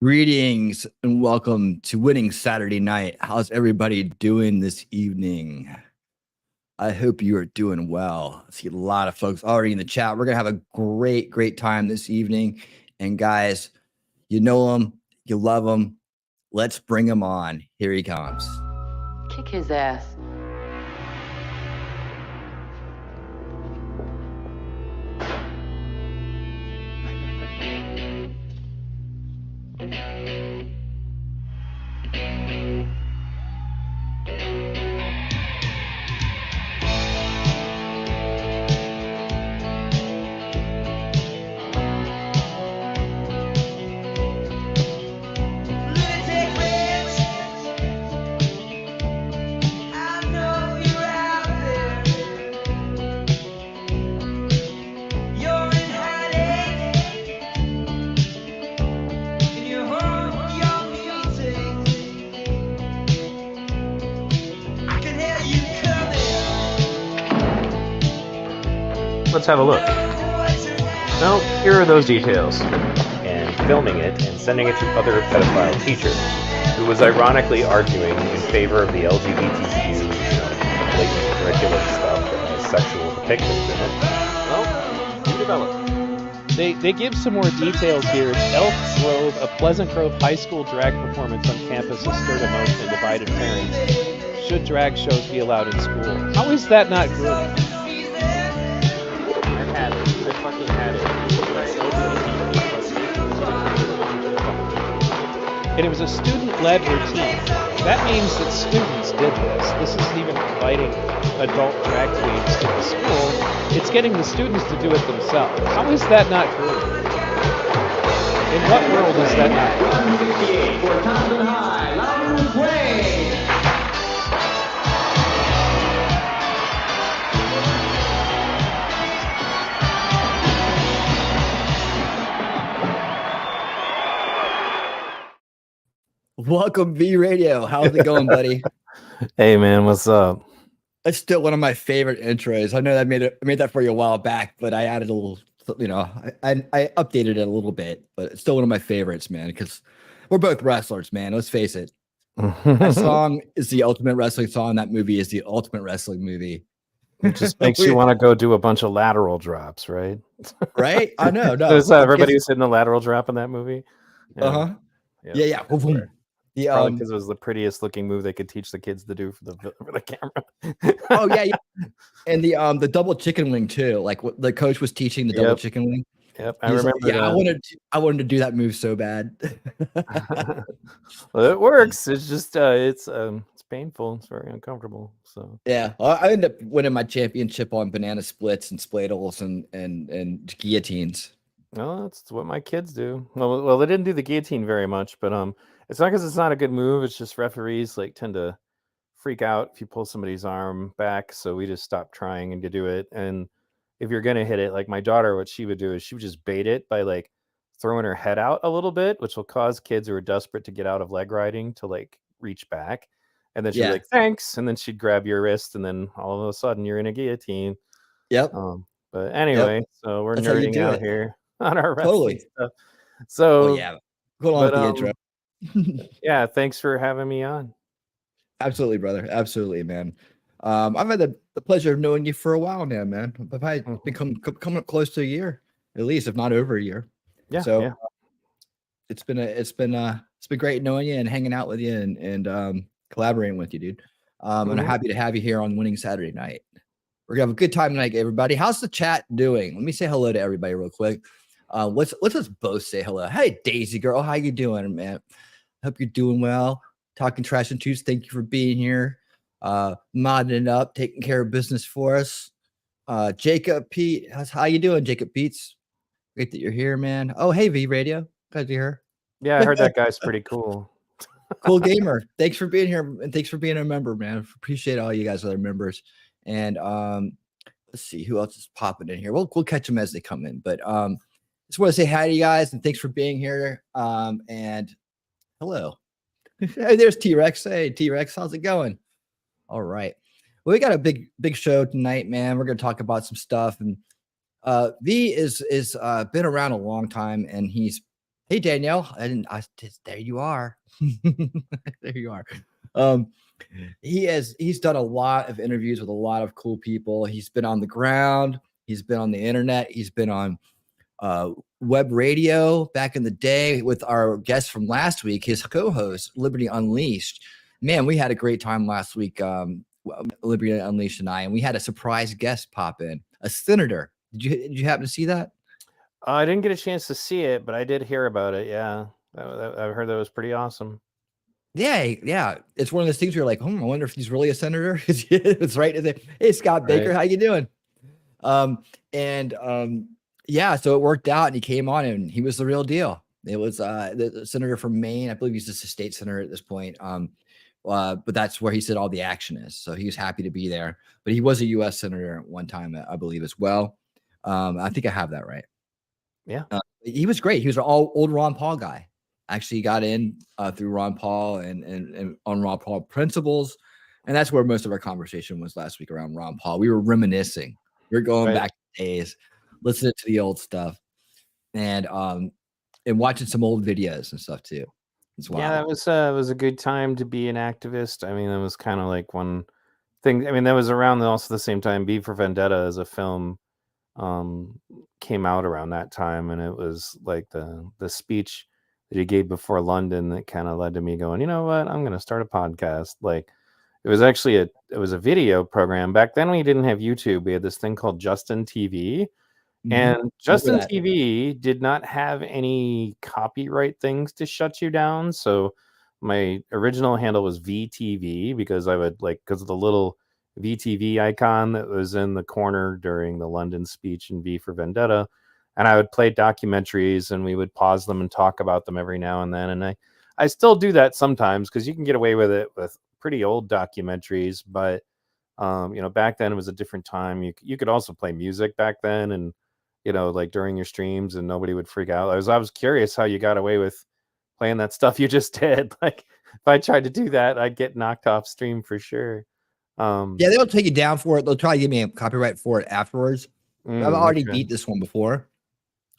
Greetings and welcome to Winning Saturday Night. How's everybody doing this evening? I hope you are doing well. I see a lot of folks already in the chat. We're going to have a great time this evening. And guys, you know him, you love him. Let's bring him on. Here he comes. Kick his ass. Let's have a look. Well, here are those details. And filming it and sending it to other pedophile teacher, who was ironically arguing in favor of the LGBTQ, blatant curriculum stuff that has sexual depictions in it. Well, you develop. They give some more details here. Elk Grove, a Pleasant Grove High School drag performance on campus has stirred emotion and divided parents. Should drag shows be allowed in school? How is that not grooming? I fucking had it. And it was a student-led routine. That means that students did this. This isn't even inviting adult drag queens to the school. It's getting the students to do it themselves. How is that not grooming? In what world is that not grooming? For Thompson High, Loudon Quay. Welcome, V Radio. How's it going, buddy? Hey, man, what's up? That's still one of my favorite intros. I know that I made that for you a while back, but I added a little, I updated it a little bit, but it's still one of my favorites, man, because we're both wrestlers, man. Let's face it. That song is the ultimate wrestling song. That movie is the ultimate wrestling movie. It just makes you want to go do a bunch of lateral drops, right? Right? I know. No, everybody was hitting a lateral drop in that movie. Yeah. Yeah. Boom. Probably because it was the prettiest looking move they could teach the kids to do for the camera. Oh yeah. And the double chicken wing too. Like what the coach was teaching the double chicken wing. Yep, I remember. Like, I wanted to do that move so bad. Well, it works. It's just it's painful. It's very uncomfortable. So yeah, I ended up winning my championship on banana splits and spladles and guillotines. Well, that's what my kids do. Well, they didn't do the guillotine very much, but it's not because it's not a good move. It's just referees tend to freak out if you pull somebody's arm back. So we just stopped trying and to do it. And if you're gonna hit it, like my daughter, what she would do is she would just bait it by throwing her head out a little bit, which will cause kids who are desperate to get out of leg riding to reach back. And then she'd be like, thanks. And then she'd grab your wrist, and then all of a sudden you're in a guillotine. Yep. But anyway, so we're nerding out here on our wrestling stuff. So go on with the intro. Yeah, thanks for having me on. Absolutely, brother. Absolutely, man. I've had the pleasure of knowing you for a while now, man. I've been coming up close to a year, at least, if not over a year. Yeah. So it's been great knowing you and hanging out with you and collaborating with you, dude. And I'm happy to have you here on Winning Saturday Night. We're gonna have a good time tonight, everybody. How's the chat doing? Let me say hello to everybody real quick. Let's just both say hello. Hey, Daisy girl, how you doing, man? Hope you're doing well. Talking Trash and Tunes, thank you for being here. Modding it up, taking care of business for us. Jacob Pete, how you doing, Jacob Pete's? Great that you're here, man. Oh, hey, V Radio, glad you're here. Yeah, I heard that guy's pretty cool. Cool gamer. Thanks for being here, and thanks for being a member, man. Appreciate all you guys, other members. And let's see who else is popping in here. We'll catch them as they come in. But just want to say hi to you guys and thanks for being here. And hello. Hey, there's T-Rex. Hey, T-Rex, how's it going? All right. Well, we got a big show tonight, man. We're gonna talk about some stuff. And V is been around a long time, and he's Hey, Danielle. There you are. There you are. Um, he's done a lot of interviews with a lot of cool people. He's been on the ground. He's been on the internet. He's been on web radio back in the day with our guest from last week, his co-host, Liberty Unleashed. Man, we had a great time last week, Liberty Unleashed and I, and we had a surprise guest pop in, a senator. Did you happen to see that? I didn't get a chance to see it, but I did hear about it. Yeah, I heard that was pretty awesome. Yeah. It's one of those things where you're like, I wonder if he's really a senator. It's right. Hey, Scott Baker, Right. how you doing? Yeah, so it worked out, and he came on, and he was the real deal. It was the senator from Maine. I believe he's just a state senator at this point. But that's where he said all the action is. So he was happy to be there. But he was a U.S. senator at one time, I believe, as well. I think I have that right. Yeah. He was great. He was an old Ron Paul guy. Actually got in through Ron Paul and on Ron Paul principles. And that's where most of our conversation was last week, around Ron Paul. We were reminiscing. We were going back to days, listening to the old stuff, and watching some old videos and stuff too. Yeah, that was a good time to be an activist. I mean, that was kind of like one thing. I mean, that was around also the same time V for Vendetta as a film came out around that time, and it was like the speech that he gave before London that kind of led to me going, you know what, I'm going to start a podcast. Like, it was actually it was a video program. Back then we didn't have YouTube. We had this thing called Justin TV. And Justin TV did not have any copyright things to shut you down. So my original handle was VTV because I would because of the little VTV icon that was in the corner during the London speech in V for Vendetta. And I would play documentaries, and we would pause them and talk about them every now and then. And I still do that sometimes because you can get away with it with pretty old documentaries. But, back then it was a different time. You could also play music back then, and during your streams, and nobody would freak out. I was curious how you got away with playing that stuff you just did. Like, if I tried to do that, I'd get knocked off stream for sure. Yeah, they'll take you down for it. They'll try to give me a copyright for it afterwards. I've already beat this one before.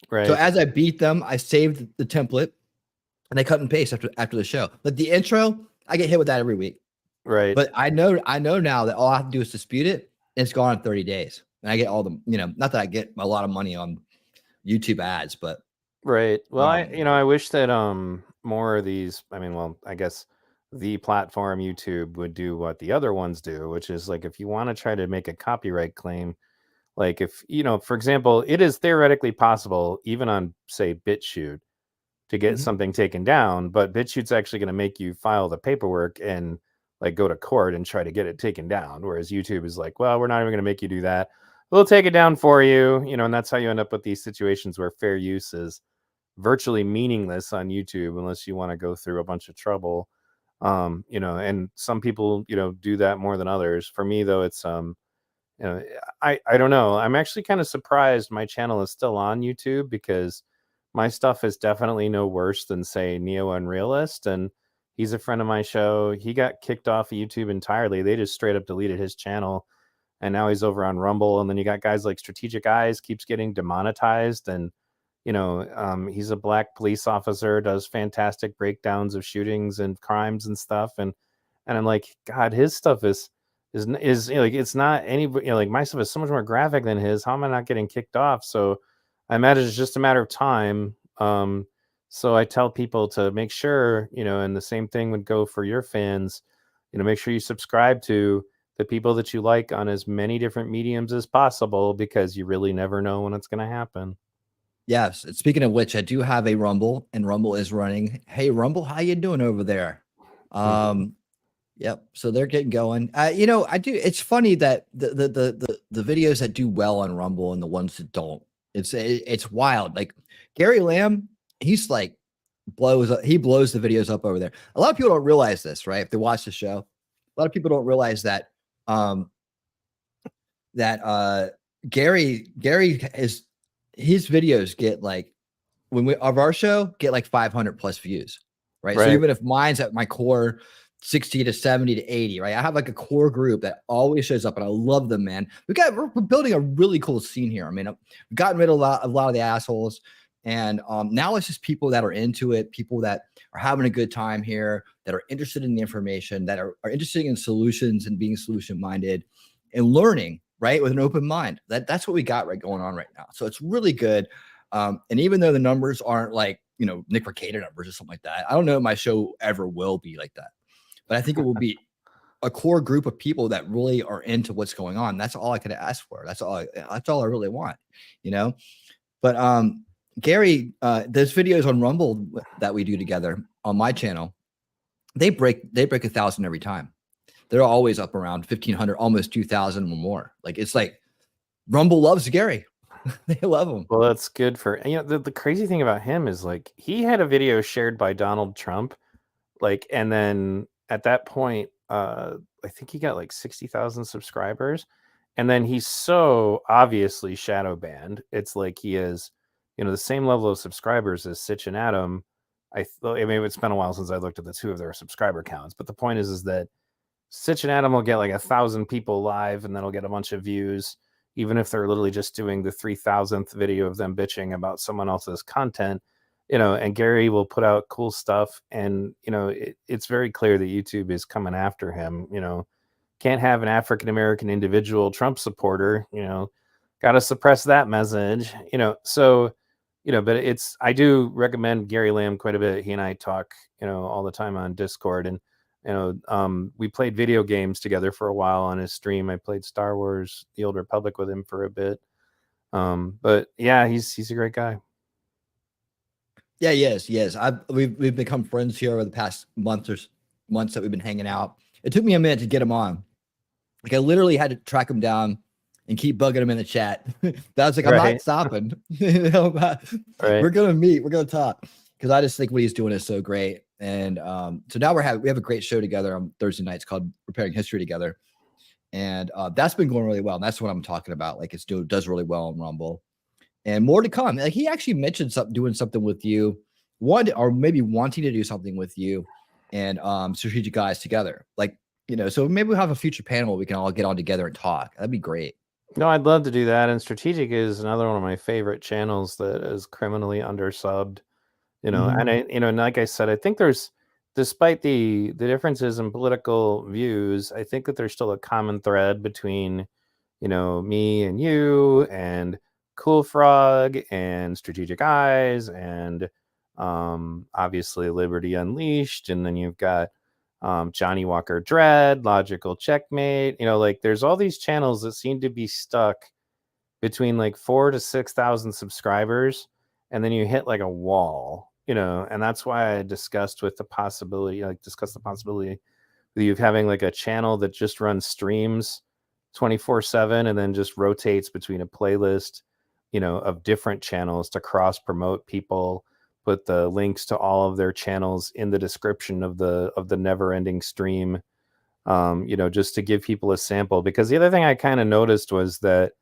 Right. So as I beat them, I saved the template, and I cut and paste after the show. But the intro, I get hit with that every week. Right. But I know now that all I have to do is dispute it, and it's gone in 30 days. And I get all the, not that I get a lot of money on YouTube ads, but right. Well, I wish that more of these, I guess the platform YouTube would do what the other ones do, which is like, if you want to try to make a copyright claim, like if, for example, it is theoretically possible, even on, say, BitChute, to get something taken down, but BitChute's actually going to make you file the paperwork and go to court and try to get it taken down. Whereas YouTube is like, well, we're not even going to make you do that. We'll take it down for you. And that's how you end up with these situations where fair use is virtually meaningless on YouTube unless you want to go through a bunch of trouble. And some people, do that more than others. For me, though, it's, I don't know. I'm actually kind of surprised my channel is still on YouTube, because my stuff is definitely no worse than, say, Neo Unrealist. And he's a friend of my show. He got kicked off of YouTube entirely. They just straight up deleted his channel. And now he's over on Rumble. And then you got guys like Strategic Eyes keeps getting demonetized. And, he's a black police officer, does fantastic breakdowns of shootings and crimes and stuff. And I'm like, God, his stuff is it's not anybody, my stuff is so much more graphic than his. How am I not getting kicked off? So I imagine it's just a matter of time. So I tell people to make sure, and the same thing would go for your fans, make sure you subscribe to the people that you like on as many different mediums as possible, because you really never know when it's going to happen. Yes. Speaking of which, I do have a Rumble, and Rumble is running. Hey, Rumble, how you doing over there? Yep. So they're getting going. I do. It's funny that the videos that do well on Rumble and the ones that don't, it's wild. Like Gary Lamb, he's like blows the videos up over there. A lot of people don't realize this, right? If they watch the show, a lot of people don't realize that Gary is, his videos get of our show get 500 plus views, right? So even if mine's at my core 60 to 70 to 80, right? I have a core group that always shows up, and I love them, man. We're building a really cool scene here. I mean, we've gotten rid of a lot of the assholes. And now it's just people that are into it, people that are having a good time here, that are interested in the information, that are interested in solutions and being solution minded and learning, right, with an open mind. That's what we got going on right now. So it's really good. And even though the numbers aren't like, Nick Mercator numbers or something like that, I don't know if my show ever will be like that, but I think it will be a core group of people that really are into what's going on. That's all I could ask for. That's all I really want, But Gary, those videos on Rumble that we do together on my channel, they break 1,000 every time. They're always up around 1,500, almost 2,000 or more. Like, it's like Rumble loves Gary. They love him. Well, that's good for, the crazy thing about him is, like, he had a video shared by Donald Trump, like, and then at that point, I think he got like 60,000 subscribers, and then he's so obviously shadow banned. It's like he is, the same level of subscribers as Sitch and Adam. I mean, it's been a while since I looked at the two of their subscriber counts, but the point is that Sitch and Adam will get like 1,000 people live, and then will get a bunch of views, even if they're literally just doing the 3,000th video of them bitching about someone else's content, and Gary will put out cool stuff. And, it's very clear that YouTube is coming after him. Can't have an African-American individual Trump supporter, got to suppress that message, so, but I do recommend Gary Lamb quite a bit. He and I talk, all the time on Discord, and, we played video games together for a while on his stream. I played Star Wars: The Old Republic with him for a bit. But yeah, he's a great guy. Yeah, yes. We've become friends here over the past months that we've been hanging out. It took me a minute to get him on. Like, I literally had to track him down and keep bugging him in the chat. But I was like, I'm not stopping. We're gonna meet. We're gonna talk, because I just think what he's doing is so great. And so now we have a great show together on Thursday nights called Preparing History Together, and that's been going really well. And that's what I'm talking about. Like, does really well on Rumble, and more to come. Like, he actually mentioned doing something with you, or maybe wanting to do something with you and Strategic Guys together. Like, so maybe we'll have a future panel where we can all get on together and talk. That'd be great. No, I'd love to do that. And Strategic is another one of my favorite channels that is criminally undersubbed. And and like I said, I think there's, despite the differences in political views, I think that there's still a common thread between, me and you and Cool Frog and Strategic Eyes and obviously Liberty Unleashed. And then you've got Johnny Walker Dread, Logical Checkmate. Like, there's all these channels that seem to be stuck between like 4,000 to 6,000 subscribers, and then you hit like a wall. And that's why I discussed the possibility of you having like a channel that just runs streams 24/7 and then just rotates between a playlist, of different channels to cross promote people, put the links to all of their channels in the description of the never ending stream, just to give people a sample. Because the other thing I kind of noticed was that,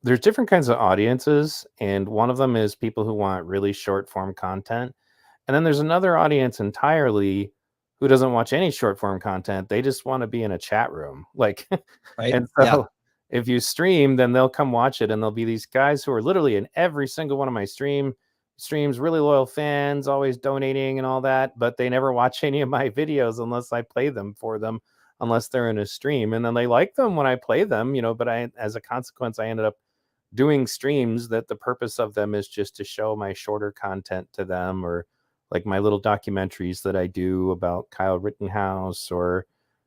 there's different kinds of audiences, and one of them is people who want really short form content. And then there's another audience entirely who doesn't watch any short form content. They just want to be in a chat room. Like, Right. And so if you stream, then they'll come watch it, and there'll be these guys who are literally in every single one of my streams, really loyal fans, always donating and all that, but they never watch any of my videos unless I play them for them, unless they're in a stream. And then they like them when I play them, but as a consequence, I ended up doing streams that the purpose of them is just to show my shorter content to them, or like my little documentaries that I do about Kyle Rittenhouse, or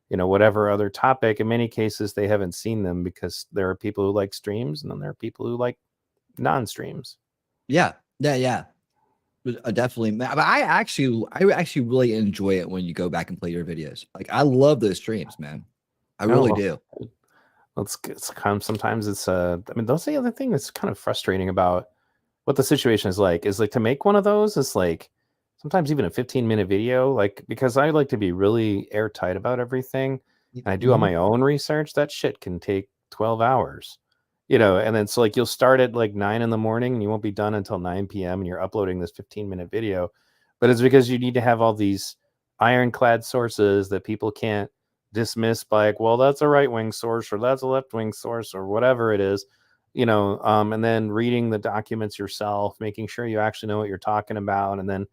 whatever other topic. In many cases, they haven't seen them, because there are people who like streams, and then there are people who like non-streams. Yeah. Definitely. But I actually really enjoy it when you go back and play your videos. Like, I love those streams, man. I really do. It's kind of, sometimes it's I mean, that's the other thing that's kind of frustrating about what the situation is like to make one of those is like sometimes even a 15-minute video, like, because I like to be really airtight about everything, and I do all my own research. That shit can take 12 hours, and then so like you'll start at like 9 in the morning and you won't be done until 9 p.m. and you're uploading this 15-minute video. But it's because you need to have all these ironclad sources that people can't dismiss by like, well, that's a right-wing source, or that's a left-wing source, or whatever it is. and then reading the documents yourself, making sure you actually know what you're talking about. And then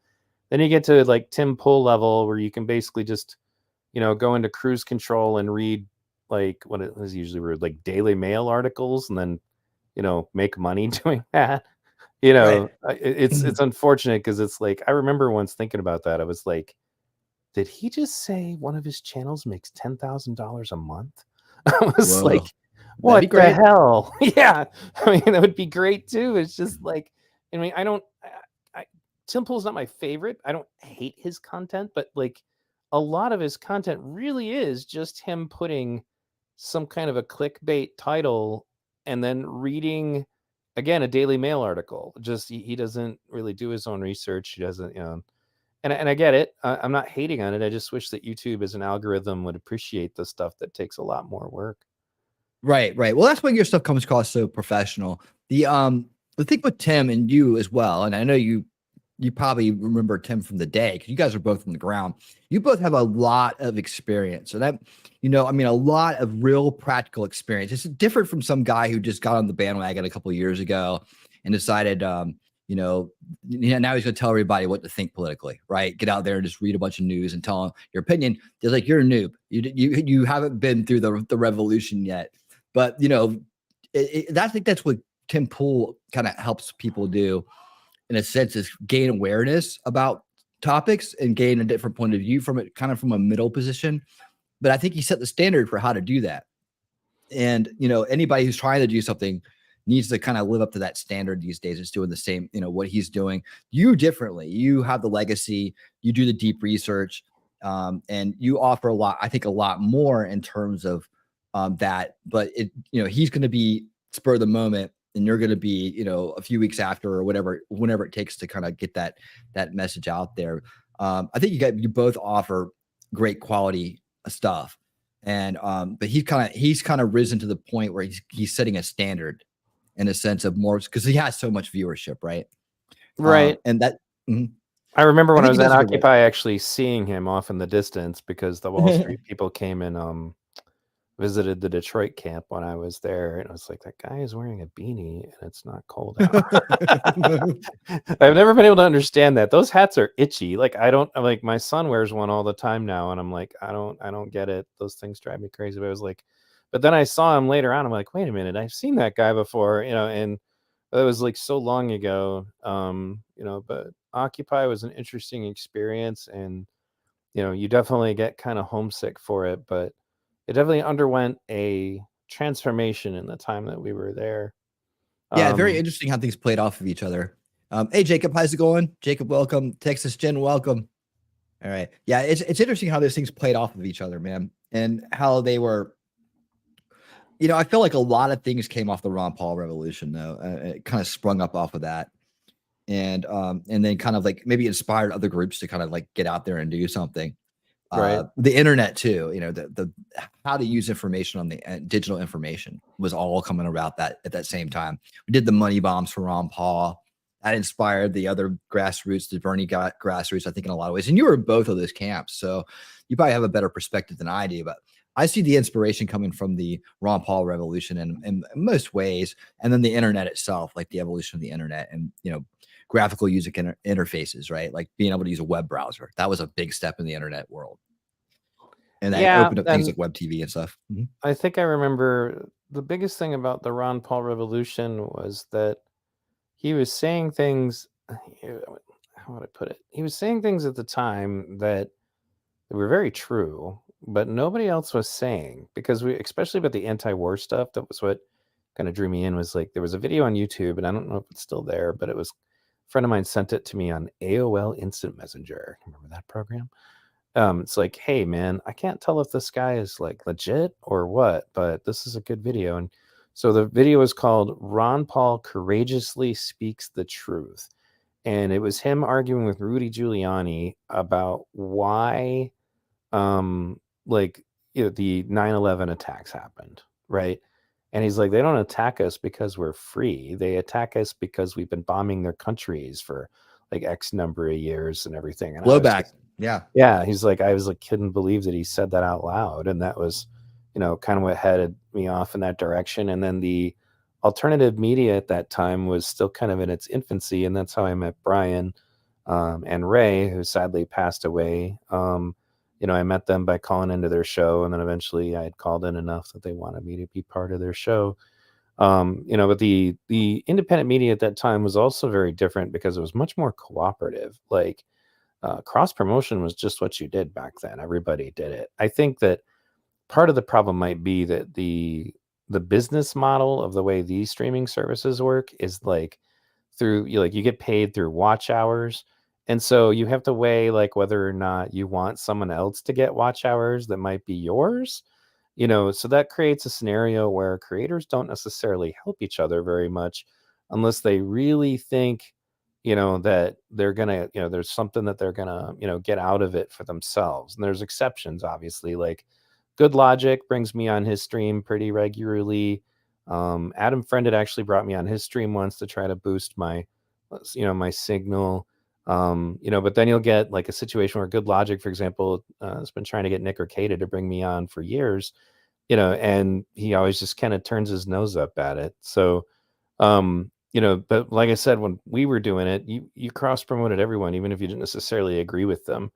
you get to like Tim Pool level where you can basically just, go into cruise control and read like what it is usually read like Daily Mail articles and then, make money doing that. Right. It's unfortunate because it's like, I remember once thinking about that. I was like, did he just say one of his channels makes $10,000 a month? I was Whoa. like, That'd what be the great. hell? Yeah. I mean, that would be great too. It's just like, I mean, Tim Pool's not my favorite. I don't hate his content, but like a lot of his content really is just him putting some kind of a clickbait title and then reading again a Daily Mail article. Just he doesn't really do his own research. He doesn't, and I get it. I'm not hating on it. I just wish that YouTube as an algorithm would appreciate the stuff that takes a lot more work. Right, right. Well, that's when your stuff comes across so professional. The thing with Tim and you as well, and I know you probably remember Tim from the day because you guys are both from the ground. You both have a lot of experience. So that, I mean, a lot of real practical experience. It's different from some guy who just got on the bandwagon a couple of years ago and decided, now he's going to tell everybody what to think politically, right? Get out there and just read a bunch of news and tell them your opinion. Just like you're a noob. You haven't been through the revolution yet. But, I think that's what Tim Pool kind of helps people do in a sense is gain awareness about topics and gain a different point of view from it, kind of from a middle position. But I think he set the standard for how to do that. And, anybody who's trying to do something needs to kind of live up to that standard these days. It's doing the same, what he's doing. You differently, you have the legacy, you do the deep research, and you offer a lot, I think a lot more in terms of that, but he's going to be spur of the moment and you're going to be, a few weeks after or whenever it takes to kind of get that message out there. I think you both offer great quality stuff. And but he's kind of risen to the point where he's setting a standard in a sense of more because he has so much viewership, right? Right. And that I remember when I was think he at does a good work. Occupy actually seeing him off in the distance because the Wall Street people came and visited the Detroit camp when I was there, and I was like, that guy is wearing a beanie and it's not cold out. I've never been able to understand that. Those hats are itchy. Like like my son wears one all the time now, and I'm like, I don't get it. Those things drive me crazy. But I was like, but then I saw him later on. I'm like, wait a minute, I've seen that guy before, and it was like so long ago. But Occupy was an interesting experience, and you definitely get kind of homesick for it, but it definitely underwent a transformation in the time that we were there. Yeah, very interesting how things played off of each other. Hey, Jacob, how's it going? Jacob, welcome. Texas Jen, welcome. All right. Yeah, it's interesting how those things played off of each other, man, and how they were. I feel like a lot of things came off the Ron Paul revolution, though. It kind of sprung up off of that, and then kind of like maybe inspired other groups to kind of like get out there and do something. Right. The internet too, the how to use information on the digital information was all coming about that at that same time. We did the money bombs for Ron Paul. That inspired the other grassroots, the Bernie grassroots, I think in a lot of ways. And you were in both of those camps, so you probably have a better perspective than I do. But I see the inspiration coming from the Ron Paul revolution in most ways, and then the internet itself, like the evolution of the internet, and graphical user interfaces, right? Like being able to use a web browser. That was a big step in the internet world. And that opened up things like web TV and stuff. Mm-hmm. I think I remember the biggest thing about the Ron Paul revolution was that he was saying things, how would I put it? He was saying things at the time that were very true, but nobody else was saying, because especially about the anti-war stuff, that was what kind of drew me in. Was like, there was a video on YouTube, and I don't know if it's still there, but it was, a friend of mine sent it to me on AOL Instant Messenger. Remember that program? It's like, hey man, I can't tell if this guy is like legit or what, but this is a good video. And so the video is called Ron Paul Courageously Speaks the Truth. And it was him arguing with Rudy Giuliani about why the 9/11 attacks happened, right? And he's like, they don't attack us because we're free. They attack us because we've been bombing their countries for like X number of years and everything. And Blowback. Yeah. He's like, I was like, couldn't believe that he said that out loud. And that was, kind of what headed me off in that direction. And then alternative media at that time was still kind of in its infancy, and that's how I met Brian and Ray, who sadly passed away. I met them by calling into their show, and then eventually I had called in enough that they wanted me to be part of their show. But the independent media at that time was also very different because it was much more cooperative. Like cross promotion was just what you did back then. Everybody did it. I think that part of the problem might be that the business model of the way these streaming services work is like through you get paid through watch hours. And so you have to weigh like whether or not you want someone else to get watch hours that might be yours. So that creates a scenario where creators don't necessarily help each other very much unless they really think, that they're going to, there's something that they're going to, get out of it for themselves. And there's exceptions, obviously, like Good Logic brings me on his stream pretty regularly. Adam Friend had actually brought me on his stream once to try to boost my signal. But then you'll get like a situation where Good Logic, for example, has been trying to get Nick Arcata to bring me on for years, and he always just kind of turns his nose up at it. So, but like I said, when we were doing it, you cross promoted everyone, even if you didn't necessarily agree with them.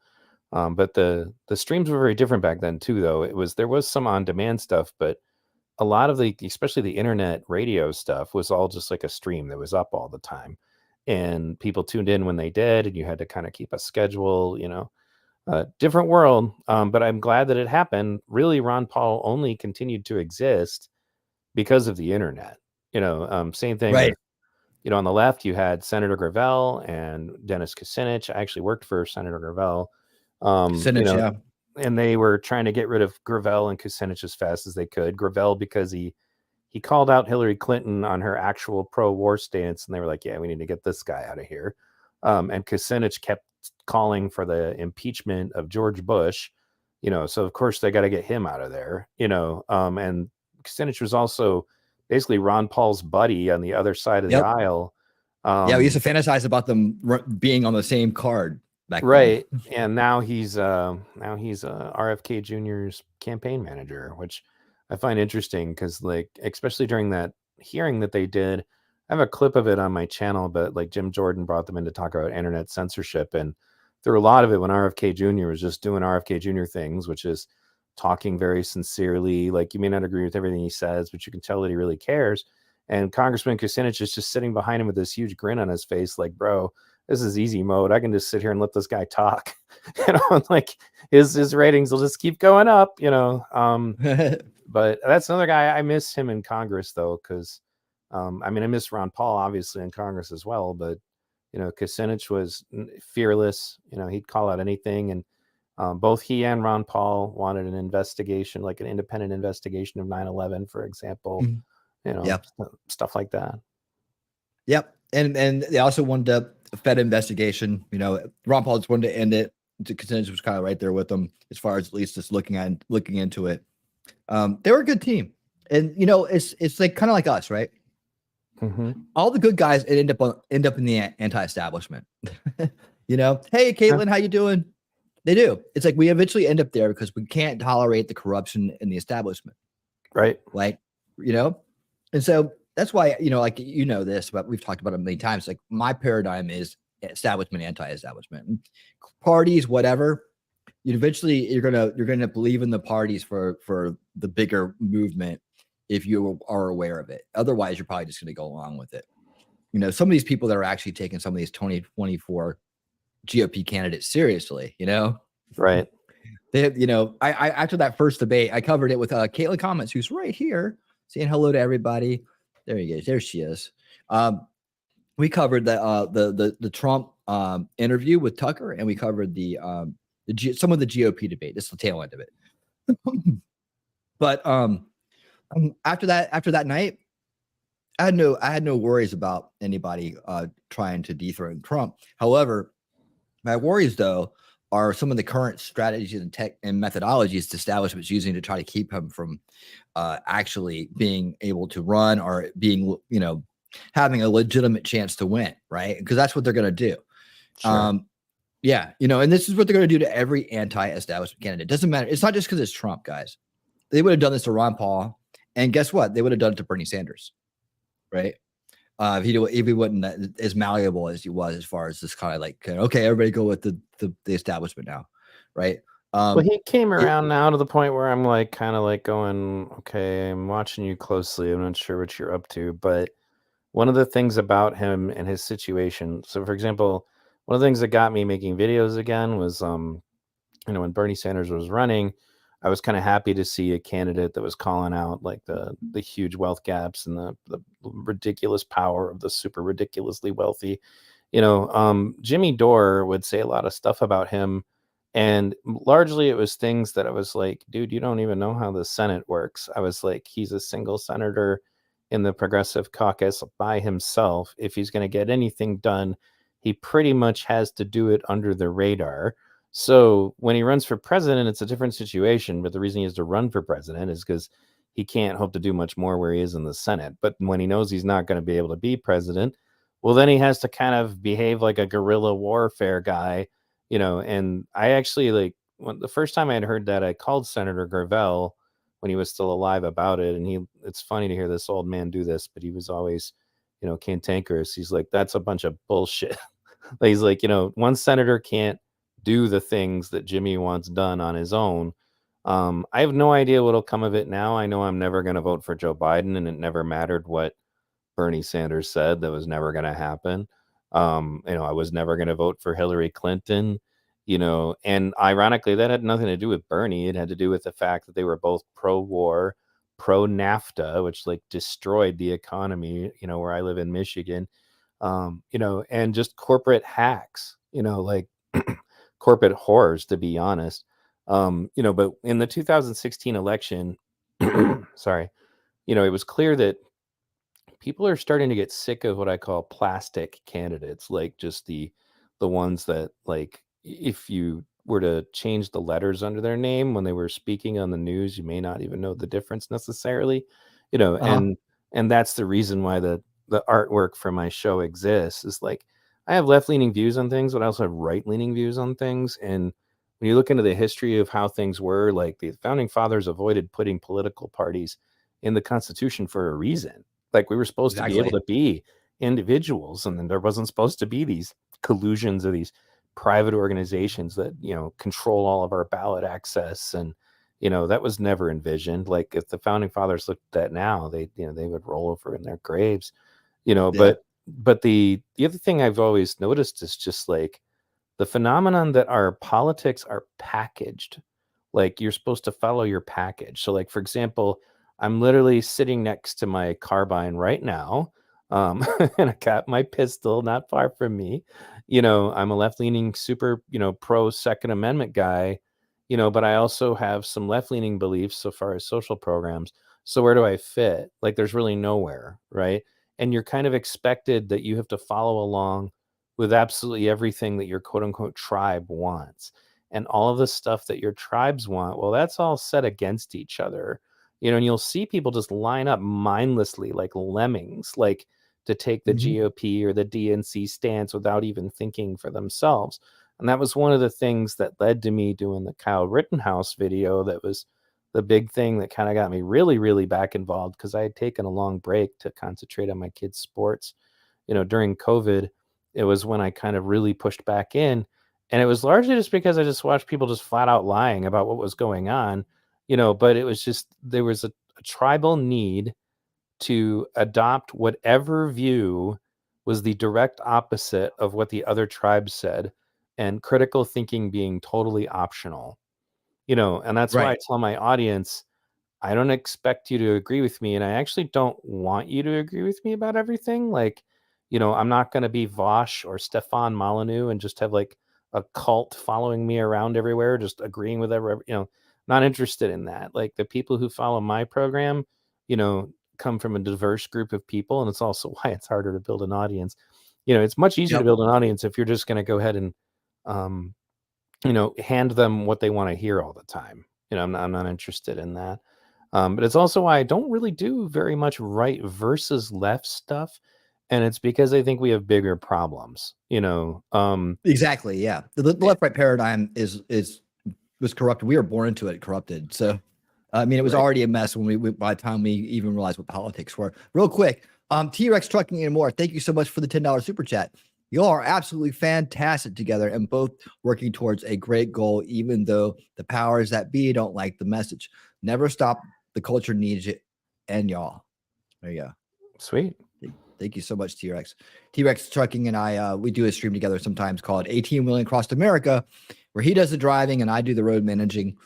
But the streams were very different back then too, though. There was some on demand stuff, but a lot of especially the internet radio stuff was all just like a stream that was up all the time. And people tuned in when they did, and you had to kind of keep a schedule, different world. But I'm glad that it happened. Really, Ron Paul only continued to exist because of the internet. Same thing. Right. With, on the left, you had Senator Gravel and Dennis Kucinich. I actually worked for Senator Gravel. Kucinich, yeah. And they were trying to get rid of Gravel and Kucinich as fast as they could. Gravel because he called out Hillary Clinton on her actual pro-war stance, and they were like, yeah, we need to get this guy out of here. And Kucinich kept calling for the impeachment of George Bush, so of course they got to get him out of there, and Kucinich was also basically Ron Paul's buddy on the other side of the aisle. We used to fantasize about them being on the same card back then. And now he's RFK Jr.'s campaign manager, which I find interesting because, like, especially during that hearing that they did, I have a clip of it on my channel, but like Jim Jordan brought them in to talk about internet censorship. And there were a lot of it when RFK Jr. was just doing RFK Jr. things, which is talking very sincerely. Like, you may not agree with everything he says, but you can tell that he really cares. And Congressman Kucinich is just sitting behind him with this huge grin on his face, like, bro, this is easy mode. I can just sit here and let this guy talk. Like his ratings will just keep going up, But that's another guy. I miss him in Congress, though, because, I miss Ron Paul, obviously, in Congress as well. But, Kucinich was fearless. He'd call out anything. And both he and Ron Paul wanted an investigation, like an independent investigation of 9/11, for example, stuff like that. Yep. And they also wanted a Fed investigation. Ron Paul just wanted to end it. Kucinich was kind of right there with them as far as at least just looking into it. They were a good team, and it's like kind of like us, right? Mm-hmm. All the good guys end up in the anti-establishment. Hey, Caitlin, how you doing? They do. It's like we eventually end up there because we can't tolerate the corruption in the establishment, right? Like, and so that's why this, but we've talked about it many times. Like, my paradigm is establishment, anti-establishment, parties, whatever. Eventually you're gonna believe in the parties for the bigger movement if you are aware of it. Otherwise, you're probably just gonna go along with it. Some of these people that are actually taking some of these 2024 GOP candidates seriously, right? They have, I after that first debate, I covered it with Caitlin Comments, who's right here saying hello to everybody. There you go. There she is. We covered the Trump interview with Tucker, and we covered some of the GOP debate. This is the tail end of it. But after that night, I had no worries about anybody trying to dethrone Trump. However, my worries, though, are some of the current strategies and tech and methodologies the establishment's using to try to keep him from actually being able to run or being, having a legitimate chance to win, right? Because that's what they're going to do. Sure. And this is what they're going to do to every anti-establishment candidate. It doesn't matter. It's not just because it's Trump, guys. They would have done this to Ron Paul, and guess what? They would have done it to Bernie Sanders. right? If he wasn't as malleable as he was, as far as this kind of like, okay, everybody go with the establishment now, right? Well, he came around now to the point where I'm like, kind of like going, okay, I'm watching you closely. I'm not sure what you're up to, but one of the things about him and his situation. So, for example, one of the things that got me making videos again was, when Bernie Sanders was running, I was kind of happy to see a candidate that was calling out like the huge wealth gaps and the ridiculous power of the super ridiculously wealthy. Jimmy Dore would say a lot of stuff about him, and largely it was things that I was like, dude, you don't even know how the Senate works. I was like, he's a single senator in the Progressive Caucus by himself. If he's going to get anything done, he pretty much has to do it under the radar. So when he runs for president, it's a different situation. But the reason he has to run for president is because he can't hope to do much more where he is in the Senate. But when he knows he's not going to be able to be president, well, then he has to kind of behave like a guerrilla warfare guy, And I actually the first time I had heard that, I called Senator Gravel when he was still alive about it. And it's funny to hear this old man do this, but he was always, cantankerous. He's like, that's a bunch of bullshit. He's like, one senator can't do the things that Jimmy wants done on his own. I have no idea what'll come of it now. I know I'm never going to vote for Joe Biden, and it never mattered what Bernie Sanders said. That was never going to happen. I was never going to vote for Hillary Clinton, and ironically, that had nothing to do with Bernie. It had to do with the fact that they were both pro-war, pro-NAFTA, which destroyed the economy, where I live in Michigan, and just corporate hacks, corporate whores, to be honest. But in the 2016 election, sorry, it was clear that people are starting to get sick of what I call plastic candidates, like just the ones that, like, if you were to change the letters under their name when they were speaking on the news, you may not even know the difference necessarily, and that's the reason why the artwork for my show exists. Is like, I have left-leaning views on things, but I also have right-leaning views on things. And when you look into the history of how things were, like, the founding fathers avoided putting political parties in the Constitution for a reason. Like, we were supposed to be able to be individuals, and then there wasn't supposed to be these collusions or these private organizations that, control all of our ballot access. And, that was never envisioned. Like, if the founding fathers looked at that now, they would roll over in their graves, but the other thing I've always noticed is just like the phenomenon that our politics are packaged. Like, you're supposed to follow your package. So, like, for example, I'm literally sitting next to my carbine right now. And I got my pistol not far from me. I'm a left-leaning, super, pro Second Amendment guy, but I also have some left-leaning beliefs so far as social programs. So where do I fit? Like, there's really nowhere, right? And you're kind of expected that you have to follow along with absolutely everything that your quote unquote tribe wants. And all of the stuff that your tribes want, well, that's all set against each other. And you'll see people just line up mindlessly like lemmings, like to take the GOP or the DNC stance without even thinking for themselves. And that was one of the things that led to me doing the Kyle Rittenhouse video. That was the big thing that kind of got me really, really back involved, because I had taken a long break to concentrate on my kids' sports. During COVID, it was when I kind of really pushed back in. And it was largely just because I just watched people just flat out lying about what was going on. But it was just, there was a tribal need to adopt whatever view was the direct opposite of what the other tribes said, and critical thinking being totally optional, and that's why I tell my audience, I don't expect you to agree with me, and I actually don't want you to agree with me about everything. Like, I'm not going to be Vosh or Stefan Molyneux and just have like a cult following me around everywhere, just agreeing with every, not interested in that. Like, the people who follow my program, come from a diverse group of people. And it's also why it's harder to build an audience. It's much easier to build an audience if you're just going to go ahead and, hand them what they want to hear all the time. I'm not interested in that. But it's also why I don't really do very much right versus left stuff. And it's because I think we have bigger problems, Exactly. Yeah. The left right paradigm was corrupted. We were born into it corrupted. So, I mean, it was already a mess when by the time we even realized what politics were. Real quick, T-Rex Trucking and More, thank you so much for the $10 super chat. You all are absolutely fantastic together and both working towards a great goal, even though the powers that be don't like the message. Never stop. The culture needs it. And y'all. There you go. Sweet. Thank you so much, T-Rex. T-Rex Trucking and I, we do a stream together sometimes called ATM Wheeling Across America, where he does the driving and I do the road managing.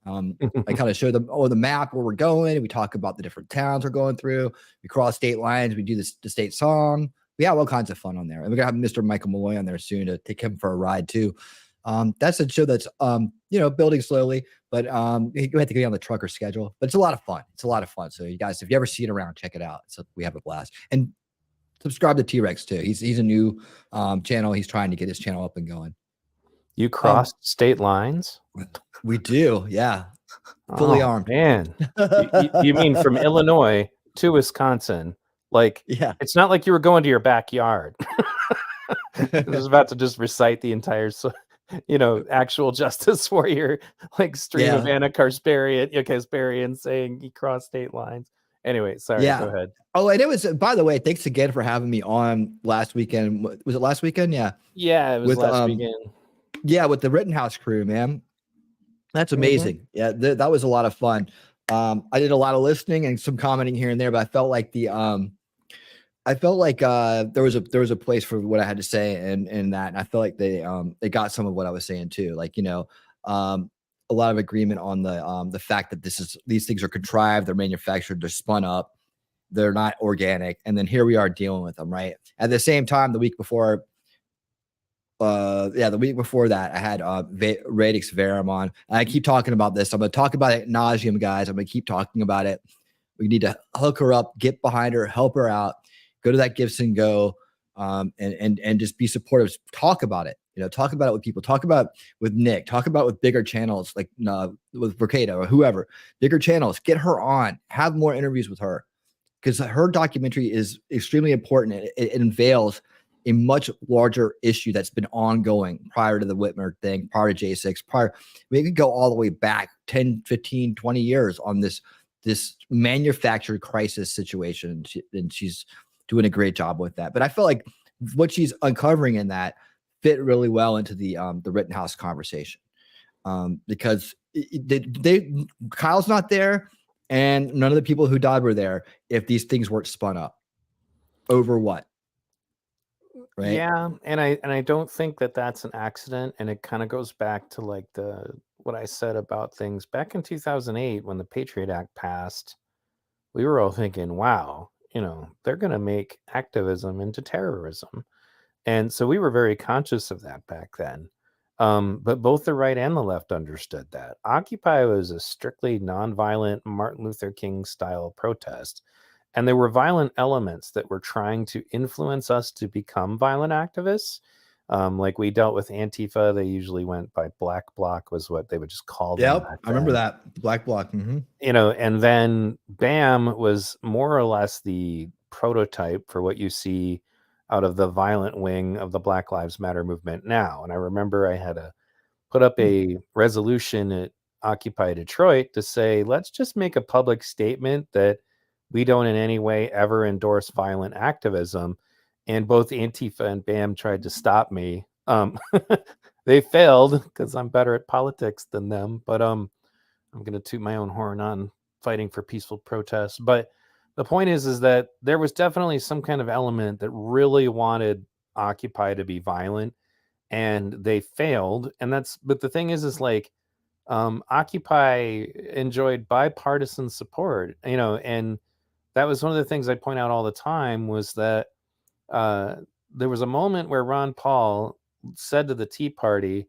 I kind of show them the map where we're going. We talk about the different towns we're going through. We cross state lines. We do the state song. We have all kinds of fun on there. And we're gonna have Mr. Michael Malloy on there soon to take him for a ride too. That's a show that's building slowly, but we have to get on the trucker schedule. But it's a lot of fun. It's a lot of fun. So you guys, if you ever see it around, check it out. So we have a blast. And subscribe to T-Rex too. He's a new channel. He's trying to get his channel up and going. You crossed state lines? We do, yeah. Fully armed. Man. you mean from Illinois to Wisconsin? Like, yeah, it's not like you were going to your backyard. I was about to just recite the entire, actual Justice Warrior like stream of Anna Kasparian saying he crossed state lines. Anyway, sorry. Go ahead. Oh, and it was, by the way, thanks again for having me on last weekend. Was it last weekend? Yeah. Yeah, it was last weekend. Yeah, with the Rittenhouse crew, man. That's amazing. Yeah, that was a lot of fun. I did a lot of listening and some commenting here and there, but I felt like there was a place for what I had to say and that, and I feel like they got some of what I was saying too. Like, a lot of agreement on the fact that these things are contrived, they're manufactured, they're spun up, they're not organic, and then here we are dealing with them, right? At the same time, the week before that, I had Radix Verum on. I keep talking about this. I'm going to talk about it ad nauseum, guys. I'm going to keep talking about it. We need to hook her up, get behind her, help her out, go to that Gifts and Go, and just be supportive. Talk about it. Talk about it with people. Talk about it with Nick. Talk about it with bigger channels like with Bricada or whoever. Bigger channels. Get her on. Have more interviews with her because her documentary is extremely important. It unveils a much larger issue that's been ongoing prior to the Whitmer thing, prior to J6, we could go all the way back 10, 15, 20 years on this manufactured crisis situation. And she's doing a great job with that. But I feel like what she's uncovering in that fit really well into the Rittenhouse conversation because Kyle's not there and none of the people who died were there if these things weren't spun up over what? Right. Yeah, and I don't think that that's an accident, and it kind of goes back to like what I said about things back in 2008 when the Patriot Act passed. We were all thinking, wow, they're going to make activism into terrorism, and so we were very conscious of that back then. But both the right and the left understood that Occupy was a strictly nonviolent Martin Luther King style protest. And there were violent elements that were trying to influence us to become violent activists. Like we dealt with Antifa. They usually went by Black Bloc was what they would just call them. Yep, I remember that. Black Bloc. Mm-hmm. And then BAM was more or less the prototype for what you see out of the violent wing of the Black Lives Matter movement now. And I remember I had to put up a resolution at Occupy Detroit to say, let's just make a public statement that we don't in any way ever endorse violent activism. And both Antifa and BAM tried to stop me. They failed because I'm better at politics than them. But I'm going to toot my own horn on fighting for peaceful protests. But the point is that there was definitely some kind of element that really wanted Occupy to be violent. And they failed. But the thing is like Occupy enjoyed bipartisan support, and that was one of the things I point out all the time was that there was a moment where Ron Paul said to the Tea Party,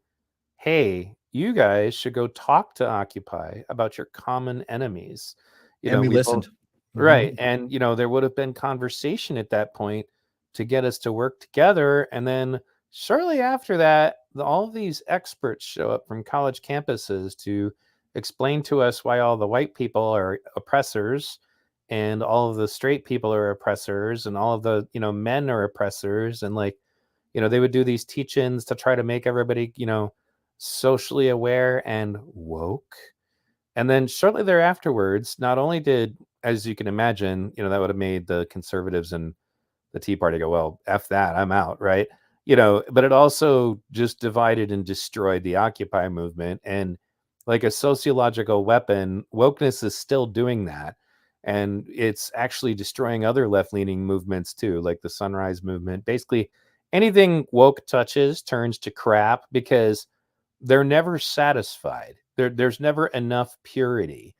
hey, you guys should go talk to Occupy about your common enemies. We listened. Right. And, there would have been conversation at that point to get us to work together. And then shortly after that, all of these experts show up from college campuses to explain to us why all the white people are oppressors and all of the straight people are oppressors and all of the, men are oppressors. And they would do these teach-ins to try to make everybody, socially aware and woke. And then shortly thereafterwards, not only did, as you can imagine, that would have made the conservatives and the Tea Party go, well, F that, I'm out, right? But it also just divided and destroyed the Occupy movement. And like a sociological weapon, wokeness is still doing that. And it's actually destroying other left-leaning movements too, like the Sunrise Movement. Basically, anything woke touches turns to crap because they're never satisfied. There's never enough purity.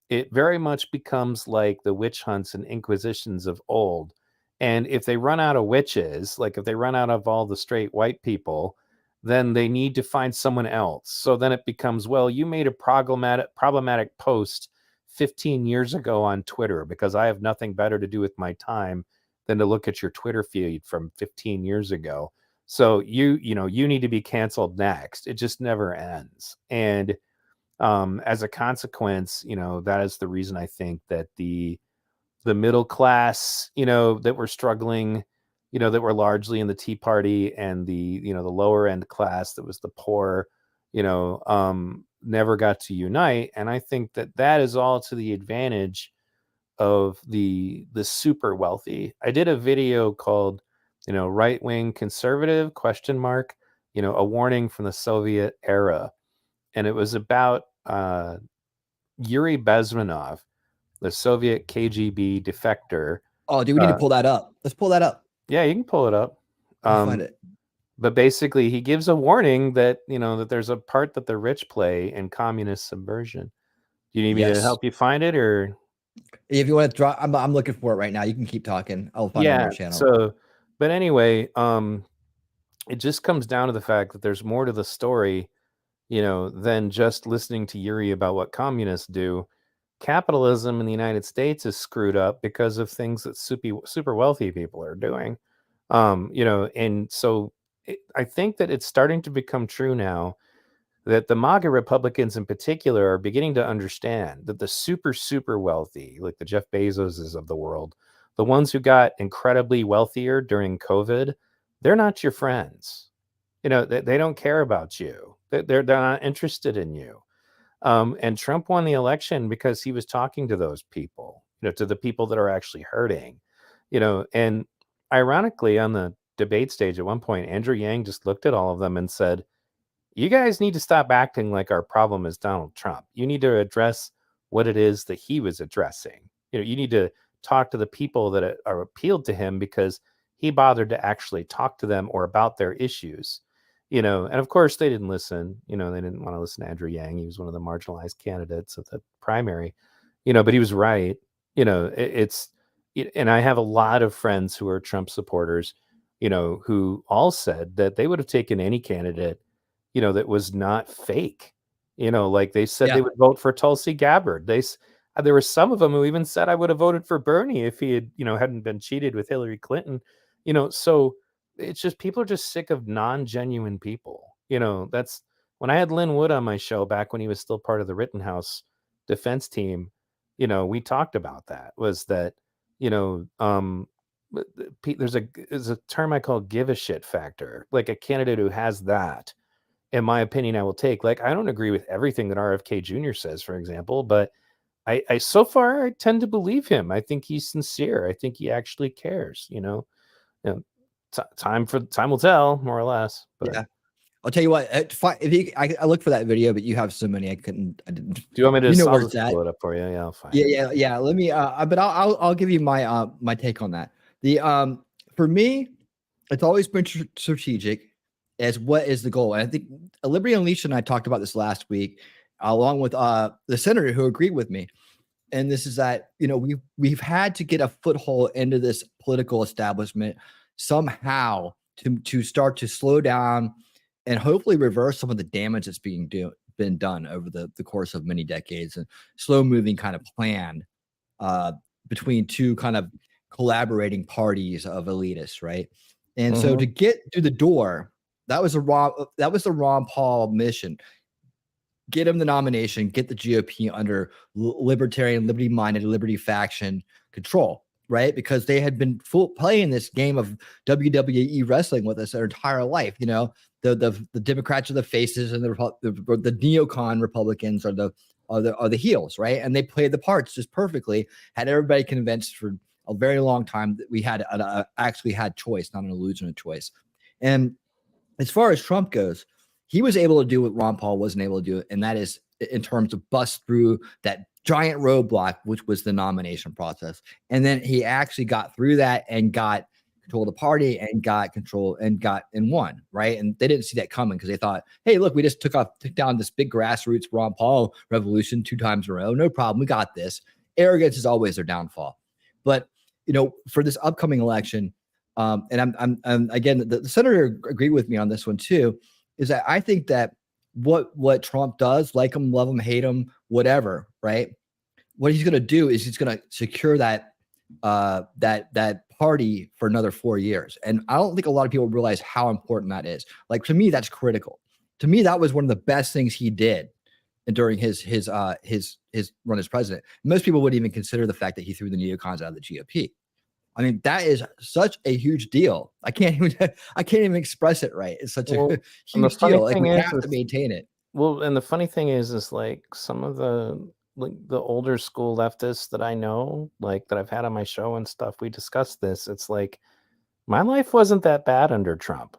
It very much becomes like the witch hunts and inquisitions of old. And if they run out of witches, like if they run out of all the straight white people, then they need to find someone else. So then it becomes, well, you made a problematic post 15 years ago on Twitter because I have nothing better to do with my time than to look at your Twitter feed from 15 years ago. So you need to be canceled next. It just never ends. And as a consequence, that is the reason I think that the middle class, that were struggling, that were largely in the Tea Party, and the lower end class that was the poor, never got to unite. And I think that is all to the advantage of the super wealthy. I did a video called, right wing conservative ? A warning from the Soviet era. And it was about Yuri Bezmenov, the Soviet KGB defector. Oh, dude, we need to pull that up. Let's pull that up. Yeah, you can pull it up. I'll find it. But basically, he gives a warning that that there's a part that the rich play in communist subversion. Do you need me to help you find it, or if you want to drop? I'm looking for it right now. You can keep talking. I'll find it on your channel. So, but anyway, it just comes down to the fact that there's more to the story, than just listening to Yuri about what communists do. Capitalism in the United States is screwed up because of things that super wealthy people are doing. And so I think that it's starting to become true now that the MAGA Republicans in particular are beginning to understand that the super wealthy, like the Jeff Bezoses of the world, the ones who got incredibly wealthier during COVID, they're not your friends. They don't care about you. They're not interested in you. And Trump won the election because he was talking to those people, to the people that are actually hurting, and ironically, on the debate stage at one point, Andrew Yang just looked at all of them and said, you guys need to stop acting like our problem is Donald Trump. You need to address what it is that he was addressing. You need to talk to the people that are appealed to him because he bothered to actually talk to them or about their issues. And of course they didn't listen. They didn't want to listen to Andrew Yang. He was one of the marginalized candidates of the primary, but he was right. And I have a lot of friends who are Trump supporters, who all said that they would have taken any candidate, that was not fake. Like they said they would vote for Tulsi Gabbard. There were some of them who even said I would have voted for Bernie if he had, hadn't been cheated with Hillary Clinton. So it's just people are just sick of non-genuine people. That's when I had Lynn Wood on my show back when he was still part of the Rittenhouse defense team. We talked about that. Was that there's a term I call give a shit factor. Like a candidate who has that, in my opinion, I will take. Like I don't agree with everything that RFK Jr. says, for example, but I so far I tend to believe him. I think he's sincere. I think he actually cares. Time will tell, more or less. But yeah, I'll tell you what. I looked for that video, but you have so many, I didn't. Do you want me to? Where it's at? Pull it up for you. Yeah, I'll find. Yeah. Let me. But I'll give you my take on that. For me, it's always been strategic as what is the goal. And I think Liberty Unleashed and I talked about this last week, along with the senator who agreed with me. And this is that we've had to get a foothold into this political establishment somehow to start to slow down and hopefully reverse some of the damage that's been done over the course of many decades, and slow moving kind of plan between two kind of collaborating parties of elitists, right? And so to get through the door, that was the Ron Paul mission. Get him the nomination, get the GOP under libertarian, liberty-minded, liberty faction control, right? Because they had been playing this game of WWE wrestling with us their entire life. The Democrats are the faces, and the neocon Republicans are the the heels, right? And they played the parts just perfectly. Had everybody convinced for a very long time that we had actually had choice, not an illusion of choice. And as far as Trump goes, he was able to do what Ron Paul wasn't able to do, and that is in terms of bust through that giant roadblock, which was the nomination process. And then he actually got through that and got control of the party and got control and won, right? And they didn't see that coming because they thought, hey, look, we just took down this big grassroots Ron Paul revolution 2 times in a row. No problem. We got this. Arrogance is always their downfall. But, for this upcoming election, and I'm again, the senator agreed with me on this one too, is that I think that what Trump does, like him, love him, hate him, whatever, right? What he's going to do is he's going to secure that party for another 4 years. And I don't think a lot of people realize how important that is. Like, to me, that's critical. To me, that was one of the best things he did during his run as president. Most people wouldn't even consider the fact that he threw the neocons out of the GOP. I mean, that is such a huge deal. I can't even express it right. It's such a huge deal. Like, we have to maintain it. Well, and the funny thing is like some of the older school leftists that I know, like that I've had on my show and stuff, we discussed this. It's like, my life wasn't that bad under Trump.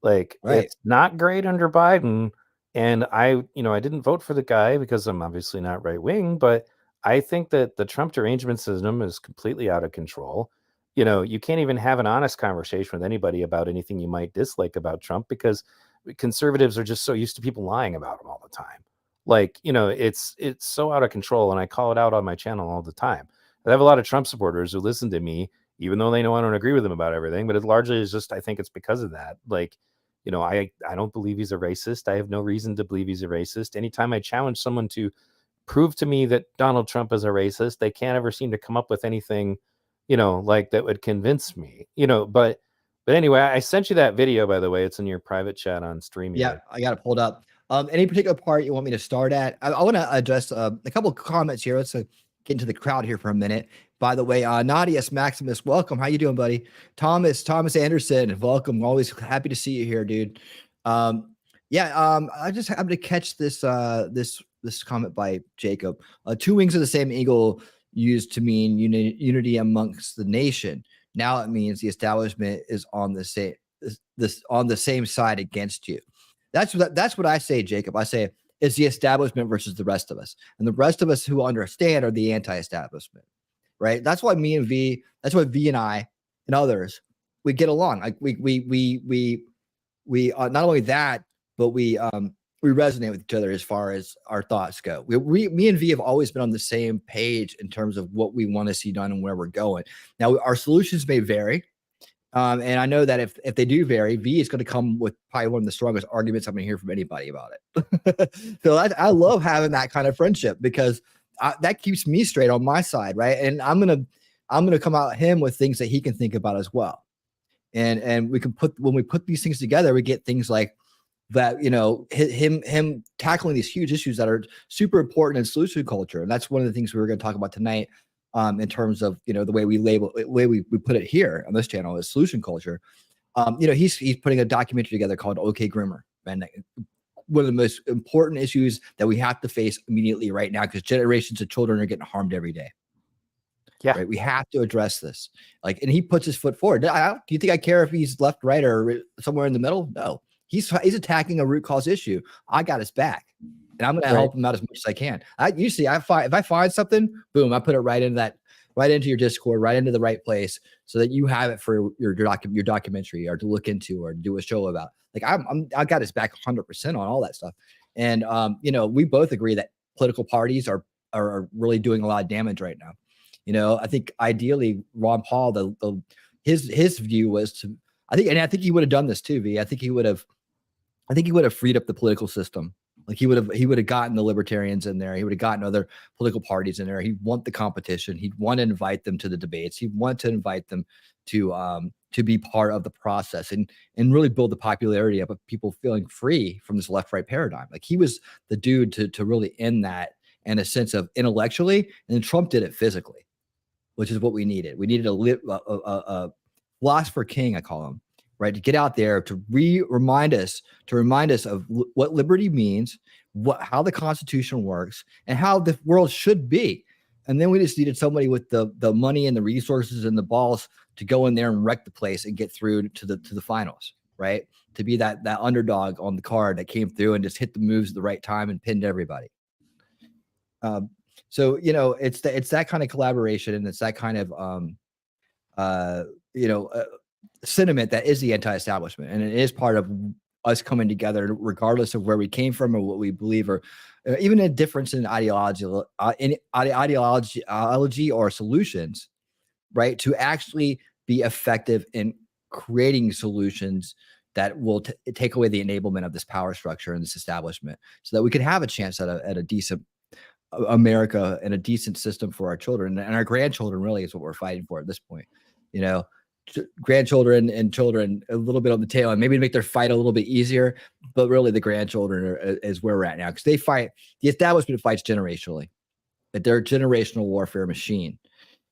Like, It's not great under Biden. And I didn't vote for the guy because I'm obviously not right wing, but I think that the Trump derangement system is completely out of control. You can't even have an honest conversation with anybody about anything you might dislike about Trump because conservatives are just so used to people lying about him all the time. Like, it's so out of control. And I call it out on my channel all the time. I have a lot of Trump supporters who listen to me, even though they know I don't agree with them about everything, but it largely is just, I think it's because of that. Like, I don't believe he's a racist. I have no reason to believe he's a racist. Anytime I challenge someone to prove to me that Donald Trump is a racist, they can't ever seem to come up with anything, like that would convince me, but anyway, I sent you that video, by the way. It's in your private chat on StreamYard. Yeah, I got it pulled up. Any particular part you want me to start at? I want to address a couple of comments here. Let's get into the crowd here for a minute. By the way, Nadius Maximus, welcome. How you doing, buddy? Thomas Anderson, welcome. Always happy to see you here, dude. I just happened to catch this this comment by Jacob. 2 wings of the same eagle used to mean unity amongst the nation. Now it means the establishment is on the same side against you. That's what I say, Jacob. I say it's the establishment versus the rest of us, and the rest of us who understand are the anti-establishment, right? That's why V and I and others, we get along. Like we not only that, but we resonate with each other as far as our thoughts go. Me and V have always been on the same page in terms of what we want to see done and where we're going. Now, our solutions may vary. And I know that if they do vary, V is going to come with probably one of the strongest arguments I'm going to hear from anybody about it. So I love having that kind of friendship because that keeps me straight on my side, right? And I'm gonna come out him with things that he can think about as well. And we can when we put these things together, we get things like that, him tackling these huge issues that are super important in solution culture. And that's one of the things we were going to talk about tonight. In terms of the way we put it here on this channel is solution culture. He's putting a documentary together called OK Grimmer, and one of the most important issues that we have to face immediately right now because generations of children are getting harmed every day. Yeah, right. We have to address this. And he puts his foot forward. Do you think I care if he's left, right, or somewhere in the middle? No, he's attacking a root cause issue. I got his back. And I'm going to help him out as much as I can. If I find something, boom, I put it right into your Discord, right into the right place, so that you have it for your documentary or to look into or do a show about. Like I got his back 100% on all that stuff. And we both agree that political parties are really doing a lot of damage right now. I think ideally Ron Paul, his view was to, I think he would have done this too, V. I think he would have freed up the political system. Like he would have gotten the libertarians in there. He would have gotten other political parties in there. He'd want the competition. He'd want to invite them to the debates. He'd want to invite them to be part of the process and really build the popularity up of people feeling free from this left-right paradigm. Like he was the dude to really end that in a sense of intellectually, and then Trump did it physically, which is what we needed. We needed a philosopher king, I call him. Right, to get out there to remind us of what liberty means, how the Constitution works and how the world should be. And then we just needed somebody with the money and the resources and the balls to go in there and wreck the place and get through to the finals, right? To be that underdog on the card that came through and just hit the moves at the right time and pinned everybody. So, you know, it's that kind of collaboration, and it's that kind of sentiment that is the anti-establishment, and it is part of us coming together, regardless of where we came from or what we believe, or even a difference in ideology or solutions, right? To actually be effective in creating solutions that will take away the enablement of this power structure and this establishment, so that we could have a chance at a decent America and a decent system for our children and our grandchildren. Really is what we're fighting for at this point. You know, grandchildren and children a little bit on the tail, and maybe make their fight a little bit easier, but really the grandchildren is where we're at now, because the establishment fights generationally, that they're a generational warfare machine,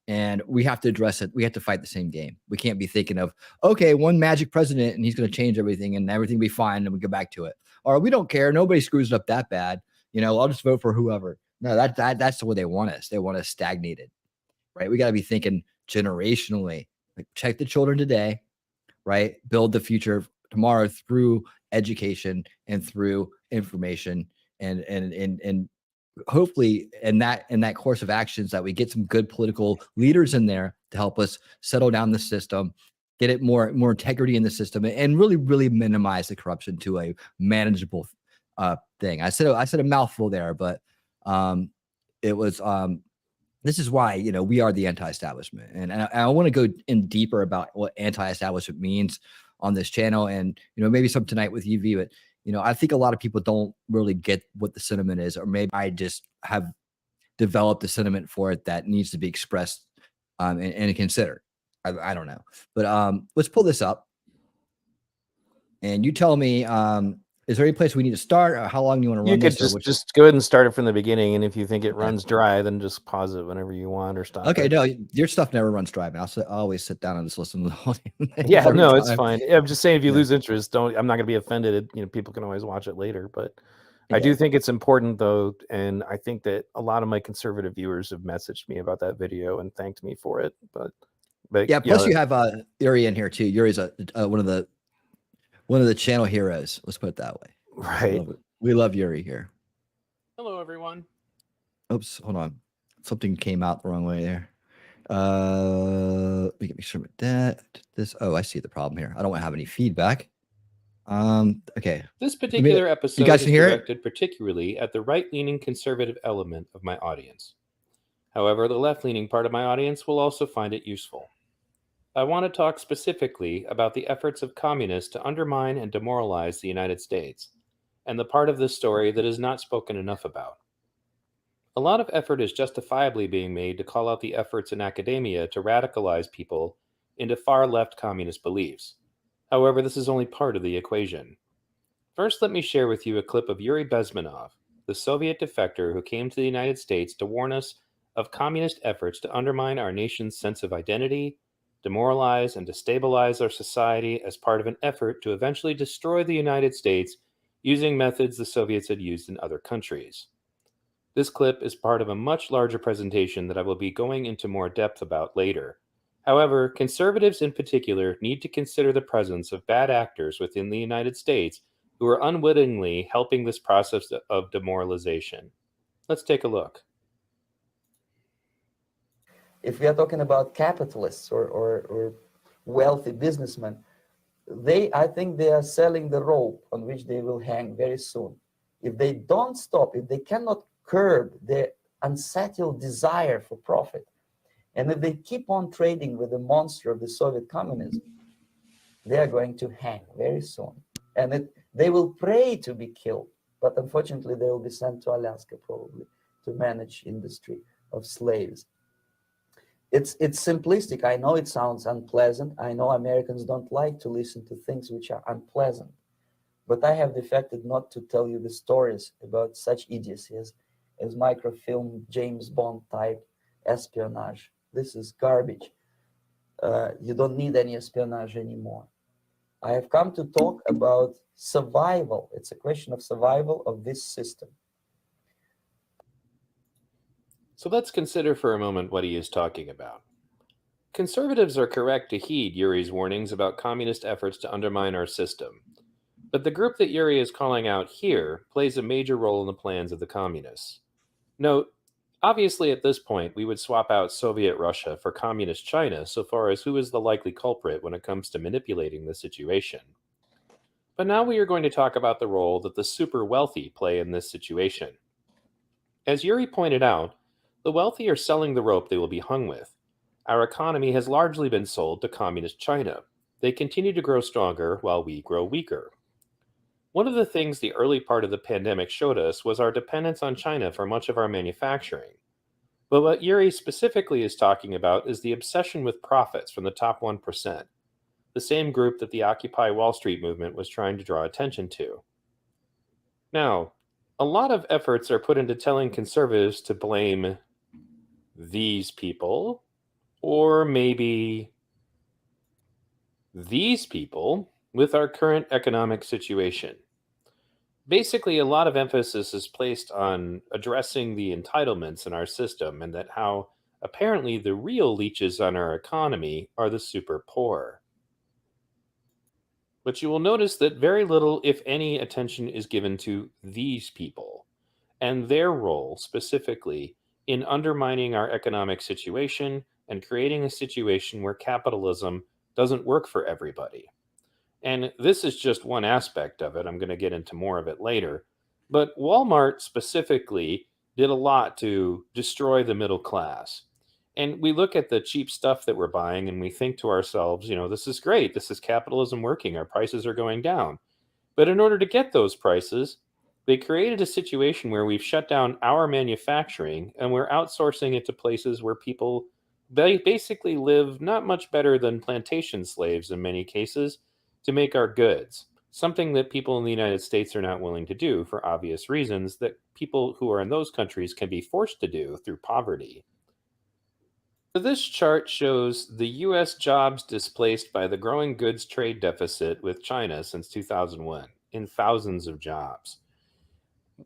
and we have to address it. We have to fight the same game. We can't be thinking of, okay, one magic president and he's going to change everything and everything will be fine and we go back to it, or we don't care, nobody screws it up that bad, you know, I'll just vote for whoever. No, that's the way they want us. They want us stagnated, right? We got to be thinking generationally. Like, protect the children today, right? Build the future tomorrow through education and through information, and hopefully in that course of actions that we get some good political leaders in there to help us settle down the system, get it more integrity in the system, and really minimize the corruption to a manageable thing. I said a mouthful there, but it was this is why, you know, we are the anti-establishment, and I want to go in deeper about what anti-establishment means on this channel, and, you know, maybe some tonight with UV. But, you know, I think a lot of people don't really get what the sentiment is, or maybe I just have developed a sentiment for it that needs to be expressed and considered. I don't know, but let's pull this up, and you tell me. Is there any place we need to start, or how long do you want to run You this? could just go ahead and start it from the beginning, and if you think it runs dry, then just pause it whenever you want or stop. Okay, it. no, your stuff never runs dry, man. I'll always sit down and just listen to the whole thing. Yeah, no, it's fine. I'm just saying, if you Yeah. lose interest, I'm not going to be offended. You know, people can always watch it later, but I Yeah. do think it's important, though, and I think that a lot of my conservative viewers have messaged me about that video and thanked me for it. But Yeah. Plus, you have Yuri in here too. Yuri's one of the channel heroes. Let's put it that way. Right. We love Yuri here. Hello, everyone. Oops, hold on. Something came out the wrong way there. Let me make sure with that. Oh, I see the problem here. I don't want to have any feedback. Okay. This particular episode you guys is can hear it? directed particularly at the right-leaning conservative element of my audience. However, the left-leaning part of my audience will also find it useful. I want to talk specifically about the efforts of communists to undermine and demoralize the United States, and the part of this story that is not spoken enough about. A lot of effort is justifiably being made to call out the efforts in academia to radicalize people into far-left communist beliefs. However, this is only part of the equation. First, let me share with you a clip of Yuri Bezmenov, the Soviet defector who came to the United States to warn us of communist efforts to undermine our nation's sense of identity, demoralize and destabilize our society as part of an effort to eventually destroy the United States using methods the Soviets had used in other countries. This clip is part of a much larger presentation that I will be going into more depth about later. However, conservatives in particular need to consider the presence of bad actors within the United States who are unwittingly helping this process of demoralization. Let's take a look. If we are talking about capitalists or wealthy businessmen, I think they are selling the rope on which they will hang very soon. If they don't stop, if they cannot curb their unsettled desire for profit, and if they keep on trading with the monster of the Soviet communism, they are going to hang very soon. And they will pray to be killed, but unfortunately they will be sent to Alaska probably to manage industry of slaves. It's simplistic. I know it sounds unpleasant. I know Americans don't like to listen to things which are unpleasant. But I have defected not to tell you the stories about such idiocy as microfilm, James Bond type espionage. This is garbage. You don't need any espionage anymore. I have come to talk about survival. It's a question of survival of this system. So let's consider for a moment what he is talking about. Conservatives are correct to heed Yuri's warnings about communist efforts to undermine our system. But the group that Yuri is calling out here plays a major role in the plans of the communists. Note, obviously at this point we would swap out Soviet Russia for communist China so far as who is the likely culprit when it comes to manipulating the situation. But now we are going to talk about the role that the super wealthy play in this situation. As Yuri pointed out, the wealthy are selling the rope they will be hung with. Our economy has largely been sold to communist China. They continue to grow stronger while we grow weaker. One of the things the early part of the pandemic showed us was our dependence on China for much of our manufacturing. But what Yuri specifically is talking about is the obsession with profits from the top 1%, the same group that the Occupy Wall Street movement was trying to draw attention to. Now, a lot of efforts are put into telling conservatives to blame these people, or maybe these people, with our current economic situation. Basically, a lot of emphasis is placed on addressing the entitlements in our system and that how apparently the real leeches on our economy are the super poor. But you will notice that very little, if any, attention is given to these people and their role specifically in undermining our economic situation and creating a situation where capitalism doesn't work for everybody. And this is just one aspect of it. I'm going to get into more of it later. But Walmart specifically did a lot to destroy the middle class. And we look at the cheap stuff that we're buying and we think to ourselves, this is great. This is capitalism working. Our prices are going down. But in order to get those prices, they created a situation where we've shut down our manufacturing and we're outsourcing it to places where people basically live not much better than plantation slaves in many cases to make our goods, something that people in the United States are not willing to do for obvious reasons that people who are in those countries can be forced to do through poverty. So this chart shows the U.S. jobs displaced by the growing goods trade deficit with China since 2001 in thousands of jobs.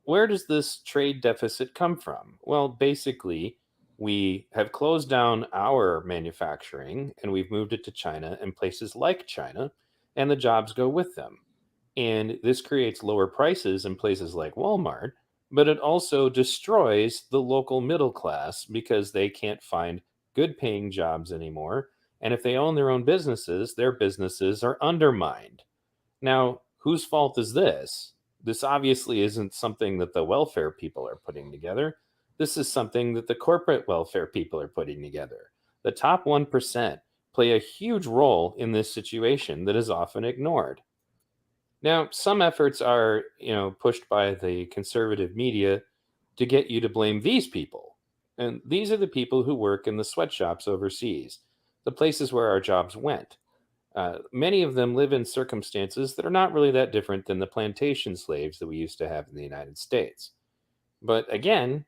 Where does this trade deficit come from? Well, basically, we have closed down our manufacturing and we've moved it to China and places like China, and the jobs go with them. And this creates lower prices in places like Walmart, but it also destroys the local middle class because they can't find good paying jobs anymore. And if they own their own businesses, their businesses are undermined. Now, whose fault is this? This obviously isn't something that the welfare people are putting together. This is something that the corporate welfare people are putting together. The top 1% play a huge role in this situation that is often ignored. Now, some efforts are, pushed by the conservative media to get you to blame these people. And these are the people who work in the sweatshops overseas, the places where our jobs went. Many of them live in circumstances that are not really that different than the plantation slaves that we used to have in the United States. But again,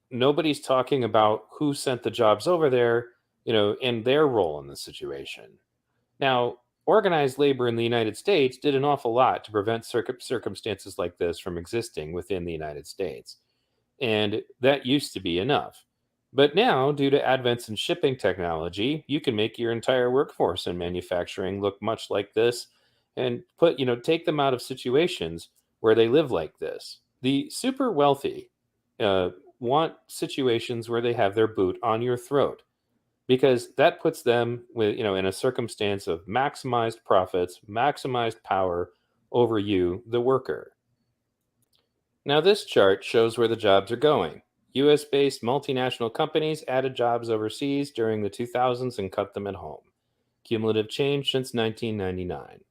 nobody's talking about who sent the jobs over there, and their role in the situation. Now, organized labor in the United States did an awful lot to prevent circumstances like this from existing within the United States. And that used to be enough. But now, due to advents in shipping technology, you can make your entire workforce in manufacturing look much like this and take them out of situations where they live like this. The super wealthy want situations where they have their boot on your throat because that puts them in a circumstance of maximized profits, maximized power over you, the worker. Now, this chart shows where the jobs are going. US-based multinational companies added jobs overseas during the 2000s and cut them at home. Cumulative change since 1999.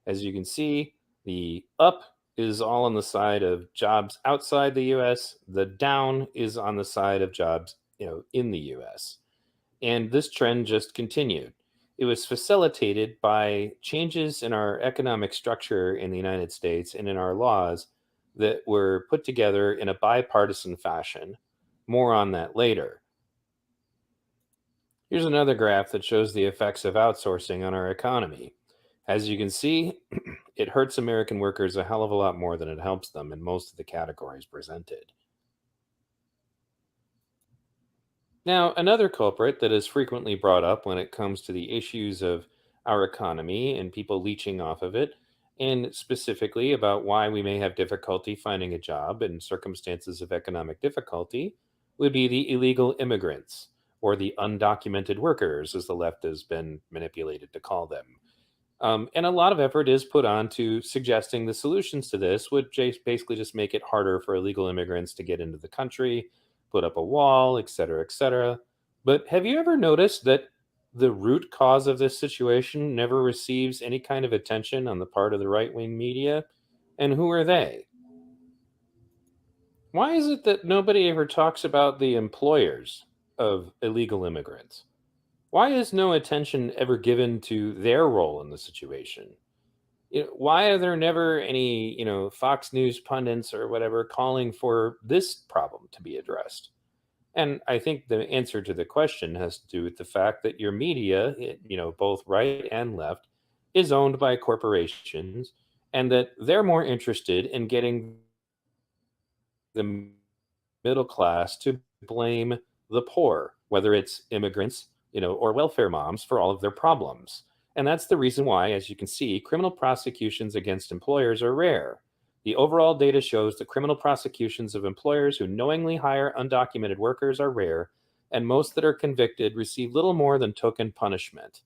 As you can see, the up is all on the side of jobs outside the US. The down is on the side of jobs, in the US. And this trend just continued. It was facilitated by changes in our economic structure in the United States and in our laws that were put together in a bipartisan fashion. More on that later. Here's another graph that shows the effects of outsourcing on our economy. As you can see, it hurts American workers a hell of a lot more than it helps them in most of the categories presented. Now, another culprit that is frequently brought up when it comes to the issues of our economy and people leeching off of it, and specifically about why we may have difficulty finding a job in circumstances of economic difficulty, would be the illegal immigrants, or the undocumented workers, as the left has been manipulated to call them. And a lot of effort is put on to suggesting the solutions to this would basically just make it harder for illegal immigrants to get into the country, put up a wall, et cetera, et cetera. But have you ever noticed that the root cause of this situation never receives any kind of attention on the part of the right wing media? And who are they? Why is it that nobody ever talks about the employers of illegal immigrants? Why is no attention ever given to their role in the situation? Why are there never any, Fox News pundits or whatever calling for this problem to be addressed? And I think the answer to the question has to do with the fact that your media, both right and left, is owned by corporations, and that they're more interested in getting the middle class to blame the poor, whether it's immigrants, or welfare moms for all of their problems. And that's the reason why, as you can see, criminal prosecutions against employers are rare. The overall data shows that criminal prosecutions of employers who knowingly hire undocumented workers are rare, and most that are convicted receive little more than token punishment.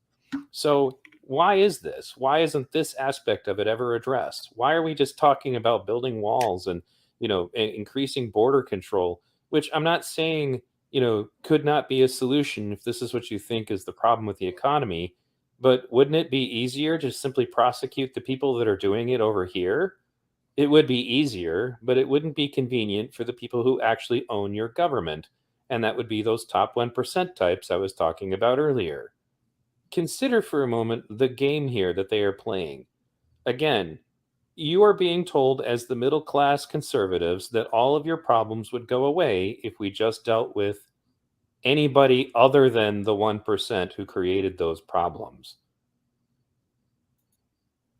So why is this? Why isn't this aspect of it ever addressed? Why are we just talking about building walls and, increasing border control, which I'm not saying, could not be a solution if this is what you think is the problem with the economy. But wouldn't it be easier to simply prosecute the people that are doing it over here? It would be easier, but it wouldn't be convenient for the people who actually own your government. And that would be those top 1% types I was talking about earlier. Consider for a moment the game here that they are playing. Again, you are being told as the middle class conservatives that all of your problems would go away if we just dealt with anybody other than the 1% who created those problems.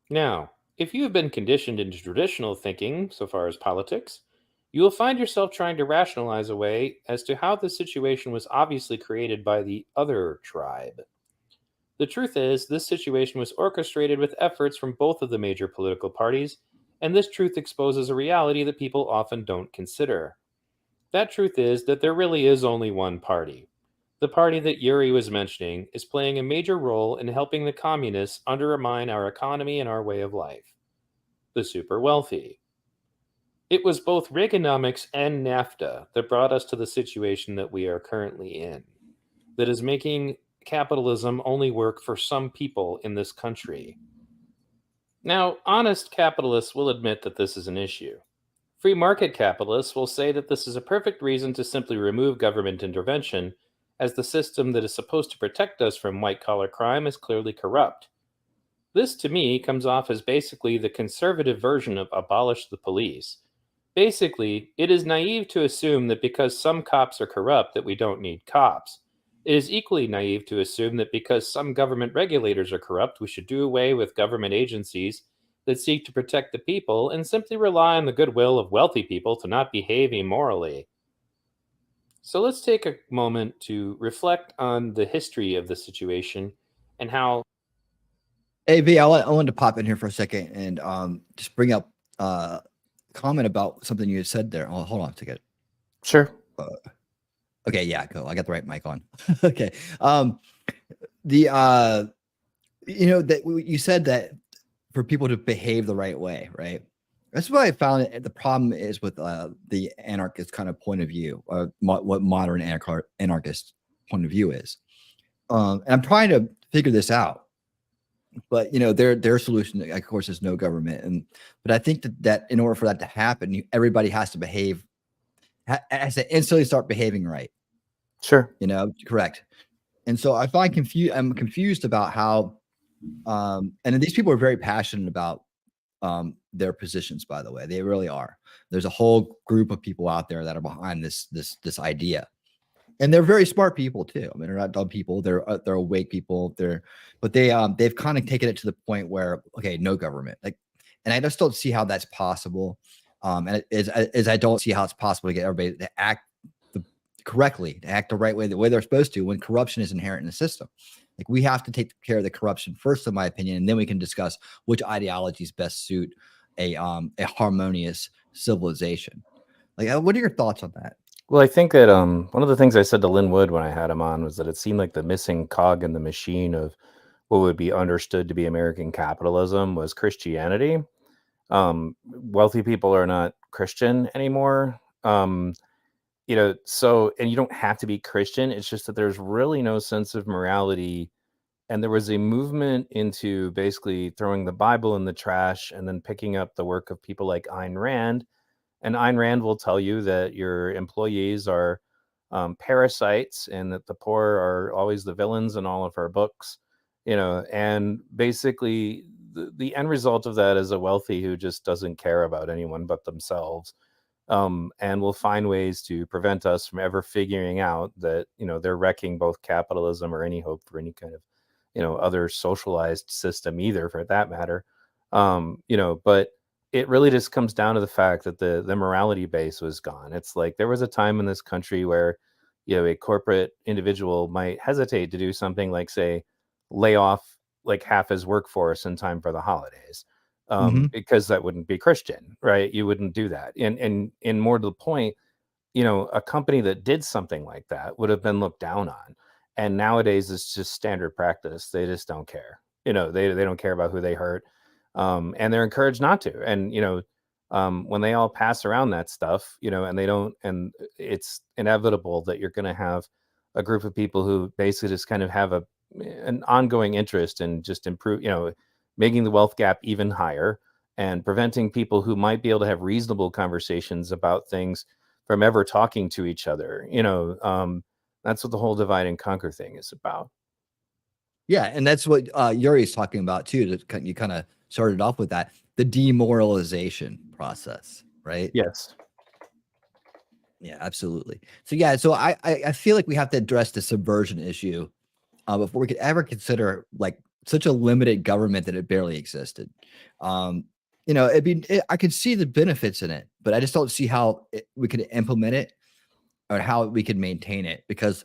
Now, if you have been conditioned into traditional thinking so far as politics, you will find yourself trying to rationalize a way as to how the situation was obviously created by the other tribe. The truth is, this situation was orchestrated with efforts from both of the major political parties, and this truth exposes a reality that people often don't consider. That truth is that there really is only one party. The party that Yuri was mentioning is playing a major role in helping the communists undermine our economy and our way of life. The super wealthy. It was both Reaganomics and NAFTA that brought us to the situation that we are currently in, that is making capitalism only work for some people in this country. Now, honest capitalists will admit that this is an issue. Free market capitalists will say that this is a perfect reason to simply remove government intervention, as the system that is supposed to protect us from white-collar crime is clearly corrupt. This, to me, comes off as basically the conservative version of abolish the police. Basically, it is naive to assume that because some cops are corrupt that we don't need cops. It is equally naive to assume that because some government regulators are corrupt, we should do away with government agencies that seek to protect the people and simply rely on the goodwill of wealthy people to not behave immorally. So let's take a moment to reflect on the history of the situation and how... Hey, V, I wanted to pop in here for a second and just bring up a comment about something you had said there. Oh, hold on a second. Sure. Okay, yeah, cool. I got the right mic on. Okay. That you said that for people to behave the right way, right? That's what I found. The problem is with the anarchist kind of point of view, what modern anarchist point of view is. And I'm trying to figure this out. But their solution, of course, is no government. But I think that in order for that to happen, everybody has to behave, has to instantly start behaving right. Sure. Correct. And so I find I'm confused about how, and these people are very passionate about their positions, by the way. They really are. There's a whole group of people out there that are behind this idea. And they're very smart people too. I mean, they're not dumb people. They're awake people. They've kind of taken it to the point where, okay, no government. Like, and I just don't see how that's possible. And I don't see how it's possible to get everybody to act correctly, to act the right way, the way they're supposed to, when corruption is inherent in the system. Like, we have to take care of the corruption first, in my opinion, and then we can discuss which ideologies best suit a harmonious civilization. Like, what are your thoughts on that? Well, I think that one of the things I said to Lynn Wood when I had him on was that it seemed like the missing cog in the machine of what would be understood to be American capitalism was Christianity. Wealthy people are not Christian anymore. So, and you don't have to be Christian. It's just that there's really no sense of morality. And there was a movement into basically throwing the Bible in the trash and then picking up the work of people like Ayn Rand. And Ayn Rand will tell you that your employees are parasites and that the poor are always the villains in all of her books, and basically the end result of that is a wealthy who just doesn't care about anyone but themselves, and will find ways to prevent us from ever figuring out that, they're wrecking both capitalism or any hope for any kind of, other socialized system either, for that matter. But it really just comes down to the fact that the morality base was gone. It's like there was a time in this country where, a corporate individual might hesitate to do something like, say, lay off like half his workforce in time for the holidays, because that wouldn't be Christian, right? You wouldn't do that. And more to the point, a company that did something like that would have been looked down on. And nowadays it's just standard practice. They just don't care. They don't care about who they hurt. And they're encouraged not to. And, when they all pass around that stuff, and they don't, and it's inevitable that you're going to have a group of people who basically just kind of have an ongoing interest in just making the wealth gap even higher and preventing people who might be able to have reasonable conversations about things from ever talking to each other. That's what the whole divide and conquer thing is about. Yeah, and that's what Yuri's talking about too. You kind of started off with that, the demoralization process, right? Yes. Yeah, absolutely. So yeah, so I feel like we have to address the subversion issue before we could ever consider like such a limited government that it barely existed. I could see the benefits in it, but I just don't see how we could implement it or how we could maintain it, because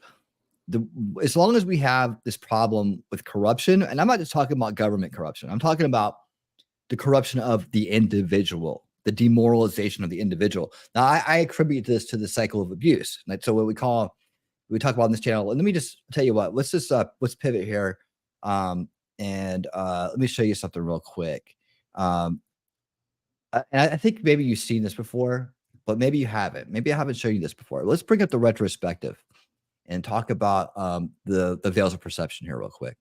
as long as we have this problem with corruption, and I'm not just talking about government corruption, I'm talking about the corruption of the individual, the demoralization of the individual. Now, I attribute this to the cycle of abuse. Like, so what we talk about on this channel. And let me just tell you what, let's pivot here. And let me show you something real quick. And I think maybe you've seen this before, but maybe you haven't. Maybe I haven't shown you this before. Let's bring up the retrospective and talk about the veils of perception here real quick.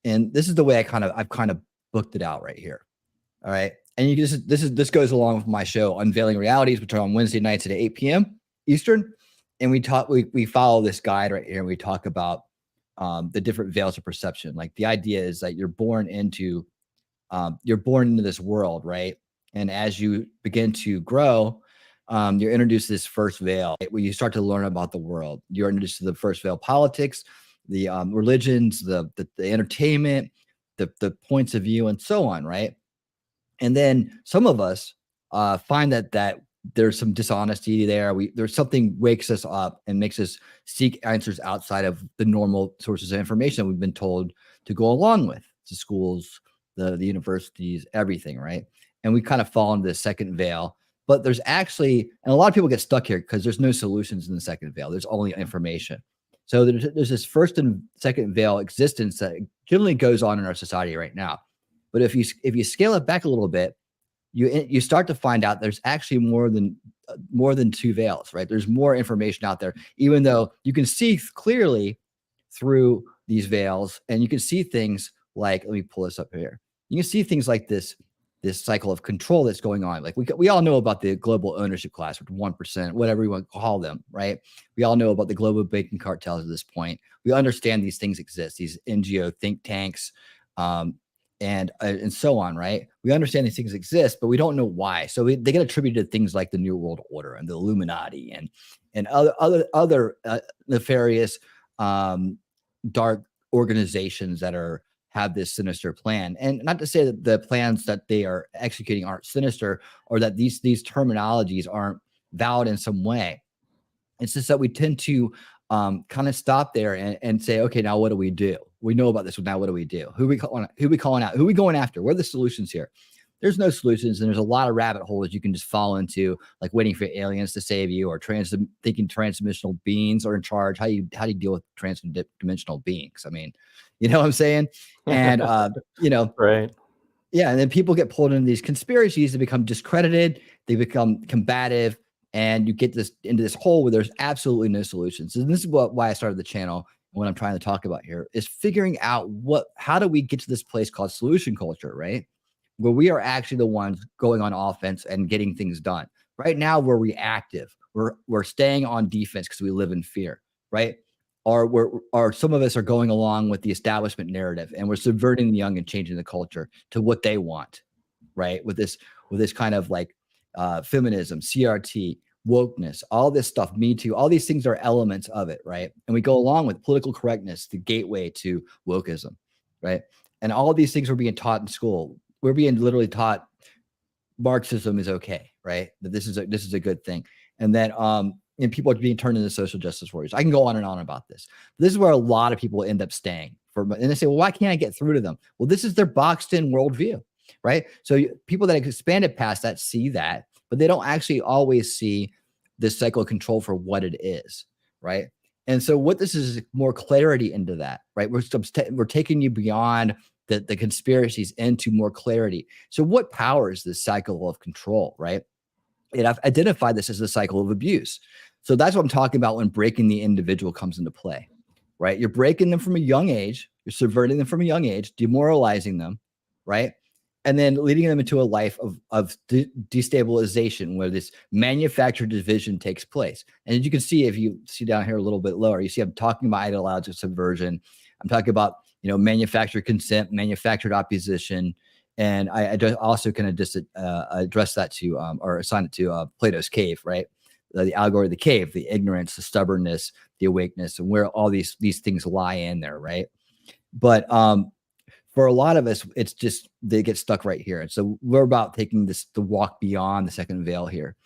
And this is the way I've kind of booked it out right here. All right. And this goes along with my show, Unveiling Realities, which are on Wednesday nights at 8 p.m. Eastern. And we follow this guide right here. And we talk about the different veils of perception. Like, the idea is that you're born into this world, right? And as you begin to grow, you're introduced to this first veil, right, where you start to learn about the world. You're introduced to the first veil: politics, the religions, the entertainment, the points of view, and so on, right? And then some of us find that there's some dishonesty there. There's something wakes us up and makes us seek answers outside of the normal sources of information that we've been told to go along with, the schools, the universities, everything, right? And we kind of fall into the second veil. But there's actually, and a lot of people get stuck here because there's no solutions in the second veil. There's only information. So there's this first and second veil existence that generally goes on in our society right now. But if you scale it back a little bit, you start to find out there's actually more than two veils, right? There's more information out there, even though you can see clearly through these veils, and you can see things like, let me pull this up here. You can see things like this cycle of control that's going on. Like, we all know about the global ownership class, or 1%, whatever you want to call them, right? We all know about the global banking cartels at this point. We understand these things exist, these NGO think tanks, and so on, right? We understand these things exist, but we don't know why. So they get attributed to things like the New World Order and the Illuminati and other nefarious dark organizations that have this sinister plan. And not to say that the plans that they are executing aren't sinister, or that these terminologies aren't valid in some way. It's just that we tend to kind of stop there and say, okay, now what do we do? We know about this. Now what do we do? Who we calling out? Who we going after? What are the solutions here? There's no solutions, and there's a lot of rabbit holes you can just fall into, like waiting for aliens to save you, or thinking transdimensional beings are in charge. How do you deal with transdimensional beings? I mean, you know what I'm saying? And Right. Yeah, and then people get pulled into these conspiracies to become discredited. They become combative, and you get into this hole where there's absolutely no solutions. And this is why I started the channel. What I'm trying to talk about here is figuring out how do we get to this place called solution culture, right? Where we are actually the ones going on offense and getting things done. Right now, we're reactive. We're staying on defense because we live in fear, right? Or some of us are going along with the establishment narrative, and we're subverting the young and changing the culture to what they want, right? With this kind of like feminism, CRT, wokeness, all this stuff, Me Too, all these things are elements of it, right? And we go along with political correctness, the gateway to wokeism, right? And all these things we're being taught in school. We're being literally taught Marxism is okay, right? That this is a good thing, and that and people are being turned into social justice warriors. I can go on and on about this. This is where a lot of people end up staying and they say, well, why can't I get through to them? Well, this is their boxed in worldview, right? So people that have expanded past that see that, but they don't actually always see this cycle of control for what it is, right? And so what this is more clarity into that, right? We're taking you beyond the conspiracies into more clarity. So what powers this cycle of control, right? And I've identified this as the cycle of abuse. So that's what I'm talking about when breaking the individual comes into play, right? You're breaking them from a young age. You're subverting them from a young age, demoralizing them, right? And then leading them into a life of destabilization, where this manufactured division takes place. And as you can see, if you see down here a little bit lower, you see I'm talking about ideological subversion. I'm talking about, manufactured consent, manufactured opposition. And I also kind of just address that to, or assign it to Plato's cave, right? The allegory of the cave, the ignorance, the stubbornness, the awakeness, and where all these things lie in there, right? But for a lot of us, it's just they get stuck right here. And so we're about taking the walk beyond the second veil here.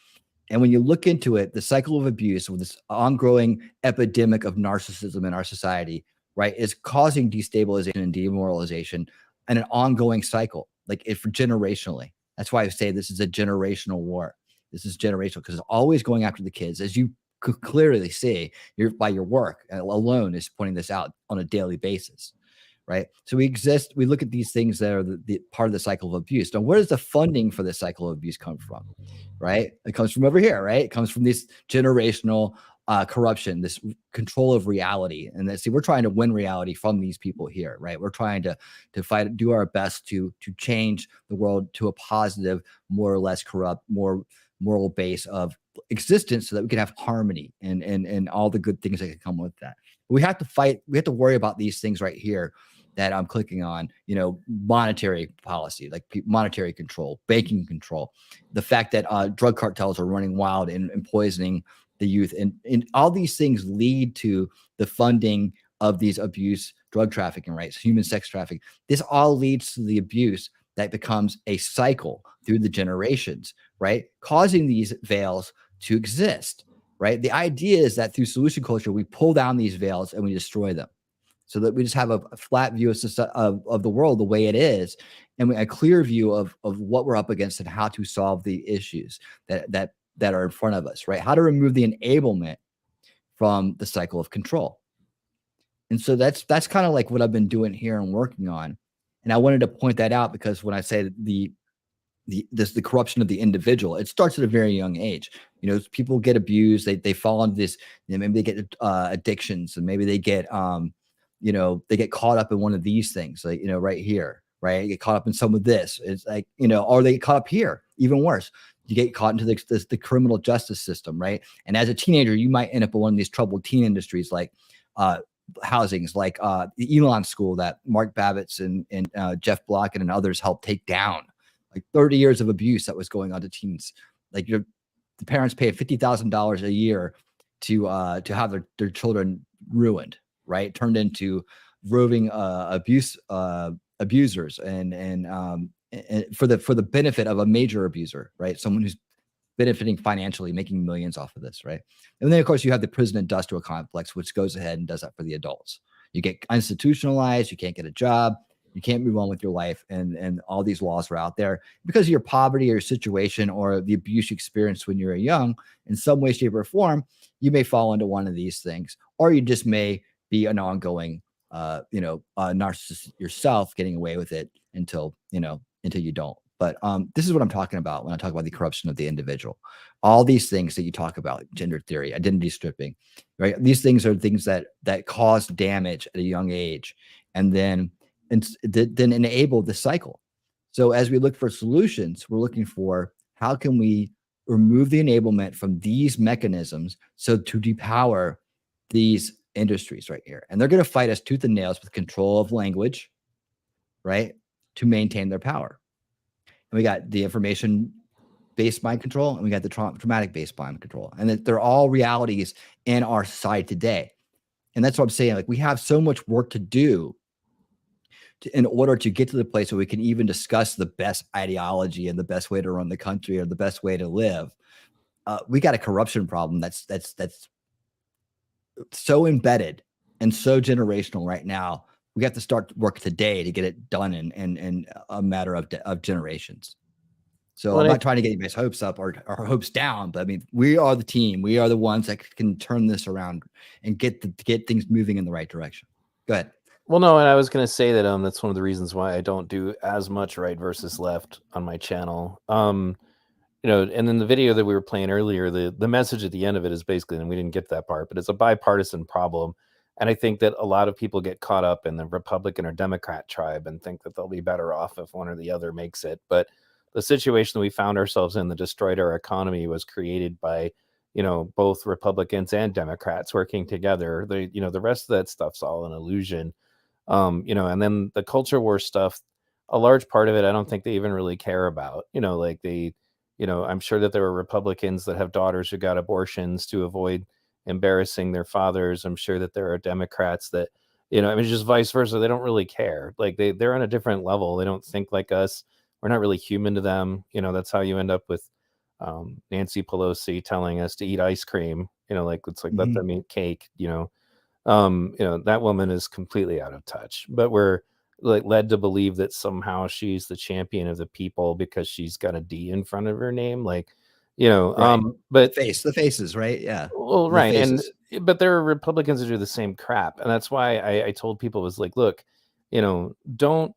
And when you look into it, the cycle of abuse, with this ongoing epidemic of narcissism in our society, right, is causing destabilization and demoralization, and an ongoing cycle, like generationally. That's why I say this is a generational war. This is generational because it's always going after the kids, as you could clearly see by your work alone is pointing this out on a daily basis, right? So we look at these things that are the part of the cycle of abuse. Now, where does the funding for the cycle of abuse come from, right? It comes from over here, right? It comes from this generational corruption, this control of reality. And we're trying to win reality from these people here, right? We're trying to fight, do our best to change the world to a positive, more or less corrupt, more moral base of existence, so that we can have harmony and all the good things that can come with that. We have to fight. We have to worry about these things right here that I'm clicking on, monetary policy, like monetary control, banking control, the fact that drug cartels are running wild and poisoning the youth, and all these things lead to the funding of these abuse, drug trafficking, right? Human sex trafficking. This all leads to the abuse that becomes a cycle through the generations, right? Causing these veils to exist, right? The idea is that through solution culture, we pull down these veils and we destroy them, so that we just have a flat view of the world the way it is, and a clear view of what we're up against and how to solve the issues that are in front of us, right? How to remove the enablement from the cycle of control. And so that's kind of like what I've been doing here and working on. And I wanted to point that out because when I say the corruption of the individual, it starts at a very young age. People get abused, they fall into this, maybe they get addictions, and maybe they get they get caught up in one of these things, like right here, right? You get caught up in some of this. It's like, or they get caught up here, even worse. You get caught into the criminal justice system, right? And as a teenager, you might end up in one of these troubled teen industries, like housings like the Elon School that Mark Babbitts and Jeff Block and others helped take down, like 30 years of abuse that was going on to teens. Like the parents pay $50,000 a year to have their children ruined, right? Turned into roving abusers and for the benefit of a major abuser, right? Someone who's benefiting financially, making millions off of this, right? And then, of course, you have the prison industrial complex, which goes ahead and does that for the adults. You get institutionalized, you can't get a job, you can't move on with your life, and all these laws are out there because of your poverty or your situation or the abuse you experienced when you were young. In some way, shape, or form, you may fall into one of these things, or you just may be an ongoing, narcissist yourself, getting away with it until you don't. But this is what I'm talking about when I talk about the corruption of the individual. All these things that you talk about, gender theory, identity stripping, right? These things are things that cause damage at a young age, and then enable the cycle. So as we look for solutions, we're looking for how can we remove the enablement from these mechanisms so to depower these industries right here. And they're going to fight us tooth and nails with control of language, right, to maintain their power. And we got the information-based mind control, and we got the traumatic-based mind control. And that they're all realities in our society today. And that's what I'm saying. Like, we have so much work to do in order to get to the place where we can even discuss the best ideology and the best way to run the country or the best way to live. We got a corruption problem that's so embedded and so generational right now. We have to start work today to get it done in a matter of generations. So I'm not trying to get anybody's hopes up or hopes down, but I mean, we are the team. We are the ones that can turn this around and get things moving in the right direction. Go ahead. Well, no, and I was going to say that that's one of the reasons why I don't do as much right versus left on my channel. And then the video that we were playing earlier, the message at the end of it is basically, and we didn't get to that part, but it's a bipartisan problem. And I think that a lot of people get caught up in the Republican or Democrat tribe and think that they'll be better off if one or the other makes it. But the situation that we found ourselves in that destroyed our economy was created by, both Republicans and Democrats working together. The rest of that stuff's all an illusion. And then the culture war stuff, a large part of it, I don't think they even really care about. I'm sure that there are Republicans that have daughters who got abortions to avoid embarrassing their fathers. I'm sure that there are Democrats that, just vice versa. They don't really care. Like they're on a different level. They don't think like us. We're not really human to them. That's how you end up with Nancy Pelosi telling us to eat ice cream. It's like, let them eat cake. That woman is completely out of touch. But we're led to believe that somehow she's the champion of the people because she's got a D in front of her name. Right. But the faces, right? Yeah. Well, right. But there are Republicans that do the same crap. And that's why I told people was like, look, don't,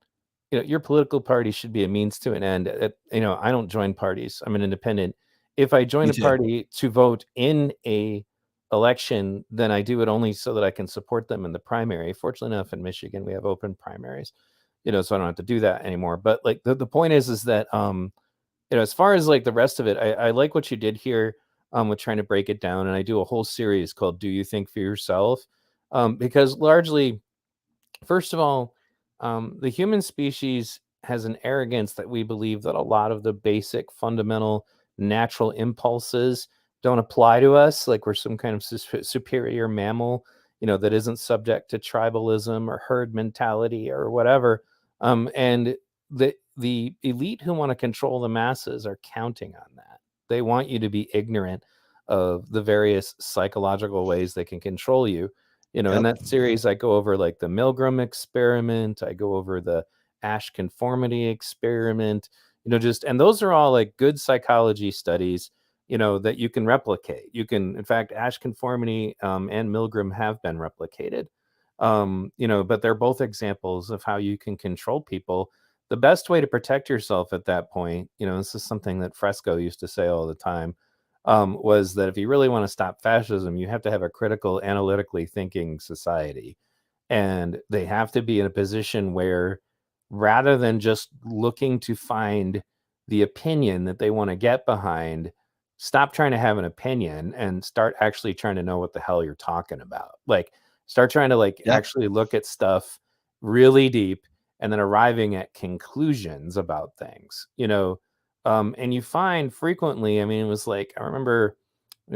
your political party should be a means to an end. I don't join parties. I'm an independent. If I join a party to vote in a election, then I do it only so that I can support them in the primary. Fortunately enough, in Michigan, we have open primaries, so I don't have to do that anymore. But like the point is that, as far as like the rest of it, I like what you did here with trying to break it down. And I do a whole series called Do You Think for Yourself? Because largely, first of all, the human species has an arrogance that we believe that a lot of the basic fundamental natural impulses don't apply to us. Like we're some kind of superior mammal, that isn't subject to tribalism or herd mentality or whatever. And the elite who want to control the masses are counting on that. They want you to be ignorant of the various psychological ways they can control you. In that series, I go over like the Milgram experiment. I go over the Asch conformity experiment, and those are all like good psychology studies, that you can replicate. You can, in fact, Asch conformity and Milgram have been replicated, but they're both examples of how you can control people. The best way to protect yourself at that point, this is something that Fresco used to say all the time, was that if you really want to stop fascism, you have to have a critical, analytically thinking society. And they have to be in a position where rather than just looking to find the opinion that they want to get behind, stop trying to have an opinion and start actually trying to know what the hell you're talking about. Like, Start trying to like Yeah. actually look at stuff really deep and then arriving at conclusions about things, and you find frequently, I mean, it was like, I remember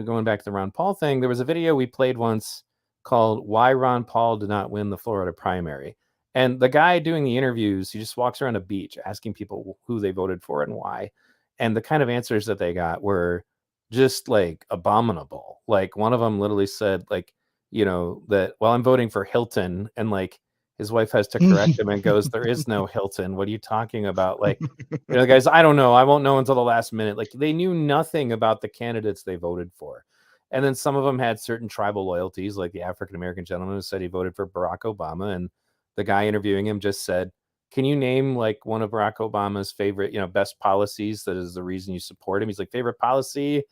going back to the Ron Paul thing, there was a video we played once called Why Ron Paul Did Not Win the Florida Primary. And the guy doing the interviews, he just walks around a beach asking people who they voted for and why. And the kind of answers that they got were just like abominable. Like one of them literally said, like, that, well, I'm voting for Hilton. And like his wife has to correct him and goes, there is no Hilton. What are you talking about? Like, guys, I don't know. I won't know until the last minute. Like they knew nothing about the candidates they voted for. And then some of them had certain tribal loyalties, like the African-American gentleman who said he voted for Barack Obama. And the guy interviewing him just said, can you name like one of Barack Obama's favorite, best policies that is the reason you support him? He's like, favorite policy?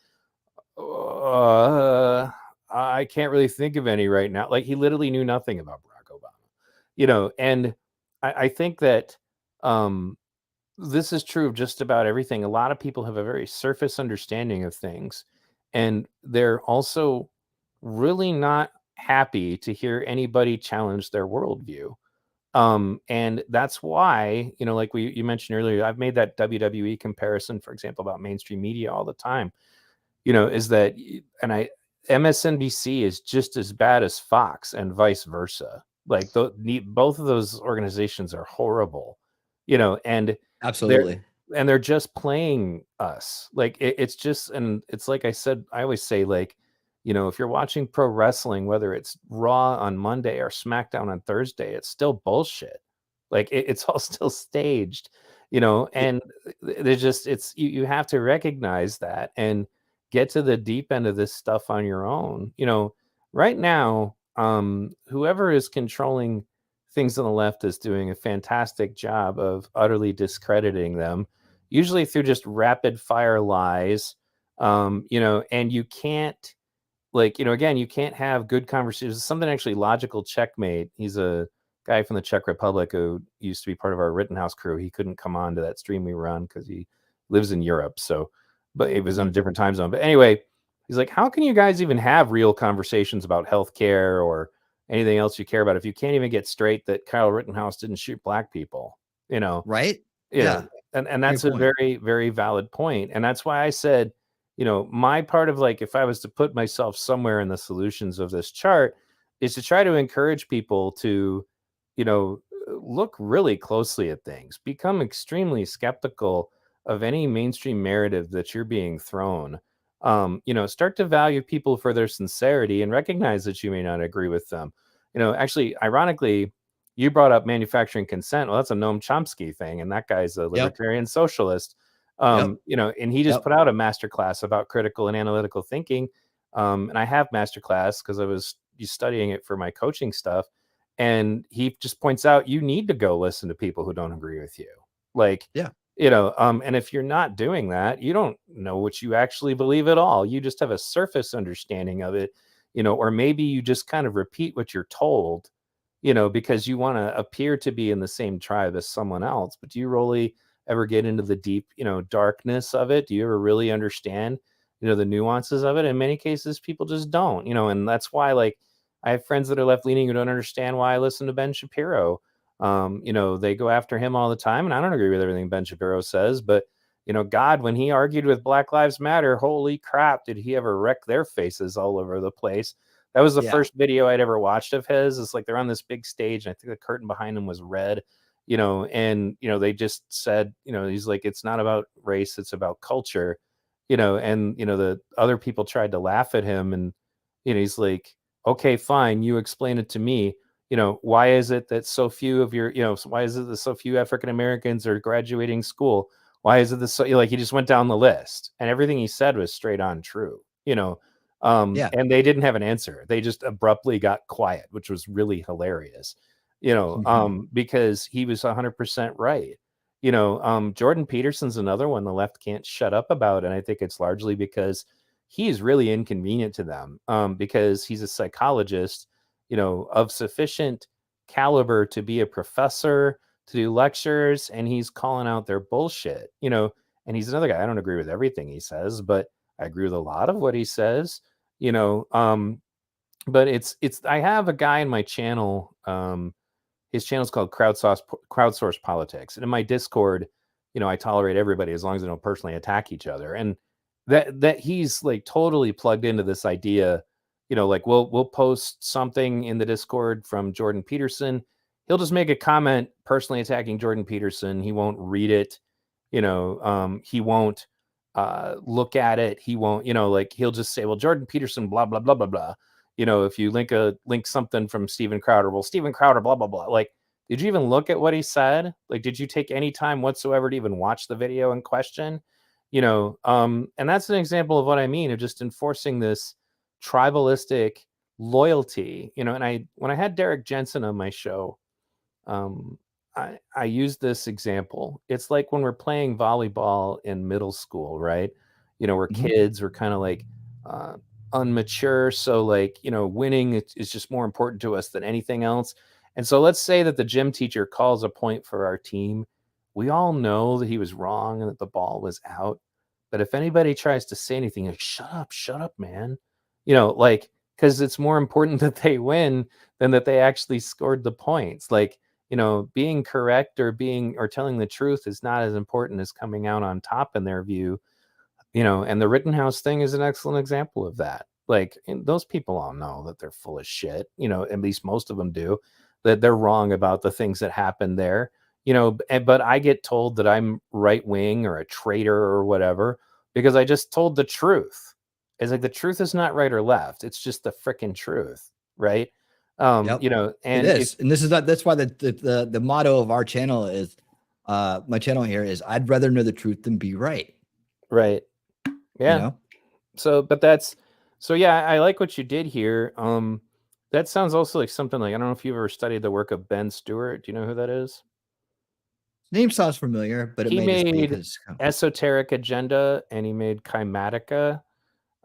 I can't really think of any right now. Like he literally knew nothing about Barack Obama, and I think that this is true of just about everything. A lot of people have a very surface understanding of things, and they're also really not happy to hear anybody challenge their worldview. And that's why, like you mentioned earlier, I've made that WWE comparison, for example, about mainstream media all the time, is that, and MSNBC is just as bad as Fox and vice versa. Like both of those organizations are horrible, and Absolutely. they're just playing us. Like it's just, and it's like I said, I always say, like, if you're watching pro wrestling, whether it's Raw on Monday or SmackDown on Thursday, it's still bullshit. Like it's all still staged, and there's just, you have to recognize that and get to the deep end of this stuff on your own. Right now, whoever is controlling things on the left is doing a fantastic job of utterly discrediting them, usually through just rapid fire lies. And you can't, like, again, you can't have good conversations. Something actually, Logical Checkmate, he's a guy from the Czech Republic who used to be part of our Rittenhouse crew. He couldn't come on to that stream we run because he lives in Europe. So, but it was on a different time zone. But anyway, he's like, how can you guys even have real conversations about healthcare or anything else you care about if you can't even get straight that Kyle Rittenhouse didn't shoot black people? Right? Yeah. And that's a very, very valid point. And that's why I said, my part of, like, if I was to put myself somewhere in the solutions of this chart, is to try to encourage people to, look really closely at things, become extremely skeptical of any mainstream narrative that you're being thrown. Start to value people for their sincerity and recognize that you may not agree with them. Actually, ironically, you brought up manufacturing consent. Well, that's a Noam Chomsky thing, and that guy's a libertarian socialist. And he just put out a masterclass about critical and analytical thinking. And I have masterclass because I was studying it for my coaching stuff. And he just points out, you need to go listen to people who don't agree with you. Like, and if you're not doing that, you don't know what you actually believe at all. You just have a surface understanding of it, or maybe you just kind of repeat what you're told, because you want to appear to be in the same tribe as someone else. But do you really ever get into the deep, darkness of it? Do you ever really understand, the nuances of it? In many cases, people just don't, and that's why, like, I have friends that are left leaning who don't understand why I listen to Ben Shapiro. They go after him all the time, and I don't agree with everything Ben Shapiro says, but God, when he argued with Black Lives Matter, holy crap, did he ever wreck their faces all over the place. That was the first video I'd ever watched of his. It's like they're on this big stage, and I think the curtain behind him was red, and they just said, he's like, it's not about race, it's about culture, and the other people tried to laugh at him, and he's like, okay, fine, you explain it to me. Why is it that so few of your, why is it that so few African Americans are graduating school? Why is it this? So, like, he just went down the list, and everything he said was straight on true, and they didn't have an answer. They just abruptly got quiet, which was really hilarious, because he was 100% right. Jordan Peterson's another one the left can't shut up about. And I think it's largely because he is really inconvenient to them, because he's a psychologist, of sufficient caliber to be a professor, to do lectures, and he's calling out their bullshit, and he's another guy. I don't agree with everything he says, but I agree with a lot of what he says, but it's I have a guy in my channel. His channel is called Crowdsource Politics, and in my Discord, I tolerate everybody as long as they don't personally attack each other. And that he's like totally plugged into this idea. Like we'll post something in the Discord from Jordan Peterson. He'll just make a comment personally attacking Jordan Peterson. He won't read it. He won't look at it. He won't, like he'll just say, well, Jordan Peterson, blah, blah, blah, blah, blah. If you link something from Steven Crowder, well, Steven Crowder, blah, blah, blah. Like, did you even look at what he said? Like, did you take any time whatsoever to even watch the video in question? And that's an example of what I mean of just enforcing this tribalistic loyalty, and when I had Derek Jensen on my show, I used this example. It's like when we're playing volleyball in middle school, right? We're kids, we're kind of like unmature. So like, winning is just more important to us than anything else. And so let's say that the gym teacher calls a point for our team. We all know that he was wrong and that the ball was out. But if anybody tries to say anything, like, shut up, man. Like, because it's more important that they win than that they actually scored the points. Like, being correct or telling the truth is not as important as coming out on top in their view. And the Rittenhouse thing is an excellent example of that. Like, those people all know that they're full of shit, at least most of them do, that they're wrong about the things that happened there, but I get told that I'm right wing or a traitor or whatever, because I just told the truth. It's like, the truth is not right or left. It's just the freaking truth. Right. Yep. And it is. And this is that's why the motto of our channel is, my channel here is, I'd rather know the truth than be right. Right. Yeah. So, but yeah, I like what you did here. That sounds also like something like, I don't know if you've ever studied the work of Ben Stewart. Do you know who that is? Name sounds familiar, but he made Esoteric Agenda and he made Kymatica.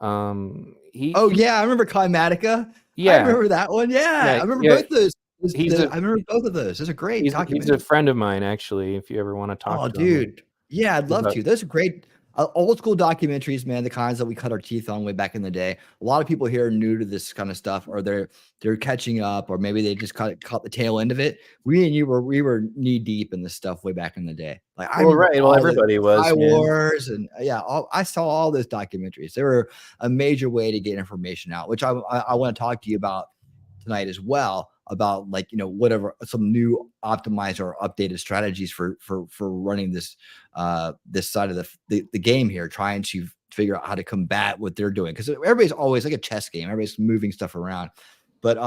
I remember Climatica. Yeah, I remember that one. Yeah, I remember both those. I remember both of those. Those are great documents. He's a friend of mine, actually. If you ever want to talk to him. Dude, yeah, I'd love to. Those are great. Old school documentaries, man, the kinds that we cut our teeth on way back in the day. A lot of people here are new to this kind of stuff, or they're catching up, or maybe they just caught the tail end of it. We were knee deep in this stuff way back in the day. Like, everybody was. Wars and I saw all those documentaries. They were a major way to get information out, which I want to talk to you about tonight as well, about like, whatever, some new optimized or updated strategies for running this this side of the game here, trying to figure out how to combat what they're doing, because everybody's always like a chess game, everybody's moving stuff around. But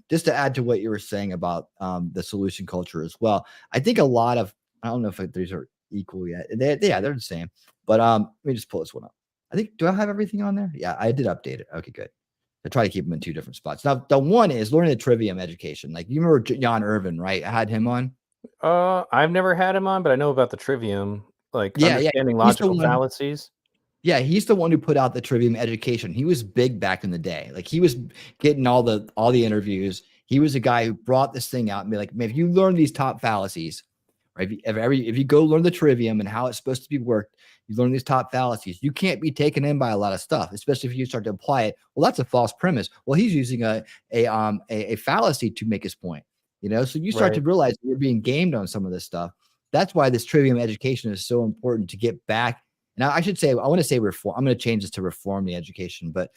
just to add to what you were saying about the solution culture as well, I think a lot of, I don't know if these are equal yet. They're the same, but let me just pull this one up. I think, do I have everything on there? Yeah, I did update it. Okay, good. I try to keep them in two different spots. Now, the one is learning the trivium education. Like, you remember Jan Irvin, right? I had him on. I've never had him on, but I know about the trivium, like understanding logical fallacies. Yeah, he's the one who put out the trivium education. He was big back in the day. Like, he was getting all the interviews. He was a guy who brought this thing out and be like, man, if you learn these top fallacies, right? If you go learn the trivium and how it's supposed to be worked, you learn these top fallacies, you can't be taken in by a lot of stuff, especially if you start to apply it. Well, that's a false premise. Well, he's using a fallacy to make his point, so you start to realize that you're being gamed on some of this stuff. That's why this trivium education is so important, to get back. Now, I should say, I want to say reform. I'm going to change this to reform the education, but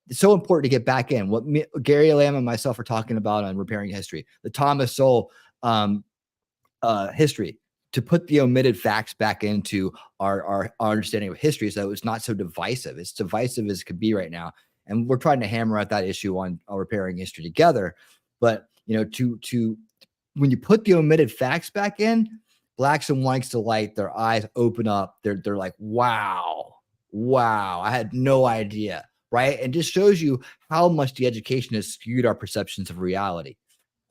it's so important to get back in. What Gary Lamb and myself are talking about on Repairing History, the Thomas Sowell history, to put the omitted facts back into our understanding of history, so it's not so divisive. It's divisive as it could be right now, and we're trying to hammer out that issue on Repairing History together. But to when you put the omitted facts back in, blacks and whites alike, their eyes open up. They're like, wow, I had no idea, right? And just shows you how much the education has skewed our perceptions of reality.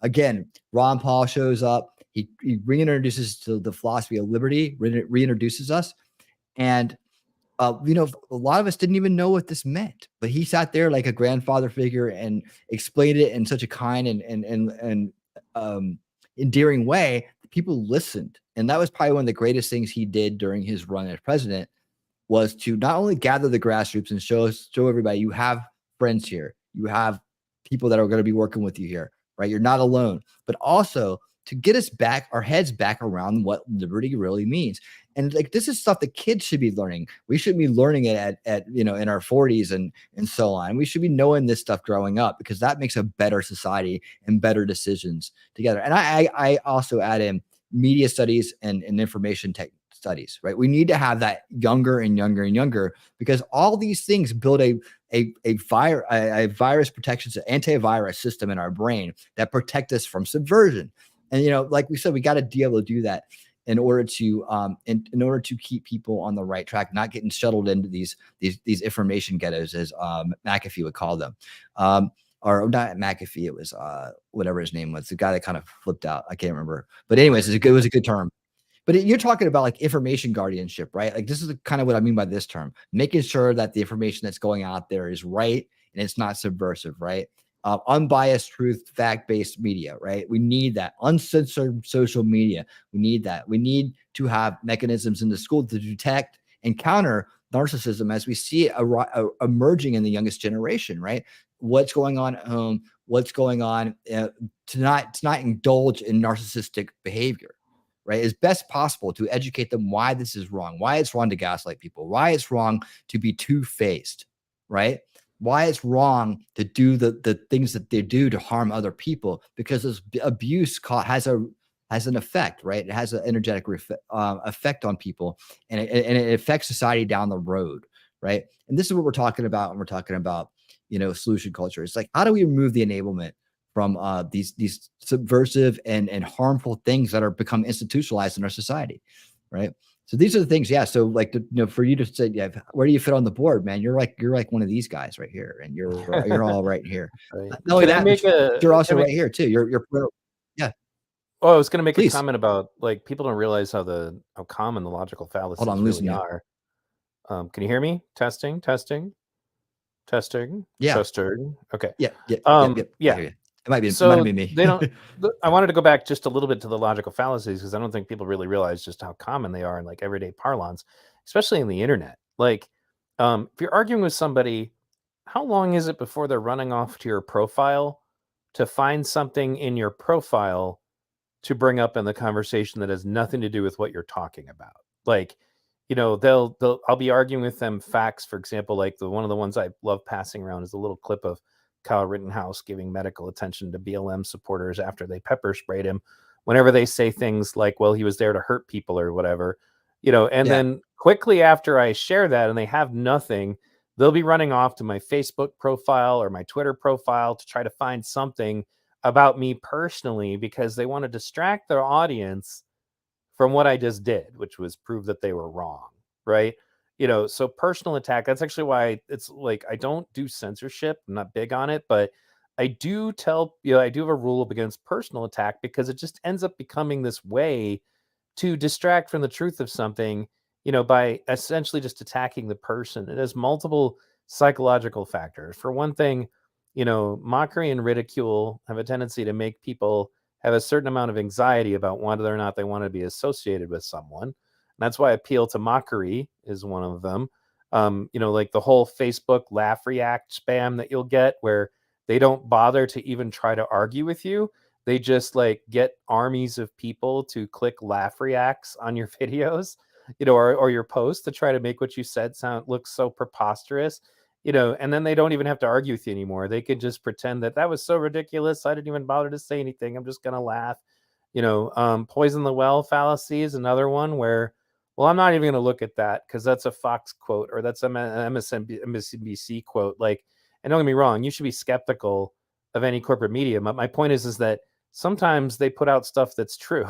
Again, Ron Paul shows up. He reintroduces to the philosophy of liberty, reintroduces us. And, a lot of us didn't even know what this meant, but he sat there like a grandfather figure and explained it in such a kind and endearing way that people listened. And that was probably one of the greatest things he did during his run as president, was to not only gather the grassroots and show everybody, you have friends here, you have people that are going to be working with you here, right? You're not alone, but also to get us back, our heads back around what liberty really means. And like, this is stuff that kids should be learning. We should be learning it at you know, in our 40s and so on. We should be knowing this stuff growing up, because that makes a better society and better decisions together. And I also add in media studies and information tech studies, right? We need to have that younger and younger and younger, because all these things build a virus protection, antivirus system in our brain that protect us from subversion. And, you know, like we said, we got to be able to do that in order to in order to keep people on the right track, not getting shuttled into these information ghettos, as McAfee would call them. Or not McAfee, it was whatever his name was, the guy that kind of flipped out. I can't remember. But anyways, it was a good term. But you're talking about like information guardianship, right? Like, this is kind of what I mean by this term, making sure that the information that's going out there is right and it's not subversive, right? Unbiased truth, fact-based media, right? We need that. Uncensored social media, we need that. We need to have mechanisms in the school to detect and counter narcissism as we see it emerging in the youngest generation, right? What's going on at home? What's going on to not indulge in narcissistic behavior, right? As best possible to educate them why this is wrong, why it's wrong to gaslight people, why it's wrong to be two-faced, right? Why it's wrong to do the things that they do to harm other people, because this abuse has an effect, right? It has an energetic effect on people, and it affects society down the road, right? And this is what we're talking about when we're talking about, you know, solution culture. It's like, how do we remove the enablement from these subversive and harmful things that are become institutionalized in our society, right? So these are the things, yeah. So like, you know, for you to say, yeah, where do you fit on the board, man? You're like one of these guys right here, and you're all right here. Right. Not only Can I that, make but you're also right here too. You're yeah. Oh, I was going to make Please. a comment about, like, people don't realize how common the logical fallacies Hold on, I'm losing really you. are. Can you hear me? Testing. Yeah. Testing. Okay. Yeah. Yeah. I hear you. It might be me. They don't. I wanted to go back just a little bit to the logical fallacies, because I don't think people really realize just how common they are in like everyday parlance, especially in the internet. Like, if you're arguing with somebody, how long is it before they're running off to your profile to find something in your profile to bring up in the conversation that has nothing to do with what you're talking about? Like, you know, I'll be arguing with them facts. For example, like one of the ones I love passing around is a little clip of Kyle Rittenhouse giving medical attention to BLM supporters after they pepper sprayed him, whenever they say things like, well, he was there to hurt people or whatever, you know, and then quickly after I share that and they have nothing, they'll be running off to my Facebook profile or my Twitter profile to try to find something about me personally, because they want to distract their audience from what I just did, which was prove that they were wrong, right? You know, so personal attack, that's actually why it's like, I don't do censorship. I'm not big on it, but I do I do have a rule against personal attack, because it just ends up becoming this way to distract from the truth of something, you know, by essentially just attacking the person. It has multiple psychological factors. For one thing, you know, mockery and ridicule have a tendency to make people have a certain amount of anxiety about whether or not they want to be associated with someone. And that's why appeal to mockery is one of them. You know, like the whole Facebook laugh react spam that you'll get, where they don't bother to even try to argue with you. They just like get armies of people to click laugh reacts on your videos, you know, or your post to try to make what you said look so preposterous, you know, and then they don't even have to argue with you anymore. They could just pretend that was so ridiculous, I didn't even bother to say anything, I'm just gonna laugh. You know, poison the well fallacy is another one where, well, I'm not even gonna look at that because that's a Fox quote or that's an MSNBC quote. Like, and don't get me wrong, you should be skeptical of any corporate media. My point is that sometimes they put out stuff that's true.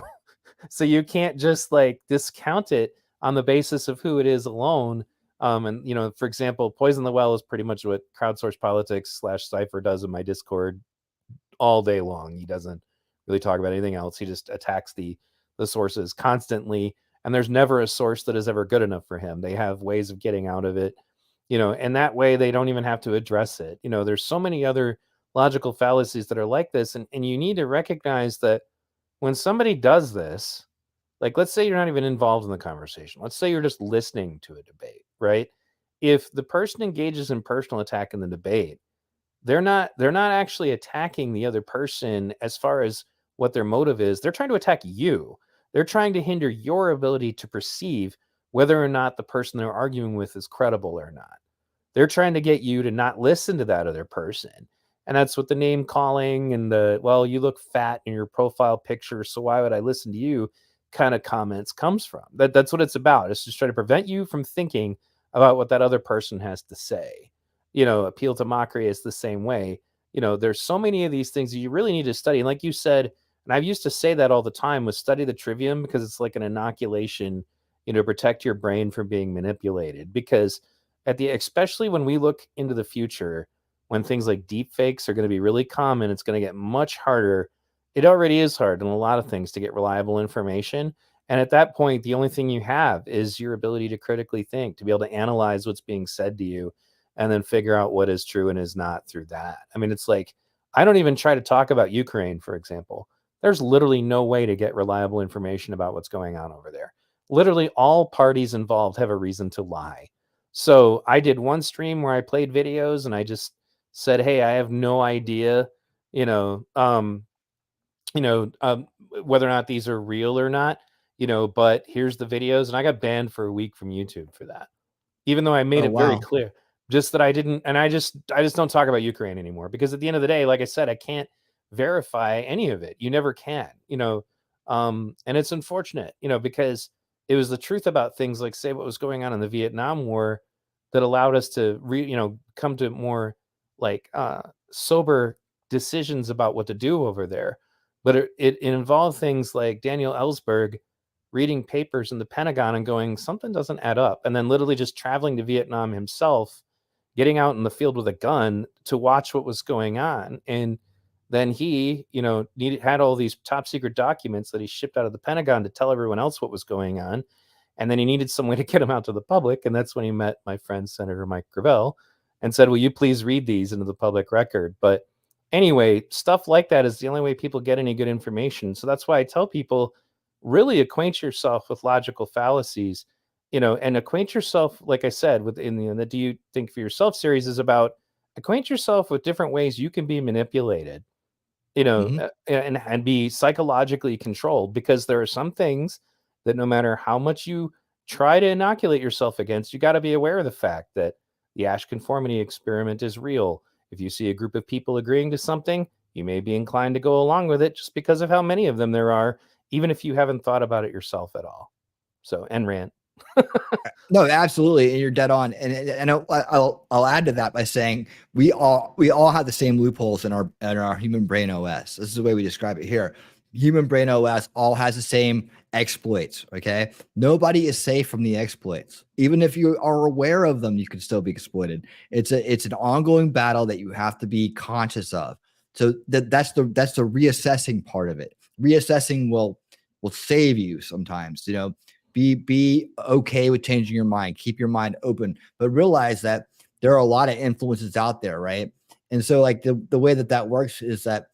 So you can't just like discount it on the basis of who it is alone. And, you know, for example, poison the well is pretty much what crowdsource politics /Cypher does in my Discord all day long. He doesn't really talk about anything else. He just attacks the sources constantly. And there's never a source that is ever good enough for him. They have ways of getting out of it, you know, and that way they don't even have to address it. You know, there's so many other logical fallacies that are like this. And you need to recognize that when somebody does this, like, let's say you're not even involved in the conversation. Let's say you're just listening to a debate, right? If the person engages in personal attack in the debate, they're not actually attacking the other person as far as what their motive is. They're trying to attack you. They're trying to hinder your ability to perceive whether or not the person they're arguing with is credible or not. They're trying to get you to not listen to that other person. And that's what the name calling and the, well, you look fat in your profile picture, so why would I listen to you kind of comments comes from. That's what it's about. It's just trying to prevent you from thinking about what that other person has to say. Appeal to mockery is the same way. There's so many of these things that you really need to study. And like you said, and I used to say that all the time, was study the trivium, because it's like an inoculation, protect your brain from being manipulated. Because especially when we look into the future, when things like deep fakes are going to be really common, it's going to get much harder. It already is hard in a lot of things to get reliable information. And at that point, the only thing you have is your ability to critically think, to be able to analyze what's being said to you, and then figure out what is true and is not through that. I mean, it's like, I don't even try to talk about Ukraine, for example. There's literally no way to get reliable information about what's going on over there. Literally all parties involved have a reason to lie. So I did one stream where I played videos and I just said, hey, I have no idea, whether or not these are real or not, but here's the videos. And I got banned for a week from YouTube for that, even though I made it very clear, just that I didn't. And I just don't talk about Ukraine anymore, because at the end of the day, like I said, I can't verify any of it. You never can, and it's unfortunate, because it was the truth about things like, say, what was going on in the Vietnam War that allowed us to come to more like sober decisions about what to do over there. But it involved things like Daniel Ellsberg reading papers in the Pentagon and going, something doesn't add up. And then literally just traveling to Vietnam himself, getting out in the field with a gun to watch what was going on. And then he, had all these top secret documents that he shipped out of the Pentagon to tell everyone else what was going on. And then he needed some way to get them out to the public. And that's when he met my friend, Senator Mike Gravel, and said, will you please read these into the public record? But anyway, stuff like that is the only way people get any good information. So that's why I tell people, really acquaint yourself with logical fallacies, and acquaint yourself, like I said, within the Do You Think for Yourself series is about acquaint yourself with different ways you can be manipulated, and be psychologically controlled, because there are some things that no matter how much you try to inoculate yourself against, you got to be aware of the fact that the Ash conformity experiment is real. If you see a group of people agreeing to something, you may be inclined to go along with it just because of how many of them there are, even if you haven't thought about it yourself at all. So, end rant. No, absolutely, and you're dead on. And I'll add to that by saying we all have the same loopholes in our human brain OS. This is the way we describe it here. Human brain OS all has the same exploits. Okay, nobody is safe from the exploits. Even if you are aware of them, you can still be exploited. It's an ongoing battle that you have to be conscious of. So that's the reassessing part of it. Reassessing will save you sometimes. Be okay with changing your mind. Keep your mind open, but realize that there are a lot of influences out there, right? And so, like the way that works is that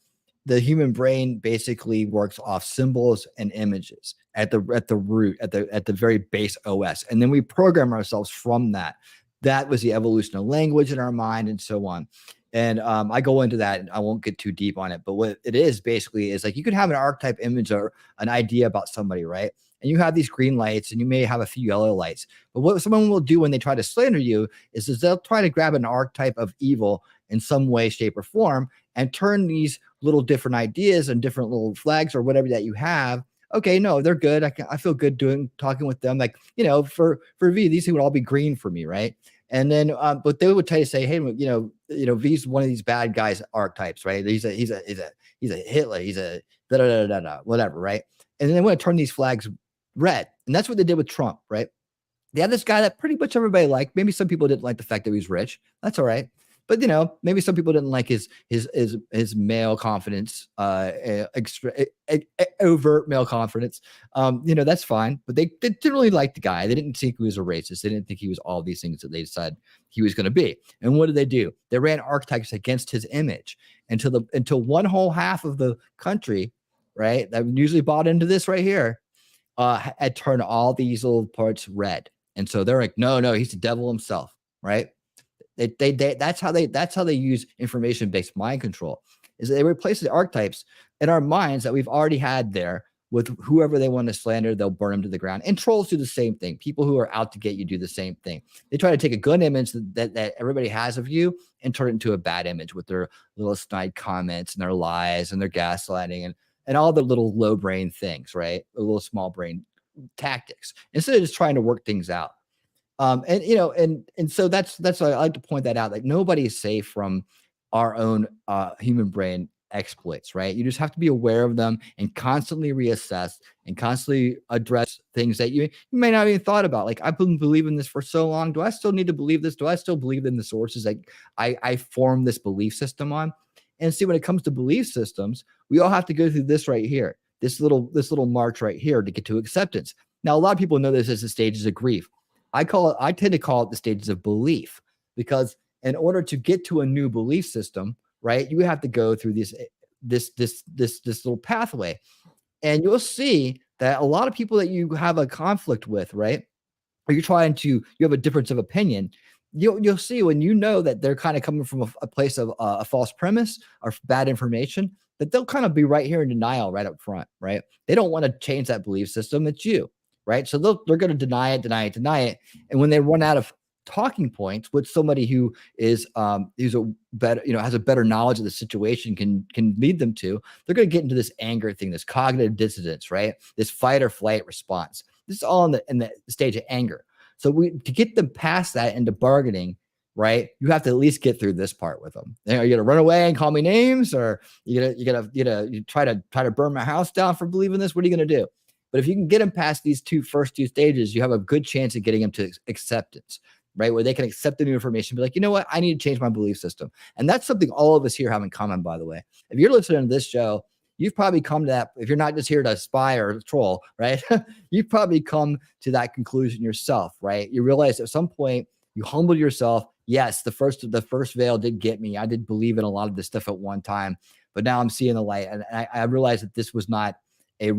the human brain basically works off symbols and images at the root, at the very base OS, and then we program ourselves from that. That was the evolution of language in our mind, and so on. And I go into that, and I won't get too deep on it. But what it is basically is like you can have an archetype image or an idea about somebody, right? And you have these green lights, and you may have a few yellow lights. But what someone will do when they try to slander you is they'll try to grab an archetype of evil in some way, shape, or form, and turn these little different ideas and different little flags or whatever that you have. Okay, no, they're good. I feel good talking with them. Like, for V, these would all be green for me, right? And then, but they would try to say, hey, V's one of these bad guys archetypes, right? He's a Hitler, he's a da da da da whatever, right? And then they want to turn these flags red, and that's what they did with Trump, right? They had this guy that pretty much everybody liked. Maybe some people didn't like the fact that he was rich. That's all right. But maybe some people didn't like his male confidence, overt male confidence. That's fine. But they didn't really like the guy. They didn't think he was a racist. They didn't think he was all these things that they said he was going to be. And what did they do? They ran archetypes against his image until one whole half of the country, right, that usually bought into this right here, had turned all these little parts red. And so they're like, no, he's the devil himself, right? That's how they use information-based mind control. Is they replace the archetypes in our minds that we've already had there with whoever they want to slander. They'll burn them to the ground. And trolls do the same thing. People who are out to get you do the same thing. They try to take a good image that everybody has of you and turn it into a bad image with their little snide comments and their lies and their gaslighting and all the little low brain things, right? The little small brain tactics instead of just trying to work things out. And you know, and so that's why I like to point that out. Like nobody is safe from our own human brain exploits, right? You just have to be aware of them and constantly reassess and constantly address things that you may not even thought about. Like I've been believing this for so long. Do I still need to believe this? Do I still believe in the sources that I form this belief system on? And see, when it comes to belief systems, we all have to go through this right here, this little march right here to get to acceptance. Now, a lot of people know this as the stages of grief. I tend to call it the stages of belief, because in order to get to a new belief system, right, you have to go through this little pathway. And you'll see that a lot of people that you have a conflict with, right, or you have a difference of opinion, you'll see when you know that they're kind of coming from a place of a false premise or bad information, that they'll kind of be right here in denial right up front, right? They don't want to change that belief system. It's you, right? So they're going to deny it. And when they run out of talking points with somebody who is who's a better, has a better knowledge of the situation can lead them to, they're going to get into this anger thing, this cognitive dissonance, right? This fight or flight response. This is all in the stage of anger. So to get them past that into bargaining, right, you have to at least get through this part with them. Are you gonna run away and call me names, or you try to burn my house down for believing this? What are you gonna do? But if you can get them past these first two stages, you have a good chance of getting them to acceptance, right? Where they can accept the new information, be like, you know what, I need to change my belief system. And that's something all of us here have in common, by the way. If you're listening to this show, you've probably come to that. If you're not just here to spy or troll, right? You've probably come to that conclusion yourself, right? You realize at some point you humbled yourself. Yes, the first veil did get me. I did believe in a lot of this stuff at one time, but now I'm seeing the light, and I realized that this was not a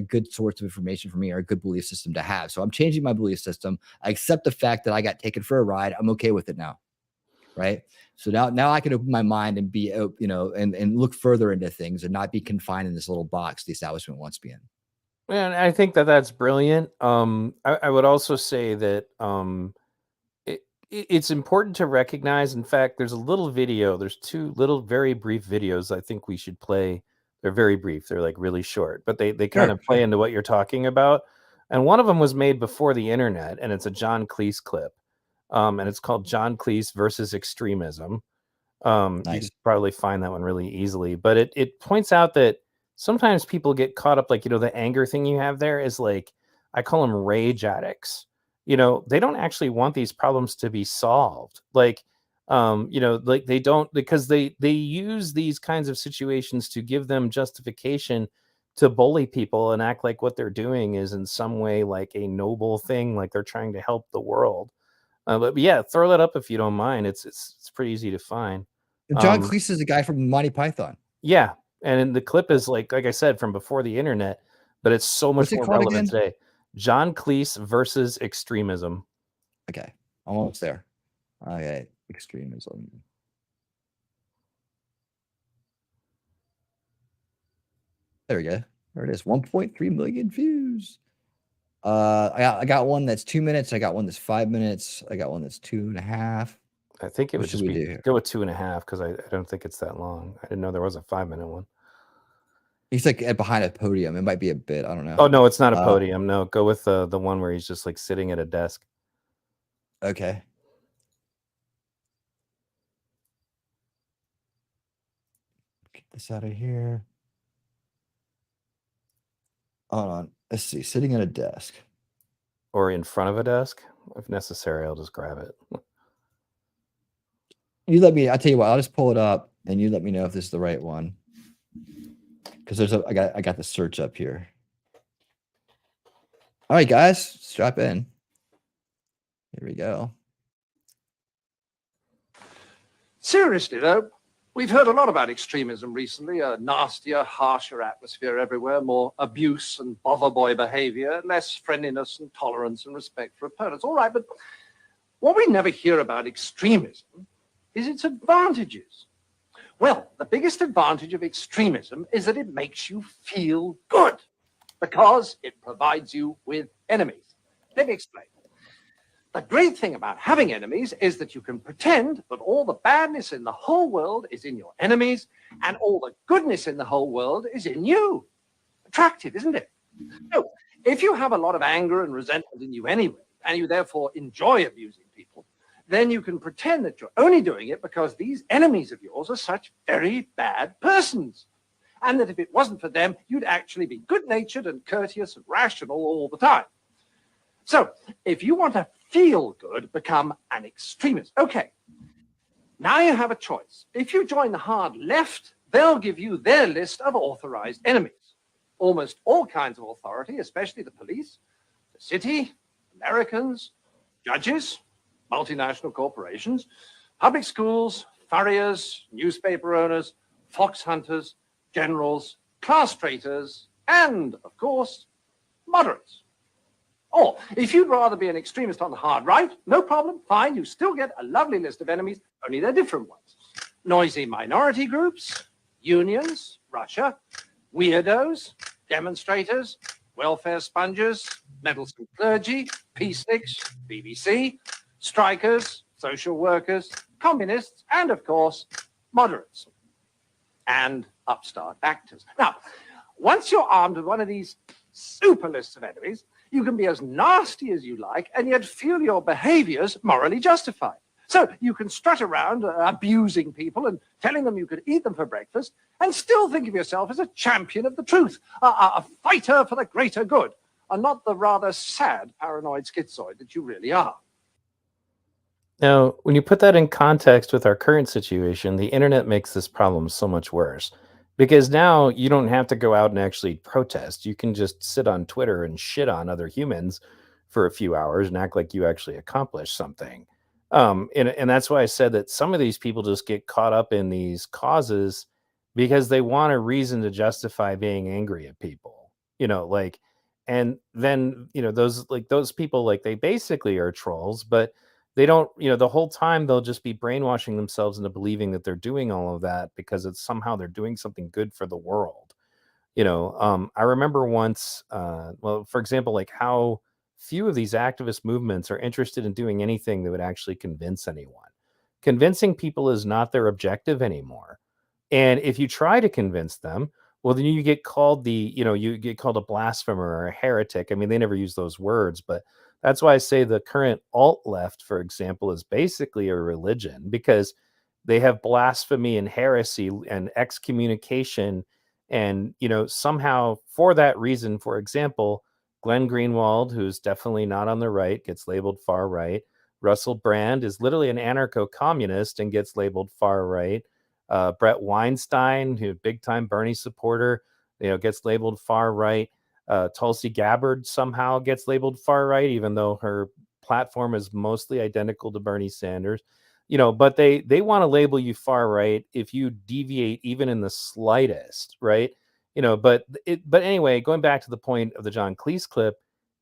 good source of information for me or a good belief system to have. So I'm changing my belief system. I accept the fact that I got taken for a ride. I'm okay with it now, right? So now I can open my mind and be, and look further into things and not be confined in this little box the establishment wants to be in. And I think that that's brilliant. I would also say that it's important to recognize. In fact, there's a little video. There's two little very brief videos I think we should play. They're very brief. They're like really short, but they kind of play into what you're talking about. And one of them was made before the internet, and it's a John Cleese clip. And it's called John Cleese versus Extremism. Nice. You can probably find that one really easily. But it points out that sometimes people get caught up, like, the anger thing you have there is like, I call them rage addicts. They don't actually want these problems to be solved. Like, like they don't, because they use these kinds of situations to give them justification to bully people and act like what they're doing is in some way like a noble thing, like they're trying to help the world. But yeah, throw that up if you don't mind. It's pretty easy to find. John Cleese is a guy from Monty Python. Yeah, and the clip is like I said, from before the internet, but it's so much more relevant today. John Cleese versus Extremism. Okay, almost there. Okay, Extremism. There we go. There it is. 1.3 million views. I got one that's 2 minutes. I got one that's 5 minutes. I got one that's 2.5. I think it would just be go with 2.5 because I don't think it's that long. I didn't know there was a 5-minute one. He's like behind a podium. It might be a bit. I don't know. Oh no, it's not a podium. No, go with the one where he's just like sitting at a desk. Okay. Get this out of here. Hold on. Let's see. Sitting at a desk. Or in front of a desk. If necessary, I'll just grab it. I'll tell you what, I'll just pull it up and you let me know if this is the right one. Because I got the search up here. All right, guys, strap in. Here we go. Seriously, though, we've heard a lot about extremism recently. A nastier, harsher atmosphere everywhere, more abuse and bother boy behavior, less friendliness and tolerance and respect for opponents. All right, but What we never hear about extremism is its advantages. Well, the biggest advantage of extremism is that it makes you feel good because it provides you with enemies. Let me explain. The great thing about having enemies is that you can pretend that all the badness in the whole world is in your enemies and all the goodness in the whole world is in you. Attractive, isn't it? So, if you have a lot of anger and resentment in you anyway, and you therefore enjoy abusing people, then you can pretend that you're only doing it because these enemies of yours are such very bad persons. And that if it wasn't for them, you'd actually be good-natured and courteous and rational all the time. So, if you want to feel good, become an extremist. Okay, now you have a choice. If you join the hard left, they'll give you their list of authorized enemies. Almost all kinds of authority, especially the police, the city, Americans, judges, multinational corporations, public schools, furriers, newspaper owners, fox hunters, generals, class traitors, and, of course, moderates. Or, if you'd rather be an extremist on the hard right, no problem, fine, you still get a lovely list of enemies, only they're different ones. Noisy minority groups, unions, Russia, weirdos, demonstrators, welfare sponges, meddlesome clergy, peaceniks, BBC, strikers, social workers, communists, and, of course, moderates and upstart actors. Now, once you're armed with one of these super lists of enemies, you can be as nasty as you like and yet feel your behaviors morally justified. So you can strut around abusing people and telling them you could eat them for breakfast and still think of yourself as a champion of the truth, a fighter for the greater good, and not the rather sad paranoid schizoid that you really are. Now, when you put that in context with our current situation, the internet makes this problem so much worse. Because now you don't have to go out and actually protest. You can just sit on Twitter and shit on other humans for a few hours and act like you actually accomplished something. And that's why I said that some of these people just get caught up in these causes because they want a reason to justify being angry at people. And then, those people, like, they basically are trolls, but they don't, the whole time they'll just be brainwashing themselves into believing that they're doing all of that because it's somehow they're doing something good for the world. I remember once, for example, like how few of these activist movements are interested in doing anything that would actually convince anyone. Convincing people is not their objective anymore. And if you try to convince them, well, then you get called you get called a blasphemer or a heretic. I mean, they never use those words, but that's why I say the current alt left, for example, is basically a religion because they have blasphemy and heresy and excommunication. And, somehow for that reason, for example, Glenn Greenwald, who's definitely not on the right, gets labeled far right. Russell Brand is literally an anarcho-communist and gets labeled far right. Brett Weinstein, who big time Bernie supporter, gets labeled far right. Tulsi Gabbard somehow gets labeled far right, even though her platform is mostly identical to Bernie Sanders. But they want to label you far right if you deviate even in the slightest, right? But anyway, going back to the point of the John Cleese clip,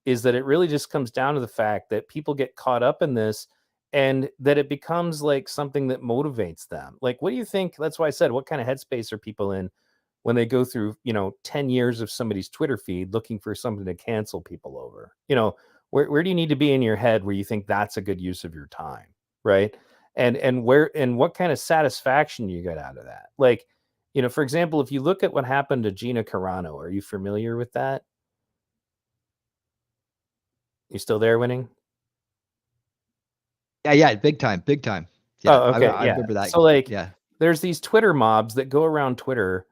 is that it really just comes down to the fact that people get caught up in this and that it becomes like something that motivates them. Like, what do you think? That's why I said, what kind of headspace are people in when they go through, 10 years of somebody's Twitter feed looking for something to cancel people over? Where do you need to be in your head where you think that's a good use of your time, right? And what kind of satisfaction you get out of that? Like, for example, if you look at what happened to Gina Carano, are you familiar with that? You still there, Winning? Yeah, big time. Yeah, Oh, okay. I remember that. So, like, yeah, there's these Twitter mobs that go around Twitter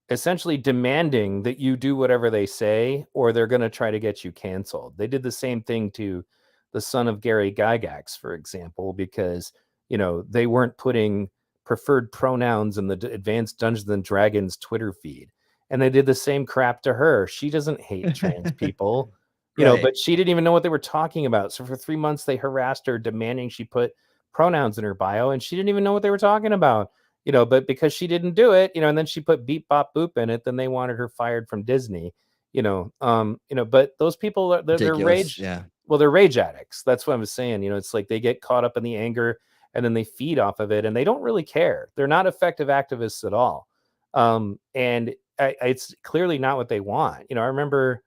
essentially demanding that you do whatever they say, or they're going to try to get you canceled. They did the same thing to the son of Gary Gygax, for example, because, they weren't putting preferred pronouns in the Advanced Dungeons and Dragons Twitter feed. And they did the same crap to her. She doesn't hate trans people, Right. but she didn't even know what they were talking about. So for 3 months, they harassed her, demanding she put pronouns in her bio, and she didn't even know what they were talking about. But because she didn't do it, and then she put beep bop boop in it, then they wanted her fired from Disney. But those people, they're Ridiculous. rage. Yeah. well, they're rage addicts. That's what I was saying. You know, it's like they get caught up in the anger and then they feed off of it, and they don't really care. They're not effective activists at all. And it's clearly not what they want. You know, I remember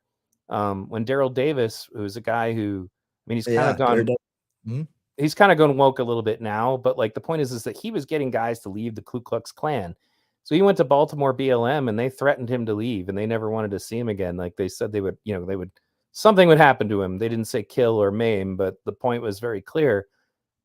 when Daryl Davis, who was a guy who, I mean, he's kind of gone, he's kind of gone woke a little bit now, but like the point is that he was getting guys to leave the Ku Klux Klan. So he went to Baltimore BLM and they threatened him to leave, and they never wanted to see him again. Like they said they would, you know, they would, something would happen to him. They didn't say kill or maim, but the point was very clear.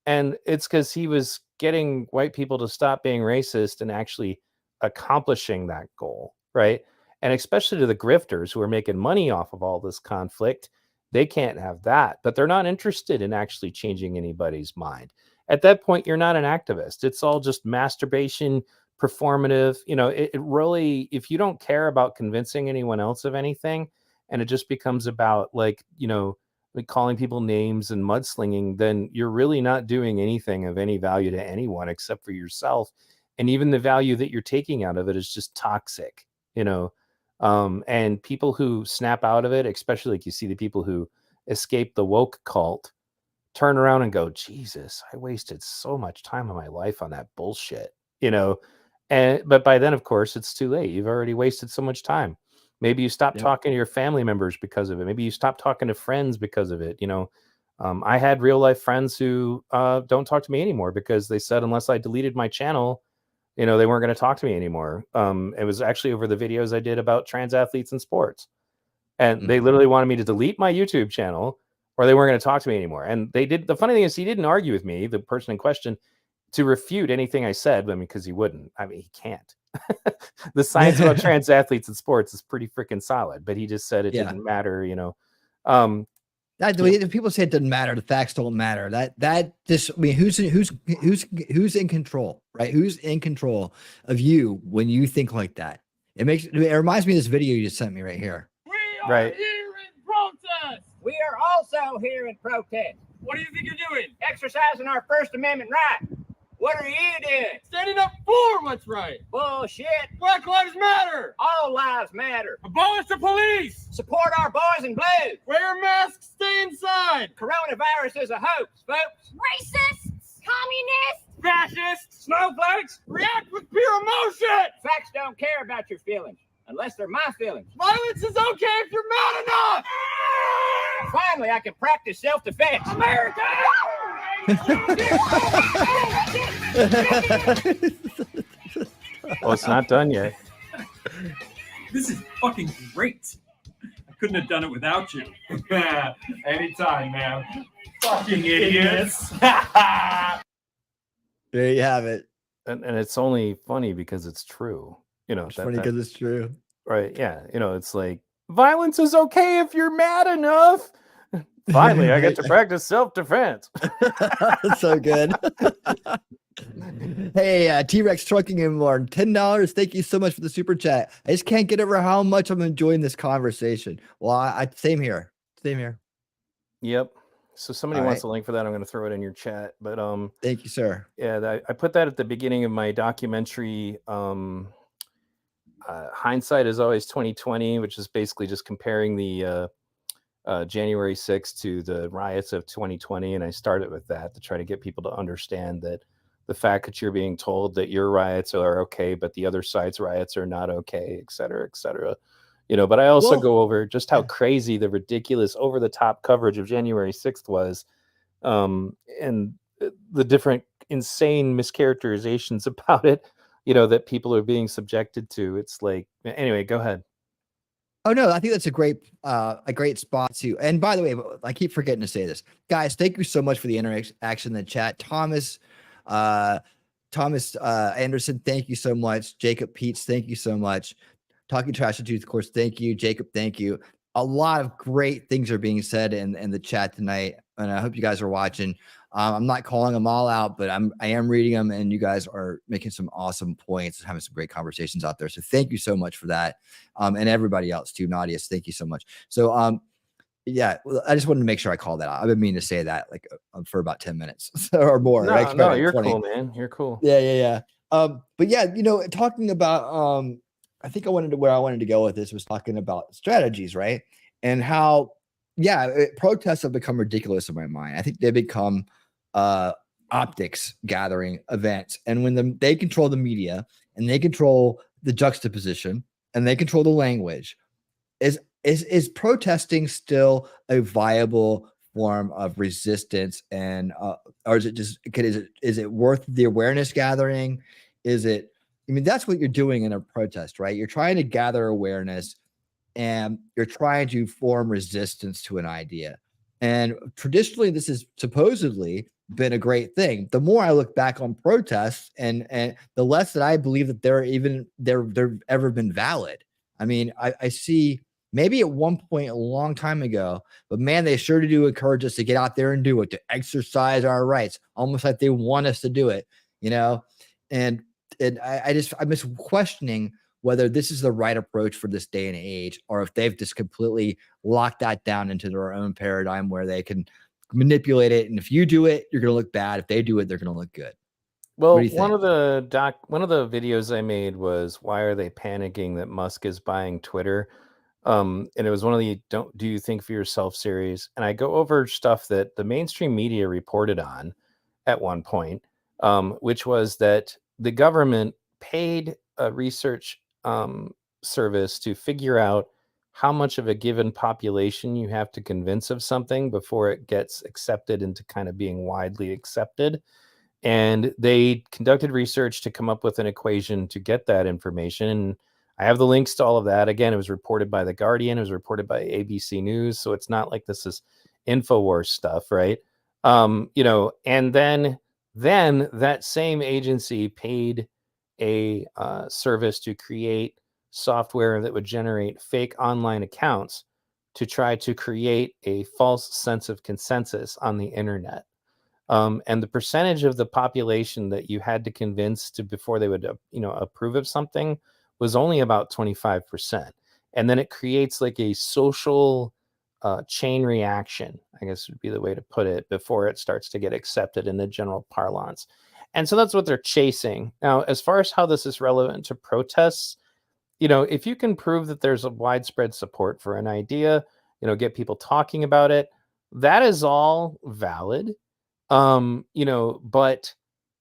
And it's because he was getting white people to stop being racist and actually accomplishing that goal, right? And especially to the grifters who are making money off of all this conflict, they can't have that. But they're not interested in actually changing anybody's mind. At that point, you're not an activist. It's all just masturbation, performative. You know, it really, if you don't care about convincing anyone else of anything, and it just becomes about like, you know, like calling people names and mudslinging, then you're really not doing anything of any value to anyone except for yourself. And even the value that you're taking out of it is just toxic, you know. And people who snap out of it, especially like you see the people who escape the woke cult, turn around and go, Jesus, I wasted so much time of my life on that bullshit, you know. But by then, of course, it's too late. You've already wasted so much time. Maybe you stop talking to your family members because of it. Maybe you stop talking to friends because of it. You know, I had real life friends who don't talk to me anymore because they said unless I deleted my channel, you know, they weren't going to talk to me anymore. It was actually over the videos I did about trans athletes in sports. And they literally wanted me to delete my YouTube channel or they weren't going to talk to me anymore. And they did. The funny thing is he didn't argue with me, the person in question, to refute anything I said. I mean, because he wouldn't. I mean, he can't. The science about trans athletes in sports is pretty freaking solid, but he just said it didn't matter, you know. People say it doesn't matter. The facts don't matter. That just, I mean, who's in control, right? Who's in control of you when you think like that? It reminds me of this video you just sent me right here. We are here in protest. We are also here in protest. What do you think you're doing? Exercising our First Amendment right. What are you doing? Standing up for what's right. Bullshit. Black Lives Matter. All lives matter. Abolish the police. Support our boys in blue. Wear masks. Stay inside. Coronavirus is a hoax, folks. Racists, communists, Fascists. Snowflakes. React with pure emotion. Facts don't care about your feelings unless they're my feelings. Violence is okay if you're mad enough. Finally, I can practice self-defense. America! Well, it's not done yet. This is fucking great. I couldn't have done it without you. Anytime, man. Fucking idiots. There you have it. And it's only funny because it's true. You know, It's funny because it's true. Right. Yeah. You know, it's like violence is okay if you're mad enough. Finally, I get to practice self-defense. So good. Hey, T-Rex Trucking and More, $10. Thank you so much for the super chat. I just can't get over how much I'm enjoying this conversation. Well, I same here. Same here. Yep. So somebody wants a link for that. I'm going to throw it in your chat. But thank you, sir. Yeah, I put that at the beginning of my documentary. Hindsight is always 2020, which is basically just comparing the January 6th to the riots of 2020. And I started with that to try to get people to understand that the fact that you're being told that your riots are okay, but the other side's riots are not okay, et cetera, et cetera. You know, but I also go over just how crazy the ridiculous over the top coverage of January 6th was, and the different insane mischaracterizations about it, you know, that people are being subjected to. It's like, anyway, go ahead. Oh no, I think that's a great spot to. And by the way, I keep forgetting to say this, guys. Thank you so much for the interaction in the chat. Thomas Anderson, thank you so much. Jacob Peets, thank you so much. Talking Trash to Tooth, of course, thank you. Jacob, thank you. A lot of great things are being said in the chat tonight, and I hope you guys are watching. I'm not calling them all out, but I am reading them, and you guys are making some awesome points and having some great conversations out there. So thank you so much for that, and everybody else too. Nadia, thank you so much. So yeah, I just wanted to make sure I called that out. I've been meaning to say that like for about 10 minutes or more. No, you're 20. Cool, man. You're cool. Yeah. But yeah, you know, talking about I think where I wanted to go with this was talking about strategies, right? And how protests have become ridiculous in my mind. I think they become optics gathering events, and when they control the media and they control the juxtaposition and they control the language, is protesting still a viable form of resistance? And or is it just is it worth the awareness gathering? Is it, I mean, that's what you're doing in a protest, right? You're trying to gather awareness and you're trying to form resistance to an idea. And traditionally, this has supposedly been a great thing. The more I look back on protests, and the less that I believe that they've ever been valid. I mean, I see maybe at one point a long time ago, but man, they sure do encourage us to get out there and do it, to exercise our rights, almost like they want us to do it, you know? And I'm just questioning whether this is the right approach for this day and age, or if they've just completely locked that down into their own paradigm where they can manipulate it. And if you do it, you're going to look bad. If they do it, they're going to look good. Well, What do you think? one of the videos I made was, why are they panicking that Musk is buying Twitter? And it was one of the do you think for yourself series. And I go over stuff that the mainstream media reported on at one point, which was that the government paid a research service to figure out how much of a given population you have to convince of something before it gets accepted into kind of being widely accepted. And they conducted research to come up with an equation to get that information. And I have the links to all of that. Again, it was reported by The Guardian. It was reported by ABC News. So it's not like this is InfoWars stuff, right? And then that same agency paid a service to create software that would generate fake online accounts to try to create a false sense of consensus on the internet. And the percentage of the population that you had to convince before they would, approve of something was only about 25%. And then it creates like a social chain reaction, I guess would be the way to put it, before it starts to get accepted in the general parlance. And so that's what they're chasing. Now, as far as how this is relevant to protests, if you can prove that there's a widespread support for an idea, get people talking about it, that is all valid. But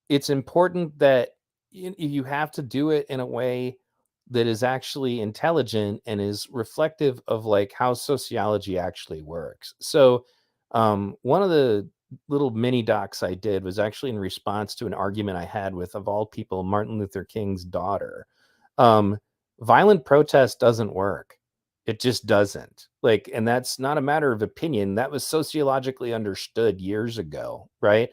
it's important that you have to do it in a way that is actually intelligent and is reflective of like how sociology actually works. So one of the little mini docs I did was actually in response to an argument I had with, of all people, Martin Luther King's daughter. Violent protest doesn't work. It just doesn't. And that's not a matter of opinion. That was sociologically understood years ago, right?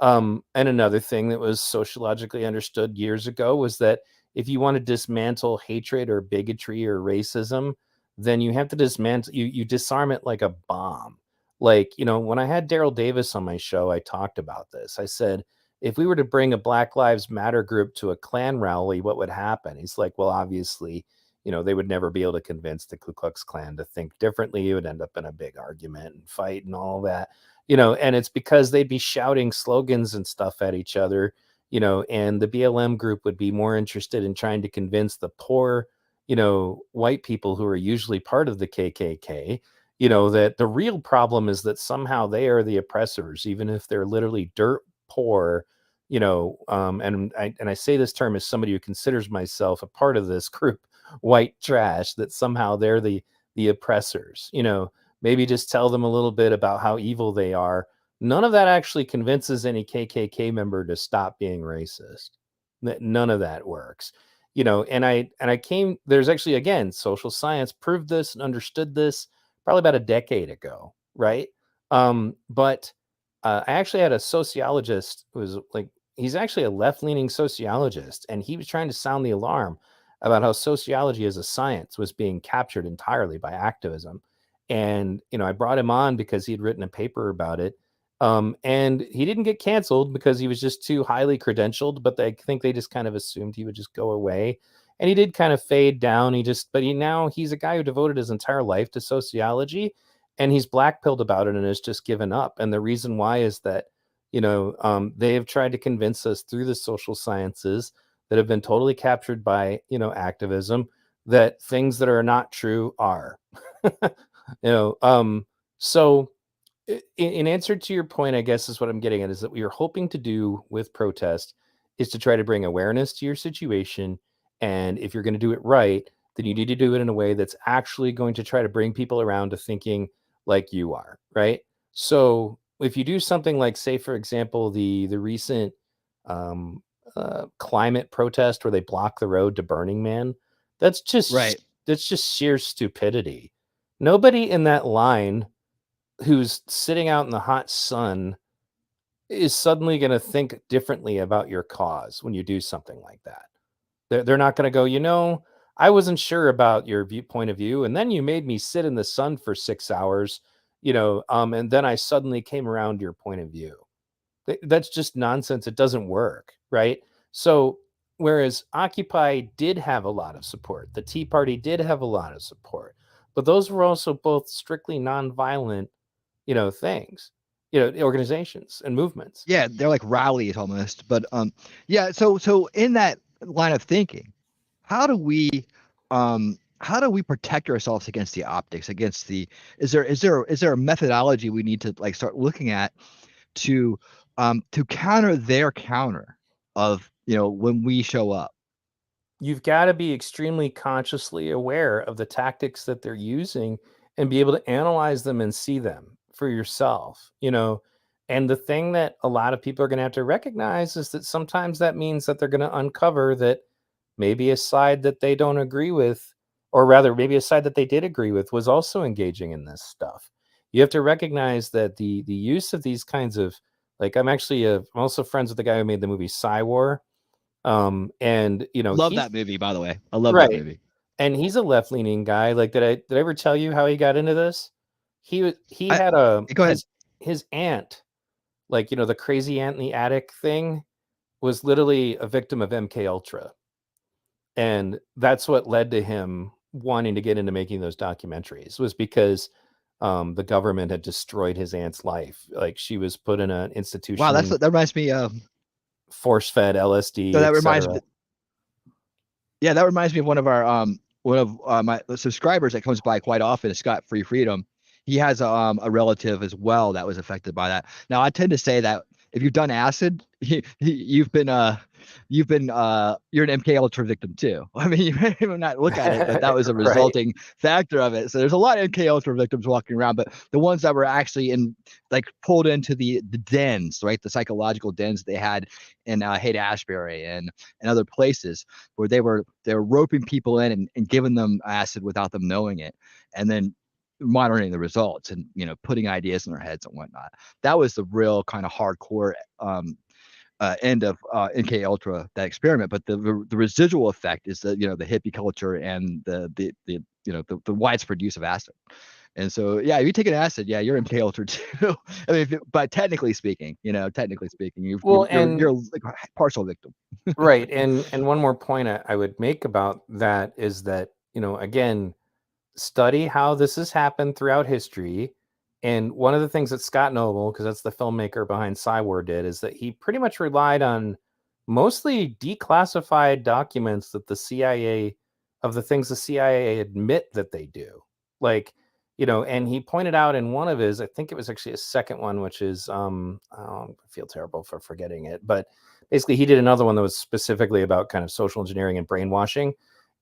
And another thing that was sociologically understood years ago was that if you want to dismantle hatred or bigotry or racism, then you have to you disarm it like a bomb. When I had Daryl Davis on my show, I talked about this. I said, if we were to bring a Black Lives Matter group to a Klan rally, what would happen? He's like, well, obviously, they would never be able to convince the Ku Klux Klan to think differently. It would end up in a big argument and fight and all that, and it's because they'd be shouting slogans and stuff at each other, and the BLM group would be more interested in trying to convince the poor, white people who are usually part of the KKK, that the real problem is that somehow they are the oppressors, even if they're literally dirt poor, and I say this term as somebody who considers myself a part of this group, white trash, that somehow they're the oppressors. Maybe just tell them a little bit about how evil they are. None of that actually convinces any KKK member to stop being racist. None of that works. There's actually, again, social science proved this and understood this probably about a decade ago, right? But I actually had a sociologist who was he's actually a left-leaning sociologist, and he was trying to sound the alarm about how sociology as a science was being captured entirely by activism. And, I brought him on because he had written a paper about it. And he didn't get canceled because he was just too highly credentialed, but I think they just kind of assumed he would just go away. And he did kind of fade down. Now he's a guy who devoted his entire life to sociology, and he's blackpilled about it and has just given up. And the reason why is that, they have tried to convince us through the social sciences that have been totally captured by, activism, that things that are not true are, So in answer to your point, I guess is what I'm getting at, is that what you're hoping to do with protest is to try to bring awareness to your situation. And if you're going to do it right, then you need to do it in a way that's actually going to try to bring people around to thinking like you are, right? So if you do something like, say, for example, the recent um, climate protest where they block the road to Burning Man, that's Right. just sheer stupidity. Nobody in that line who's sitting out in the hot sun is suddenly going to think differently about your cause when you do something like that. They're not going to go, I wasn't sure about your point of view, and then you made me sit in the sun for 6 hours, and then I suddenly came around to your point of view. That's just nonsense. It doesn't work, right? So whereas Occupy did have a lot of support, the Tea Party did have a lot of support, but those were also both strictly nonviolent things, organizations and movements. Yeah, they're like rallies almost. But yeah. So in that line of thinking, how do we protect ourselves against the optics? Against the is there a methodology we need to like start looking at to counter their counter of when we show up? You've got to be extremely consciously aware of the tactics that they're using and be able to analyze them and see them for yourself, And the thing that a lot of people are going to have to recognize is that sometimes that means that they're going to uncover that maybe a side that they don't agree with, or rather maybe a side that they did agree with, was also engaging in this stuff. You have to recognize that the use of these kinds of, like, I'm also friends with the guy who made the movie War. And Love that movie, by the way. I love right. that movie. And he's a left-leaning guy. Like, did I ever tell you how he got into this? He had go ahead. his aunt, like, the crazy aunt in the attic thing, was literally a victim of MK Ultra. And that's what led to him wanting to get into making those documentaries, was because the government had destroyed his aunt's life. Like, she was put in an institution. Wow, that reminds me of force-fed LSD. So that reminds me. Yeah, that reminds me of one of my subscribers that comes by quite often, is Scott Free Freedom. He has a relative as well that was affected by that. Now, I tend to say that if you've done acid, you're an MK Ultra victim too. I mean, you may not look at it, but that was a resulting factor of it. So there's a lot of MK Ultra victims walking around, but the ones that were actually pulled into the dens, right, the psychological dens they had in Haight-Ashbury and other places, where they're roping people in and giving them acid without them knowing it, and then monitoring the results and putting ideas in their heads and whatnot. That was the real kind of hardcore end of MK Ultra, that experiment. But the residual effect is the hippie culture and the widespread use of acid. And so, yeah, if you take an acid, yeah, you're MK Ultra too. I mean, but technically speaking, you're like a partial victim. Right. And one more point I would make about that is that, again, study how this has happened throughout history. And one of the things that Scott Noble, because that's the filmmaker behind War, did, is that he pretty much relied on mostly declassified documents that the CIA admit that they do. Like, and he pointed out in one of his, I think it was actually a second one, which is, I feel terrible for forgetting it, but basically he did another one that was specifically about kind of social engineering and brainwashing.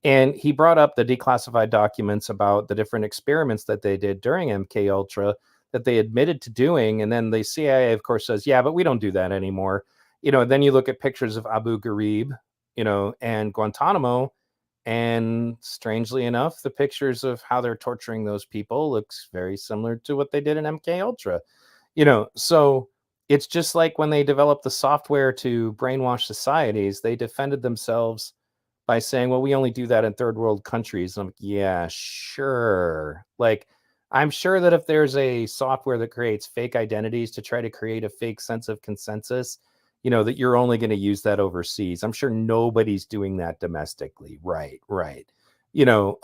And he brought up the declassified documents about the different experiments that they did during MK Ultra that they admitted to doing. And then the CIA, of course, says, yeah, but we don't do that anymore. Then you look at pictures of Abu Ghraib, and Guantanamo. And strangely enough, the pictures of how they're torturing those people looks very similar to what they did in MK Ultra. So it's just like when they developed the software to brainwash societies, they defended themselves by saying, well, we only do that in third world countries. And I'm like, yeah, sure. Like, I'm sure that if there's a software that creates fake identities to try to create a fake sense of consensus, that you're only going to use that overseas. I'm sure nobody's doing that domestically. Right. Yeah.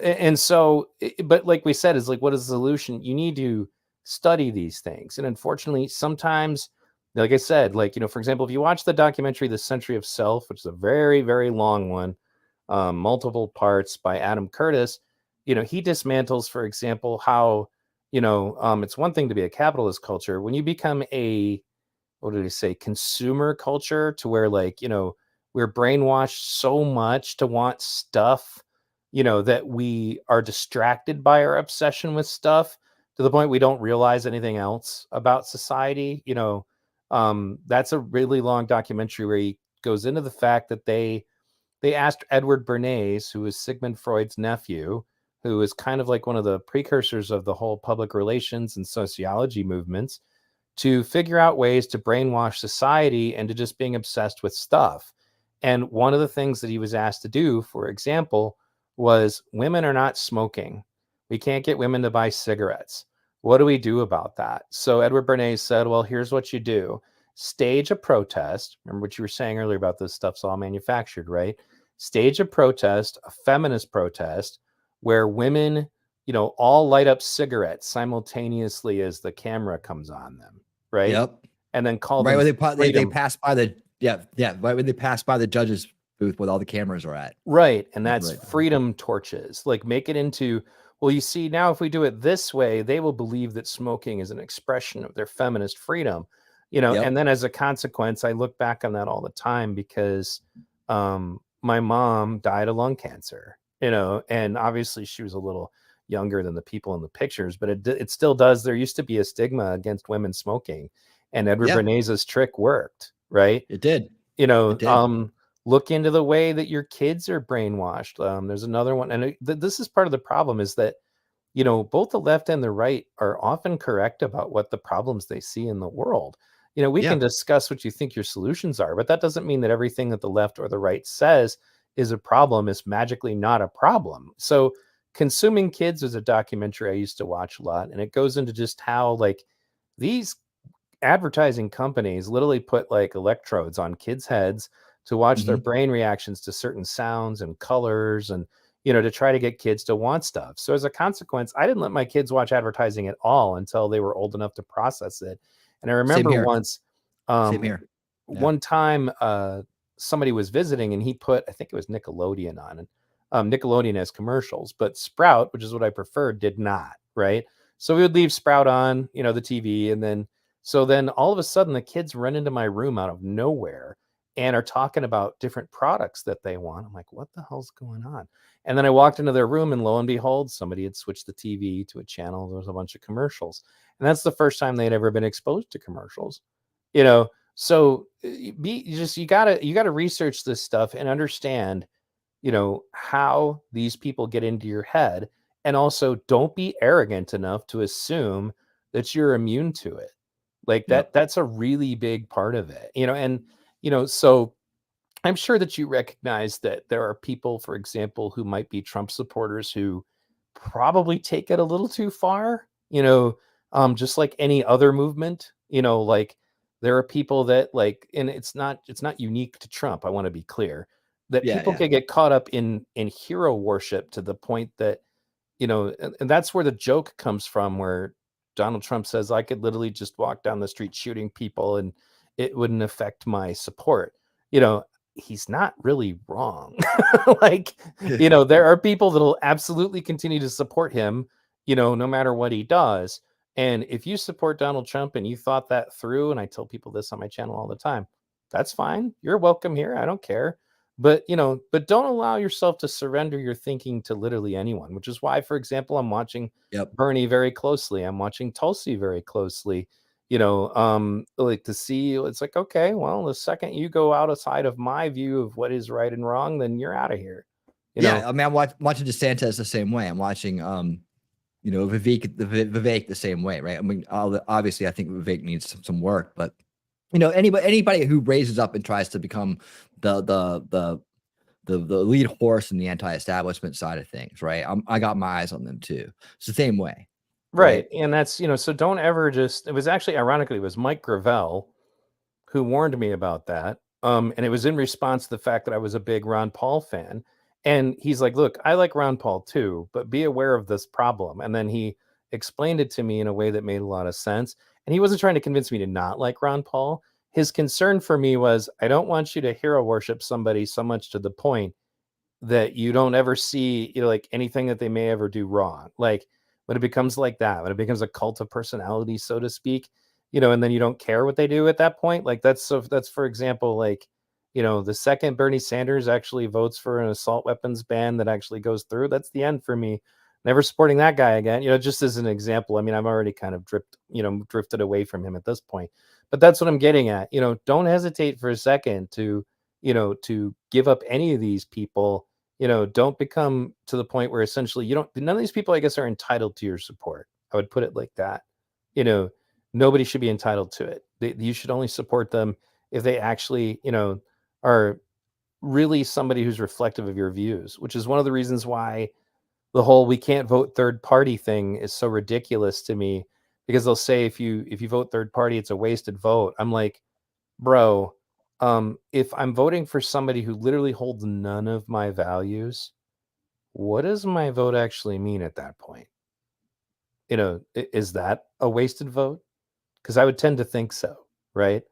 And so, but like we said, is like, what is the solution? You need to study these things. And unfortunately, sometimes, like I said, for example, if you watch the documentary, The Century of Self, which is a very, very long one, multiple parts by Adam Curtis, he dismantles, for example, how, it's one thing to be a capitalist culture. When you become a, what did he say, consumer culture, to where we're brainwashed so much to want stuff, that we are distracted by our obsession with stuff to the point we don't realize anything else about society. That's a really long documentary where he goes into the fact that they asked Edward Bernays, who is Sigmund Freud's nephew, who is kind of like one of the precursors of the whole public relations and sociology movements, to figure out ways to brainwash society into just being obsessed with stuff. And one of the things that he was asked to do, for example, was women are not smoking. We can't get women to buy cigarettes. What do we do about that? So Edward Bernays said, well, here's what you do. Stage a protest. Remember what you were saying earlier about this stuff's all manufactured, right? Stage a protest, a feminist protest, where women, all light up cigarettes simultaneously as the camera comes on them, right? Yep. And then call right them when they pass by the right when they pass by the judge's booth where all the cameras are at. Right, and that's Right. freedom torches. Like, make it into, well, you see, now if we do it this way, they will believe that smoking is an expression of their feminist freedom. Yep. And then as a consequence, I look back on that all the time because my mom died of lung cancer, and obviously she was a little younger than the people in the pictures, but it still does. There used to be a stigma against women smoking, and Edward Bernays' trick worked, right? It did. Look into the way that your kids are brainwashed. There's another one, and this is part of the problem, is that both the left and the right are often correct about what the problems they see in the world. We can discuss what you think your solutions are, but that doesn't mean that everything that the left or the right says is a problem is magically not a problem. So Consuming Kids is a documentary I used to watch a lot, and it goes into just how these advertising companies literally put electrodes on kids' heads to watch their brain reactions to certain sounds and colors, and to try to get kids to want stuff. So as a consequence, I didn't let my kids watch advertising at all until they were old enough to process it. And I remember once, Same here. One time, somebody was visiting and he put, I think it was Nickelodeon on, and Nickelodeon has commercials, but Sprout, which is what I preferred, did not. Right. So we would leave Sprout on, the TV, and then all of a sudden the kids run into my room out of nowhere and are talking about different products that they want. I'm like, what the hell's going on? And then I walked into their room, and lo and behold, somebody had switched the TV to a channel. There was a bunch of commercials. And that's the first time they'd ever been exposed to commercials. So you gotta research this stuff and understand, how these people get into your head. And also, don't be arrogant enough to assume that you're immune to it. That's a really big part of it, so I'm sure that you recognize that there are people, for example, who might be Trump supporters who probably take it a little too far, just like any other movement, there are people that and it's not unique to Trump. I want to be clear that people can get caught up in hero worship to the point that, and that's where the joke comes from, where Donald Trump says, I could literally just walk down the street shooting people and it wouldn't affect my support. He's not really wrong. There are people that'll absolutely continue to support him, no matter what he does. And if you support Donald Trump and you thought that through, and I tell people this on my channel all the time, that's fine. You're welcome here. I don't care. But, but don't allow yourself to surrender your thinking to literally anyone, which is why, for example, I'm watching Bernie very closely. I'm watching Tulsi very closely. To see, it's like, okay, well, the second you go outside of my view of what is right and wrong, then you're out of here. I mean, I'm watching DeSantis the same way. I'm watching, Vivek the same way, right? I mean, obviously, I think Vivek needs some work, but anybody who raises up and tries to become the lead horse in the anti-establishment side of things, right? I got my eyes on them too. It's the same way. Right. And that's, so don't ever it was actually, ironically, it was Mike Gravel who warned me about that. And it was in response to the fact that I was a big Ron Paul fan. And he's like, look, I like Ron Paul too, but be aware of this problem. And then he explained it to me in a way that made a lot of sense. And he wasn't trying to convince me to not like Ron Paul. His concern for me was, I don't want you to hero worship somebody so much to the point that you don't ever see, anything that they may ever do wrong. when it becomes like that, when it becomes a cult of personality, so to speak, and then you don't care what they do at that point. Like that's for example, like, the second Bernie Sanders actually votes for an assault weapons ban that actually goes through, that's the end for me. Never supporting that guy again, just as an example. I mean, I'm already kind of drifted away from him at this point, but that's what I'm getting at. Don't hesitate for a second to give up any of these people. Don't become to the point where essentially none of these people, I guess, are entitled to your support. I would put it like that. Nobody should be entitled to it. You should only support them if they actually, are really somebody who's reflective of your views, which is one of the reasons why the whole we can't vote third party thing is so ridiculous to me, because they'll say if you vote third party, it's a wasted vote. I'm like, bro, if I'm voting for somebody who literally holds none of my values, what does my vote actually mean at that point? Is that a wasted vote? Because I would tend to think so, right?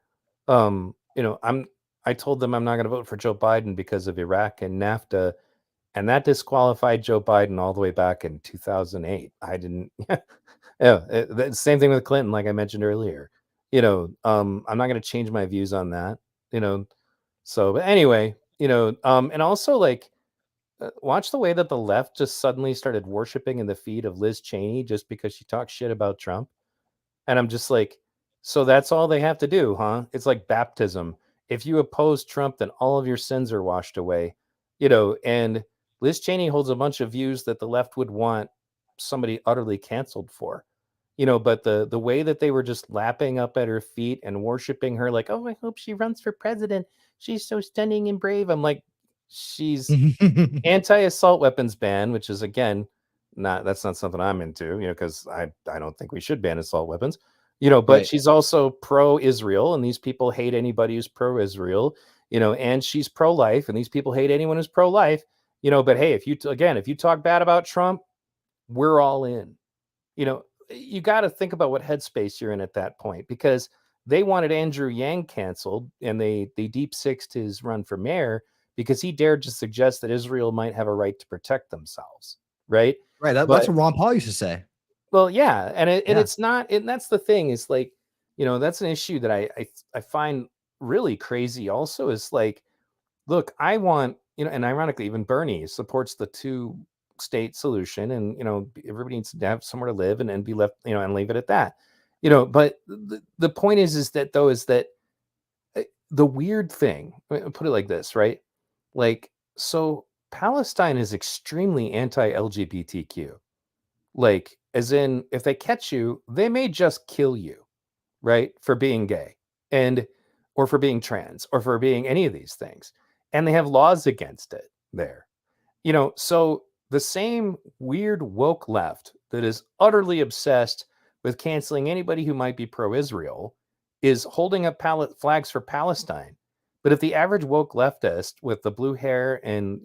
I told them I'm not going to vote for Joe Biden because of Iraq and NAFTA, and that disqualified Joe Biden all the way back in 2008. I didn't. The same thing with Clinton, like I mentioned earlier. I'm not going to change my views on that. So, but anyway, and also like, watch the way that the left just suddenly started worshiping in the feet of Liz Cheney just because she talks shit about Trump. And I'm just like, so that's all they have to do, huh? It's like baptism. If you oppose Trump, then all of your sins are washed away, and Liz Cheney holds a bunch of views that the left would want somebody utterly canceled for, but the way that they were just lapping up at her feet and worshiping her, like, oh, I hope she runs for president. She's so stunning and brave. I'm like, she's anti-assault weapons ban, which is, again, that's not something I'm into, because I don't think we should ban assault weapons, but Right. she's also pro-Israel, and these people hate anybody who's pro-Israel, and she's pro-life, and these people hate anyone who's pro-life, but hey, if you talk bad about Trump, we're all in. You got to think about what headspace you're in at that point, because they wanted Andrew Yang canceled, and they deep sixed his run for mayor because he dared to suggest that Israel might have a right to protect themselves. Right. Right. That's what Ron Paul used to say. Well, yeah. And it's not, and that's the thing, is like, that's an issue that I find really crazy also, is like, look, I want, and ironically, even Bernie supports the 2-state solution, and, everybody needs to have somewhere to live and be left, and leave it at that, but the point is that the weird thing, put it like this, right? Like, so Palestine is extremely anti-LGBTQ. Like, as in, if they catch you, they may just kill you, right? For being gay, or for being trans, or for being any of these things. And they have laws against it there. So the same weird woke left that is utterly obsessed with canceling anybody who might be pro-Israel is holding up flags for Palestine. But if the average woke leftist with the blue hair and,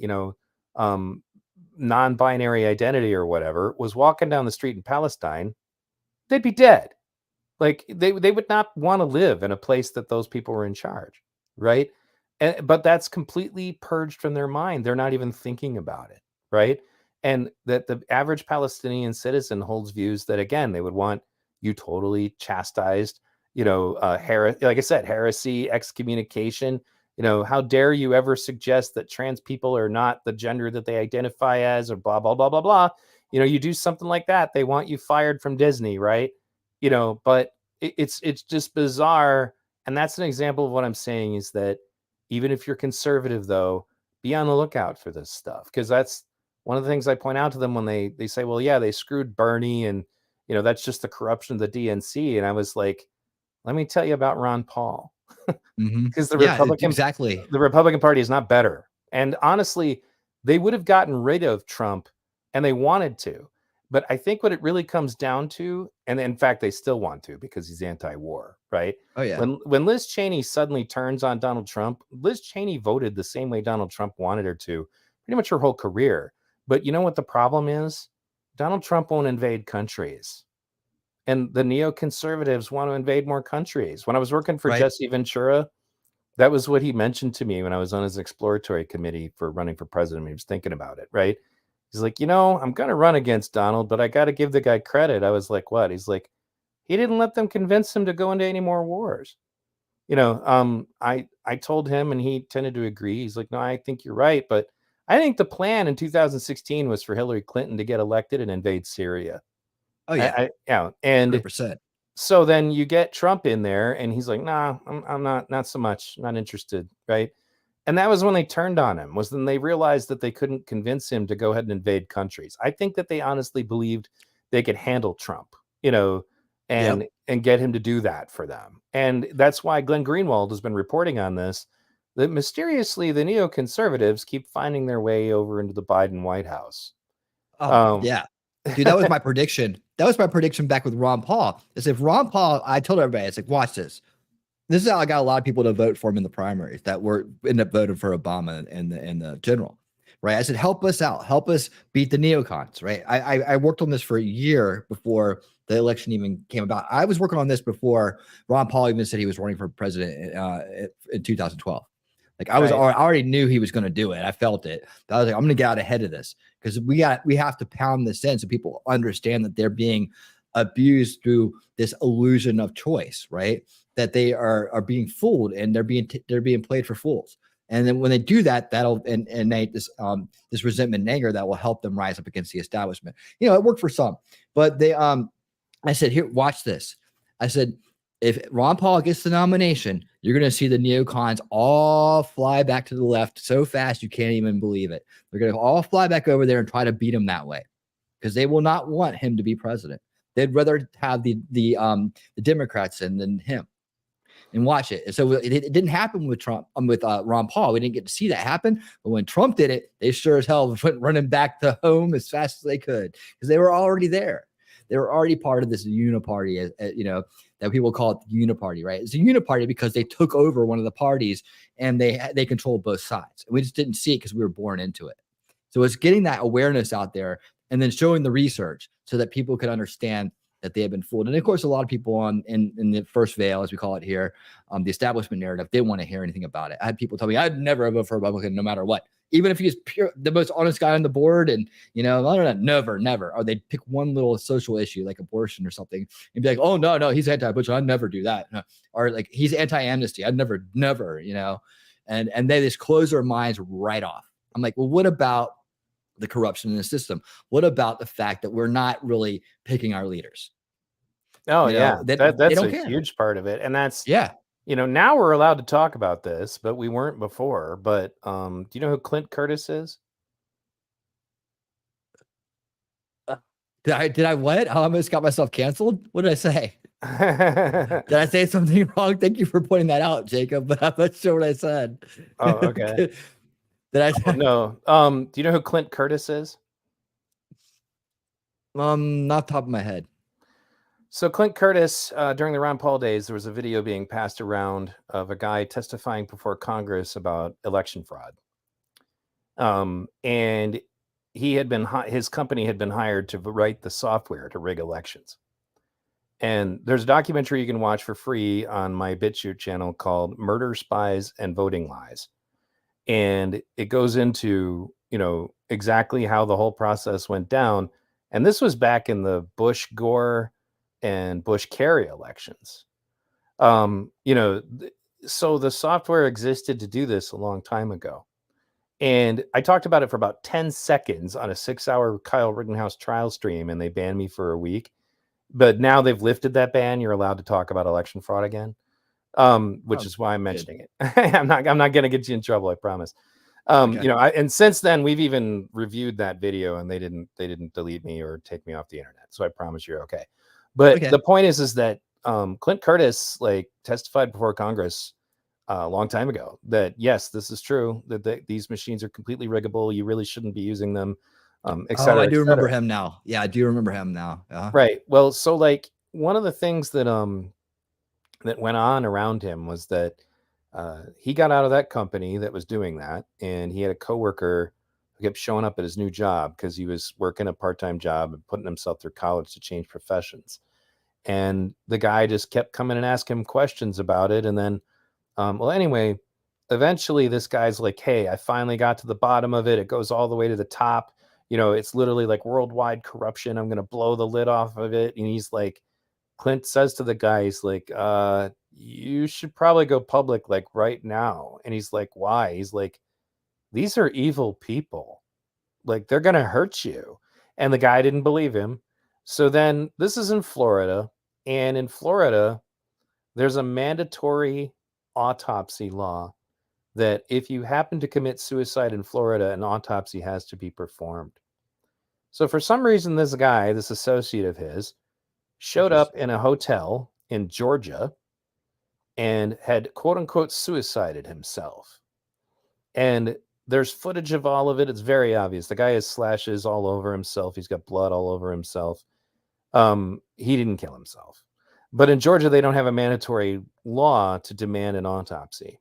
non-binary identity or whatever was walking down the street in Palestine, they'd be dead. Like, they would not want to live in a place that those people were in charge, right? But that's completely purged from their mind. They're not even thinking about it, right? And that the average Palestinian citizen holds views that, again, they would want you totally chastised, like I said, heresy, excommunication. How dare you ever suggest that trans people are not the gender that they identify as, or blah, blah, blah, blah, blah. You do something like that, they want you fired from Disney, right? But it's just bizarre. And that's an example of what I'm saying, is that even if you're conservative, though, be on the lookout for this stuff. Because that's one of the things I point out to them when they say, well, yeah, they screwed Bernie, and, that's just the corruption of the DNC. And I was like, let me tell you about Ron Paul. Because the Republican Party is not better. And honestly, they would have gotten rid of Trump, and they wanted to. But I think what it really comes down to, and in fact, they still want to, because he's anti-war, right? Oh, yeah. When Liz Cheney suddenly turns on Donald Trump, Liz Cheney voted the same way Donald Trump wanted her to pretty much her whole career. But you know what the problem is? Donald Trump won't invade countries. And the neoconservatives want to invade more countries. When I was working for Jesse Ventura, that was what he mentioned to me when I was on his exploratory committee for running for president. He was thinking about it, right? He's like, I'm going to run against Donald, but I got to give the guy credit. I was like, what? He's like, he didn't let them convince him to go into any more wars. I told him and he tended to agree. He's like, no, I think you're right. But I think the plan in 2016 was for Hillary Clinton to get elected and invade Syria. Oh yeah. Yeah. And 100%. so then you get Trump in there and he's like, nah, I'm not so much, not interested. Right. And that was when they turned on him, was then they realized that they couldn't convince him to go ahead and invade countries. I think that they honestly believed they could handle Trump, and get him to do that for them. And that's why Glenn Greenwald has been reporting on this, that mysteriously the neoconservatives keep finding their way over into the Biden White House. Yeah. Dude, that was my prediction. That was my prediction back with Ron Paul. Is if Ron Paul, I told everybody, it's like, watch this. This is how I got a lot of people to vote for him in the primaries that were end up voting for Obama in the general, right? I said, help us out, help us beat the neocons, right? I worked on this for a year before the election even came about. I was working on this before Ron Paul even said he was running for president in 2012. Like I already knew he was going to do it. I felt it. But I was like, I'm going to get out ahead of this because we have to pound this in so people understand that they're being abused through this illusion of choice, right? That they are being fooled and they're being played for fools. And then when they do that, that'll innate this resentment and anger that will help them rise up against the establishment. It worked for some, but I said, here, watch this. I said, if Ron Paul gets the nomination, you're going to see the neocons all fly back to the left so fast you can't even believe it. They're going to all fly back over there and try to beat him that way because they will not want him to be president. They'd rather have the Democrats than him. And watch it. So it didn't happen with Trump, with Ron Paul. We didn't get to see that happen. But when Trump did it, they sure as hell went running back to home as fast as they could because they were already there. They were already part of this uniparty, that people call it the uniparty, right? It's a uniparty because they took over one of the parties and they controlled both sides. And we just didn't see it because we were born into it. So it's getting that awareness out there and then showing the research so that people could understand that they have been fooled. And of course, a lot of people in the first veil, as we call it here, the establishment narrative, they want to hear anything about it. I had people tell me I'd never vote for a Republican no matter what, even if he's the most honest guy on the board. And, I don't know, never. Or they'd pick one little social issue like abortion or something and be like, oh, no, he's anti-abortion. I'd never do that. No. Or like he's anti-amnesty. I'd never, and they just close their minds right off. I'm like, well, what about the corruption in the system? What about the fact that we're not really picking our leaders? Oh, yeah. That's a care. huge part of it. And that's, yeah. Now we're allowed to talk about this, but we weren't before. But do you know who Clint Curtis is? Did I what? I almost got myself canceled. What did I say? Did I say something wrong? Thank you for pointing that out, Jacob, but I'm not sure what I said. Oh, okay. Did I say? No. Do you know who Clint Curtis is? Not top of my head. So Clint Curtis, during the Ron Paul days, there was a video being passed around of a guy testifying before Congress about election fraud. And his company had been hired to write the software to rig elections. And there's a documentary you can watch for free on my BitChute channel called Murder, Spies, and Voting Lies. And it goes into, exactly how the whole process went down. And this was back in the Bush-Gore and Bush-Kerry elections. So the software existed to do this a long time ago. And I talked about it for about 10 seconds on a 6-hour Kyle Rittenhouse trial stream, and they banned me for a week. But now they've lifted that ban. You're allowed to talk about election fraud again, which is why I'm mentioning it. I'm not going to get you in trouble, I promise. Okay. And since then we've even reviewed that video, and they didn't delete me or take me off the internet. So I promise you're okay. But the point is that Clint Curtis testified before Congress a long time ago that yes, this is true, that these machines are completely riggable. You really shouldn't be using them. Et cetera, I do remember him now. Yeah, I do remember him now. Right. Well, so one of the things that that went on around him was that he got out of that company that was doing that, and he had a coworker who kept showing up at his new job because he was working a part-time job and putting himself through college to change professions. And the guy just kept coming and asking him questions about it. And then, anyway, eventually this guy's like, hey, I finally got to the bottom of it. It goes all the way to the top. It's literally like worldwide corruption. I'm going to blow the lid off of it. And he's like, Clint says to the guy, he's like, you should probably go public like right now. And he's like, why? He's like, these are evil people. Like, they're going to hurt you. And the guy didn't believe him. So then this is in Florida. And in Florida, there's a mandatory autopsy law that if you happen to commit suicide in Florida, an autopsy has to be performed. So for some reason, this guy, this associate of his, showed up in a hotel in Georgia and had quote unquote suicided himself. And there's footage of all of it. It's very obvious. The guy has slashes all over himself. He's got blood all over himself. He didn't kill himself. But in Georgia, they don't have a mandatory law to demand an autopsy.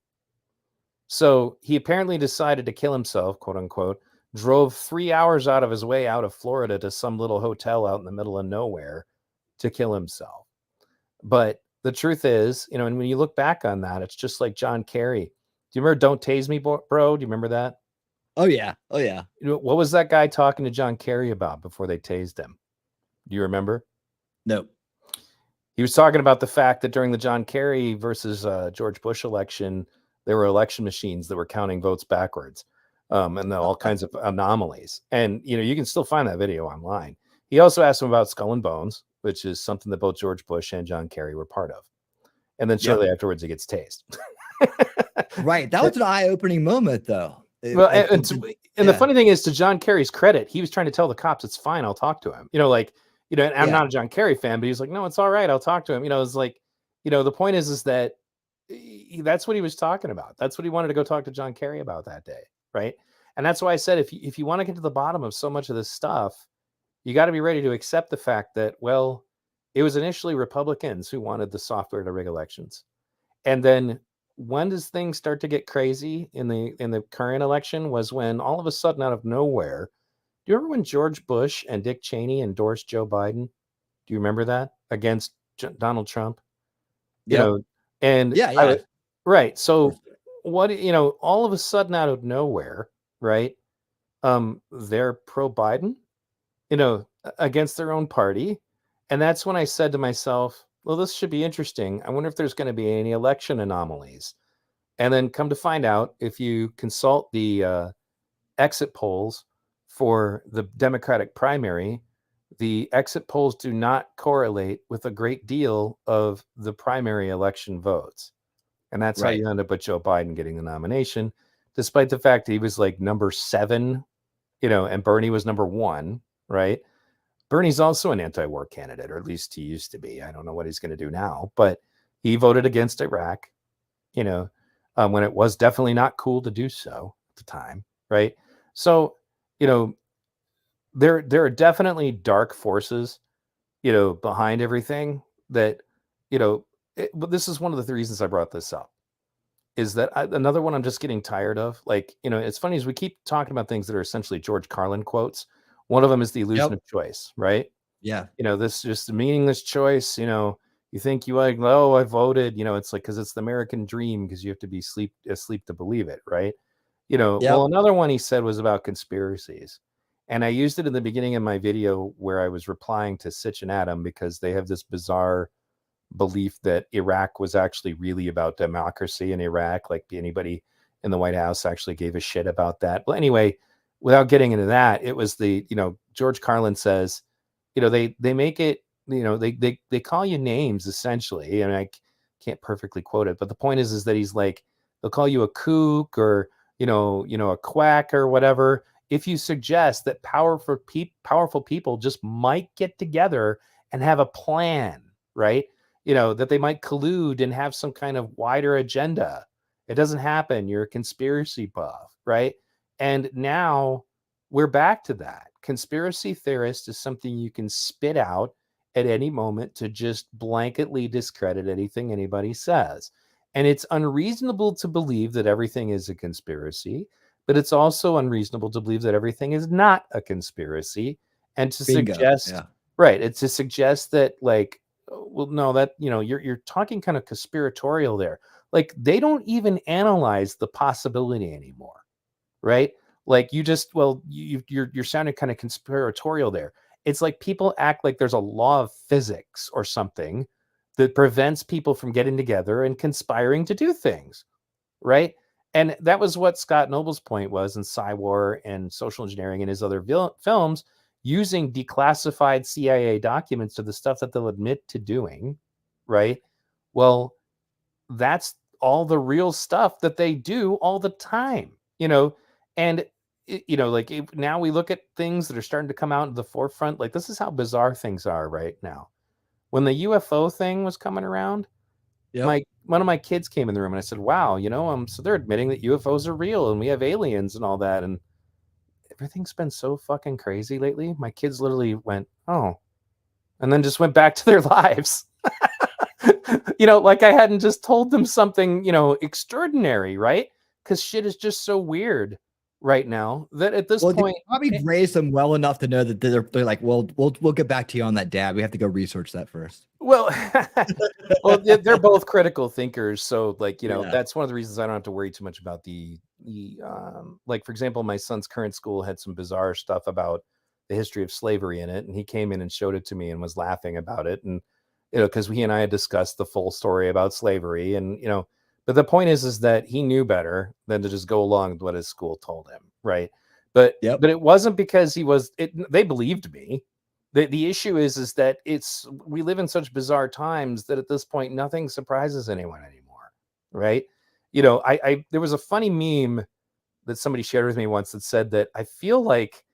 So he apparently decided to kill himself, quote unquote, drove 3 hours out of his way out of Florida to some little hotel out in the middle of nowhere to kill himself. But the truth is, and when you look back on that, it's just like John Kerry. Do you remember Don't Tase Me, Bro? Do you remember that? Oh, yeah. Oh, yeah. What was that guy talking to John Kerry about before they tased him? Do you remember? No. He was talking about the fact that during the John Kerry versus George Bush election, there were election machines that were counting votes backwards, and all kinds of anomalies. And, you can still find that video online. He also asked him about Skull and Bones, which is something that both George Bush and John Kerry were part of. And then shortly afterwards, he gets tased. Right. That was an eye-opening moment, though. Well, and the funny thing is, to John Kerry's credit, he was trying to tell the cops, it's fine, I'll talk to him. And I'm not a John Kerry fan, but he's like, no, it's all right, I'll talk to him. It's like, the point is that that's what he was talking about. That's what he wanted to go talk to John Kerry about that day, right? And that's why I said, if you want to get to the bottom of so much of this stuff, you got to be ready to accept the fact that, well, it was initially Republicans who wanted the software to rig elections. And then when does things start to get crazy in the current election was when all of a sudden, out of nowhere, do you remember when George Bush and Dick Cheney endorsed Joe Biden? Do you remember that against Donald Trump? Right. So what, all of a sudden out of nowhere, right? They're pro-Biden, against their own party. And that's when I said to myself, well, this should be interesting. I wonder if there's going to be any election anomalies. And then come to find out, if you consult the exit polls for the Democratic primary, the exit polls do not correlate with a great deal of the primary election votes. And that's how you end up with Joe Biden getting the nomination, despite the fact that he was like number 7, and Bernie was number 1, right? Bernie's also an anti-war candidate, or at least he used to be. I don't know what he's going to do now, but he voted against Iraq, when it was definitely not cool to do so at the time, right? So, there are definitely dark forces, behind everything that, but this is one of the reasons I brought this up, is that another one I'm just getting tired of. Like, it's funny as we keep talking about things that are essentially George Carlin quotes. One of them is the illusion of choice, right? Yeah. This just meaningless choice. You think you like, oh, I voted. It's like, because it's the American dream, because you have to be asleep to believe it, right? Well, another one he said was about conspiracies. And I used it in the beginning of my video where I was replying to Sitch and Adam, because they have this bizarre belief that Iraq was actually really about democracy in Iraq. Like, anybody in the White House actually gave a shit about that. Well, anyway, without getting into that, it was George Carlin says, they make it, they call you names essentially. And I can't perfectly quote it, but the point is that he's like, they'll call you a kook or, a quack or whatever, if you suggest that powerful people just might get together and have a plan, right? That they might collude and have some kind of wider agenda. It doesn't happen. You're a conspiracy buff, right? And now we're back to that. Conspiracy theorist is something you can spit out at any moment to just blanketly discredit anything anybody says. And it's unreasonable to believe that everything is a conspiracy, but it's also unreasonable to believe that everything is not a conspiracy. And to suggest, it's to suggest that, like, well, no, that, you're talking kind of conspiratorial there. Like, they don't even analyze the possibility anymore, right? Like you're sounding kind of conspiratorial there. It's like people act like there's a law of physics or something that prevents people from getting together and conspiring to do things, right? And that was what Scott Noble's point was in Psywar and Social Engineering and his other films, using declassified CIA documents to the stuff that they'll admit to doing, right? Well, that's all the real stuff that they do all the time, and now we look at things that are starting to come out in the forefront. Like, this is how bizarre things are right now. When the UFO thing was coming around, one of my kids came in the room and I said, wow, so they're admitting that UFOs are real and we have aliens and all that. And everything's been so fucking crazy lately. My kids literally went, oh, and then just went back to their lives. Like I hadn't just told them something, extraordinary, right? Because shit is just so weird right now that at this point, probably raised them well enough to know that they're like, well, we'll get back to you on that, Dad. We have to go research that first. Well, they're both critical thinkers, so that's one of the reasons I don't have to worry too much about the like, for example, my son's current school had some bizarre stuff about the history of slavery in it, and he came in and showed it to me and was laughing about it, and because he and I had discussed the full story about slavery, and but the point is that he knew better than to just go along with what his school told him, right? But it wasn't because they believed me. The issue is that we live in such bizarre times that at this point nothing surprises anyone anymore, right? There was a funny meme that somebody shared with me once that said that I feel like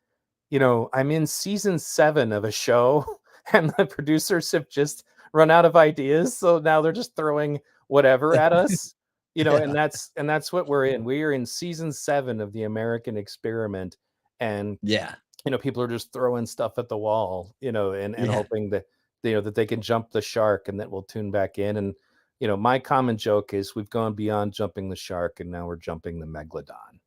I'm in season 7 of a show and the producers have just run out of ideas, so now they're just throwing whatever at us. And that's what we're in. We are in season 7 of the American experiment, and people are just throwing stuff at the wall, and hoping that that they can jump the shark and that we'll tune back in. And my common joke is we've gone beyond jumping the shark and now we're jumping the megalodon.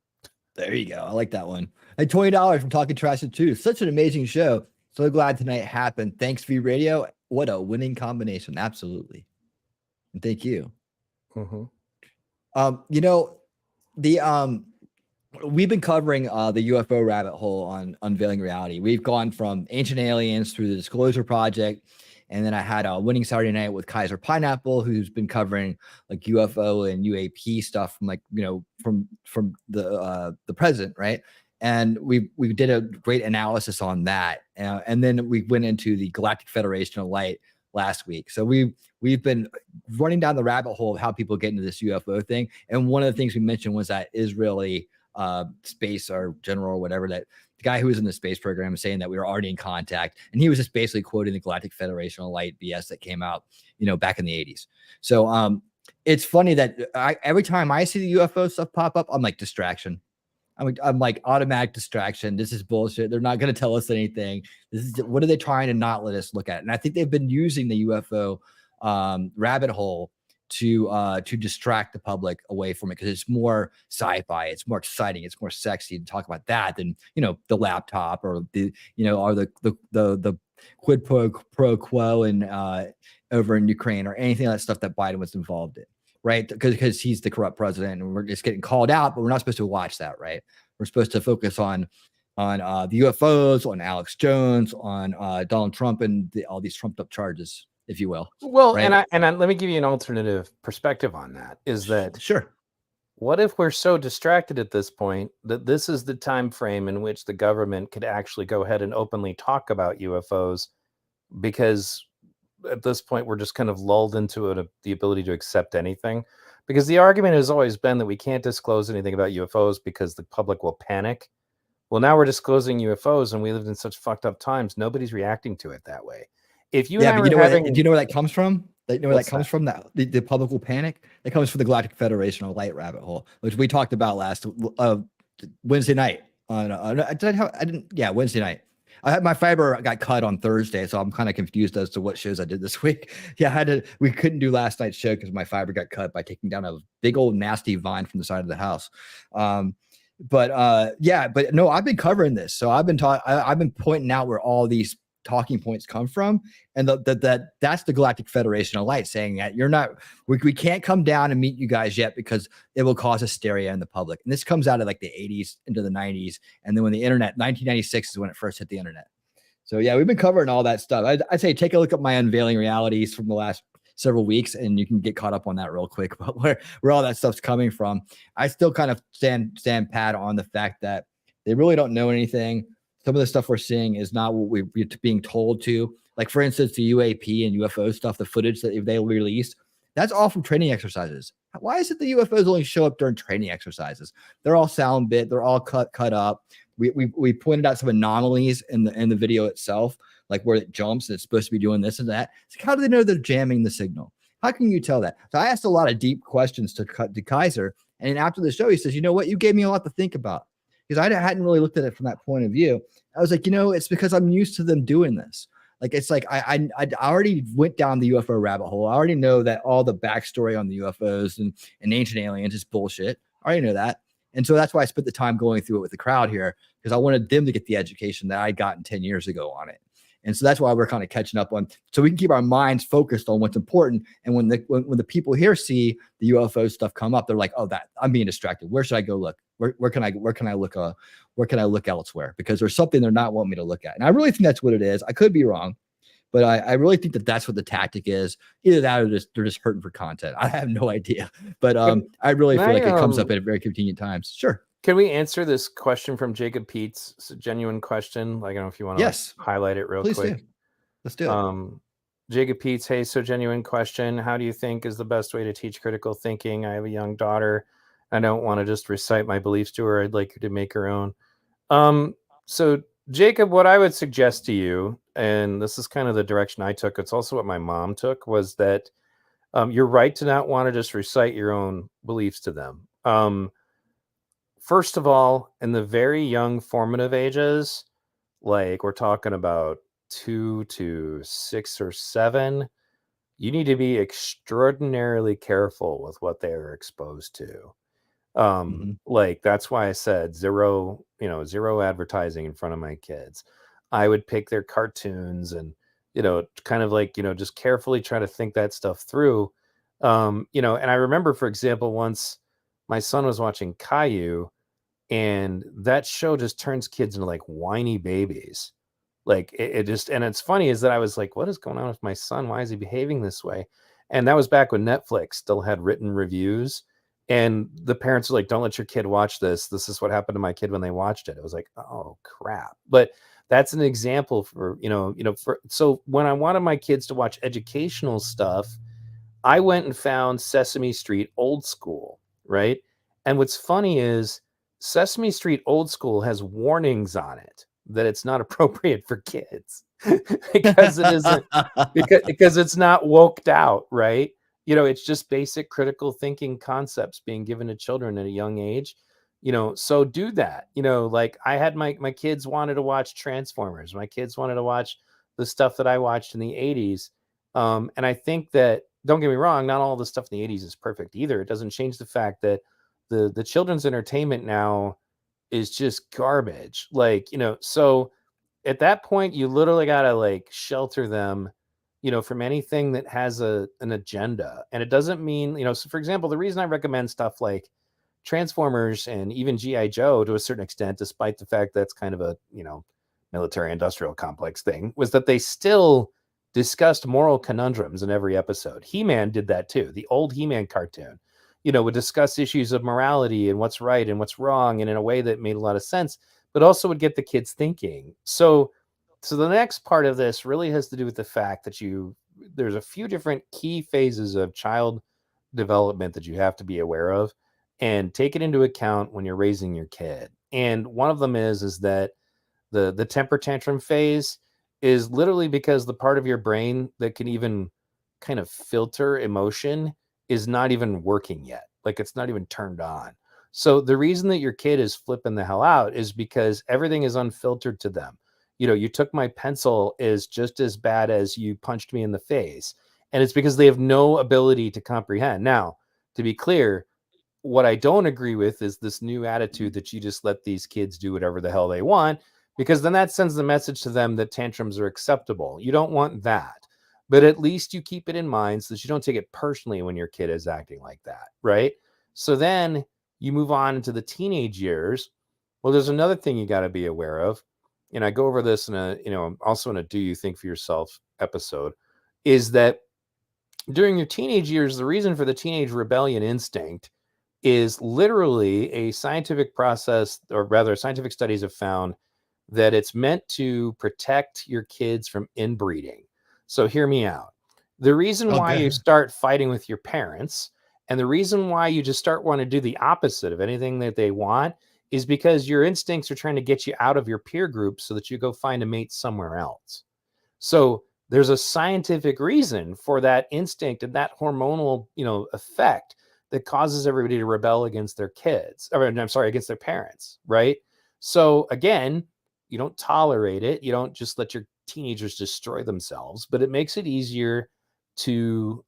There you go. I like that one. Hey, $20 from Talking Trash to Two. Such an amazing show. So glad tonight happened. Thanks, V Radio. What a winning combination. Absolutely. And thank you. Mm-hmm. We've been covering the UFO rabbit hole on Unveiling Reality. We've gone from Ancient Aliens through the Disclosure Project, and then I had a Winning Saturday Night with Kaiser Pineapple, who's been covering like UFO and UAP stuff from from the president, right? And we did a great analysis on that, and then we went into the Galactic Federation of Light last week. So we've been running down the rabbit hole of how people get into this UFO thing. And one of the things we mentioned was that Israeli space or general or whatever, that the guy who was in the space program was saying that we were already in contact. And he was just basically quoting the Galactic Federation of Light BS that came out, back in the 80s. So it's funny that every time I see the UFO stuff pop up, I'm like, distraction. I'm like, automatic distraction. This is bullshit. They're not going to tell us anything. What are they trying to not let us look at? And I think they've been using the UFO rabbit hole to distract the public away from it, because it's more sci-fi, it's more exciting, it's more sexy to talk about that than the laptop or the quid pro quo and over in Ukraine or anything of that stuff that Biden was involved in. Right, because he's the corrupt president, and we're just getting called out, but we're not supposed to watch that, right? We're supposed to focus on the UFOs, on Alex Jones, on Donald Trump, and all these trumped up charges, if you will. Well, right? and let me give you an alternative perspective on that. Is that sure? What if we're so distracted at this point that this is the time frame in which the government could actually go ahead and openly talk about UFOs, because at this point we're just kind of lulled into the ability to accept anything, because the argument has always been that we can't disclose anything about UFOs because the public will panic. Well, now we're disclosing UFOs, and we lived in such fucked up times. Nobody's reacting to it that way. If you and I were having, do you know where that comes from? You know where that comes from? That the public will panic. It comes from the Galactic Federation of Light rabbit hole, which we talked about last Wednesday night. Wednesday night. I had my fiber got cut on Thursday, so I'm kind of confused as to what shows I did this week. We couldn't do last night's show because my fiber got cut by taking down a big old nasty vine from the side of the house. But no, I've been covering this. So I've been pointing out where all these talking points come from, and that's the Galactic Federation of Light saying that we can't come down and meet you guys yet because it will cause hysteria in the public. And this comes out of like the 80s into the 90s, and then when the internet, 1996 is when it first hit the internet. So yeah, we've been covering all that stuff. I'd say take a look at my unveiling realities from the last several weeks, and you can get caught up on that real quick. But where all that stuff's coming from, I still kind of stand pat on the fact that they really don't know anything. Some of the stuff we're seeing is not what we're being told to. Like, for instance, the UAP and UFO stuff, the footage that they released, that's all from training exercises. Why is it the UFOs only show up during training exercises? They're all sound bit. They're all cut up. We pointed out some anomalies in the video itself, like where it jumps and it's supposed to be doing this and that. It's like, how do they know they're jamming the signal? How can you tell that? So I asked a lot of deep questions to Kaiser. And after the show, he says, you know what? You gave me a lot to think about, because I hadn't really looked at it from that point of view. I was like, it's because I'm used to them doing this. Like, it's like I already went down the UFO rabbit hole. I already know that all the backstory on the UFOs and ancient aliens is bullshit. I already know that. And so that's why I spent the time going through it with the crowd here, because I wanted them to get the education that I'd gotten 10 years ago on it. And so that's why we're kind of catching up on, so we can keep our minds focused on what's important. And when the people here see the UFO stuff come up, they're like, oh, that I'm being distracted. Where should I go look? Where can I look elsewhere? Because there's something they're not wanting me to look at. And I really think that's what it is. I could be wrong, but I really think that that's what the tactic is. Either that or they're just hurting for content. I have no idea. But I really feel like it comes up at very convenient times. Sure. Can we answer this question from Jacob Peets? It's a genuine question. Like, I don't know if you want to highlight it real Please quick. Do. Let's do it. Jacob Peets, hey, so genuine question. How do you think is the best way to teach critical thinking? I have a young daughter. I don't want to just recite my beliefs to her. I'd like her to make her own. So Jacob, what I would suggest to you, and this is kind of the direction I took, it's also what my mom took, was that you're right to not want to just recite your own beliefs to them. First of all, in the very young formative ages, like we're talking about 2 to 6 or 7, you need to be extraordinarily careful with what they are exposed to. Like, that's why I said zero advertising in front of my kids. I would pick their cartoons and, kind of like, just carefully try to think that stuff through. And I remember, for example, once my son was watching Caillou, and that show just turns kids into like whiny babies. Like it just, and it's funny is that I was like, what is going on with my son? Why is he behaving this way? And that was back when Netflix still had written reviews, and the parents were like, don't let your kid watch this. This is what happened to my kid when they watched it. It was like, oh crap. But that's an example for, so when I wanted my kids to watch educational stuff, I went and found Sesame Street Old School, right? And what's funny is Sesame Street Old School has warnings on it that it's not appropriate for kids because it isn't, because it's not woked out, right? It's just basic critical thinking concepts being given to children at a young age. So do that. Like I had my kids wanted to watch Transformers. My kids wanted to watch the stuff that I watched in the 80s. And I think that, don't get me wrong, not all the stuff in the 80s is perfect either. It doesn't change the fact that the children's entertainment now is just garbage. Like, so at that point, you literally got to like shelter them, from anything that has an agenda. And it doesn't mean, so for example, the reason I recommend stuff like Transformers and even G.I. Joe to a certain extent, despite the fact that's kind of a, military industrial complex thing, was that they still discussed moral conundrums in every episode. He-Man did that too. The old He-Man cartoon, would discuss issues of morality and what's right and what's wrong, and in a way that made a lot of sense, but also would get the kids thinking. So the next part of this really has to do with the fact that there's a few different key phases of child development that you have to be aware of and take it into account when you're raising your kid. And one of them is that the temper tantrum phase is literally because the part of your brain that can even kind of filter emotion is not even working yet. Like it's not even turned on. So the reason that your kid is flipping the hell out is because everything is unfiltered to them. You took my pencil is just as bad as you punched me in the face. And it's because they have no ability to comprehend. Now, to be clear, what I don't agree with is this new attitude that you just let these kids do whatever the hell they want, because then that sends the message to them that tantrums are acceptable. You don't want that. But at least you keep it in mind so that you don't take it personally when your kid is acting like that, right? So then you move on into the teenage years. Well, there's another thing you got to be aware of. And I go over this in a, also in a Do You Think for Yourself episode, is that during your teenage years, the reason for the teenage rebellion instinct is literally a scientific process, or rather scientific studies have found that it's meant to protect your kids from inbreeding. So hear me out. The reason why you start fighting with your parents, and the reason why you just start wanting to do the opposite of anything that they want, is because your instincts are trying to get you out of your peer group so that you go find a mate somewhere else. So there's a scientific reason for that instinct and that hormonal, effect that causes everybody to rebel against their kids, or I'm sorry, against their parents, right? So again, you don't tolerate it. You don't just let your teenagers destroy themselves, but it makes it easier to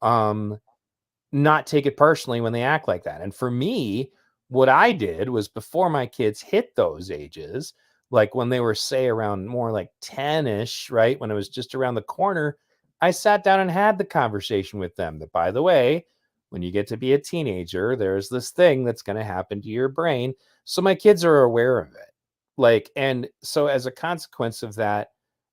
not take it personally when they act like that. And for me, what I did was, before my kids hit those ages, like when they were, say, around more like 10-ish, right? When it was just around the corner, I sat down and had the conversation with them that, by the way, when you get to be a teenager, there's this thing that's going to happen to your brain. So my kids are aware of it. Like, and so as a consequence of that,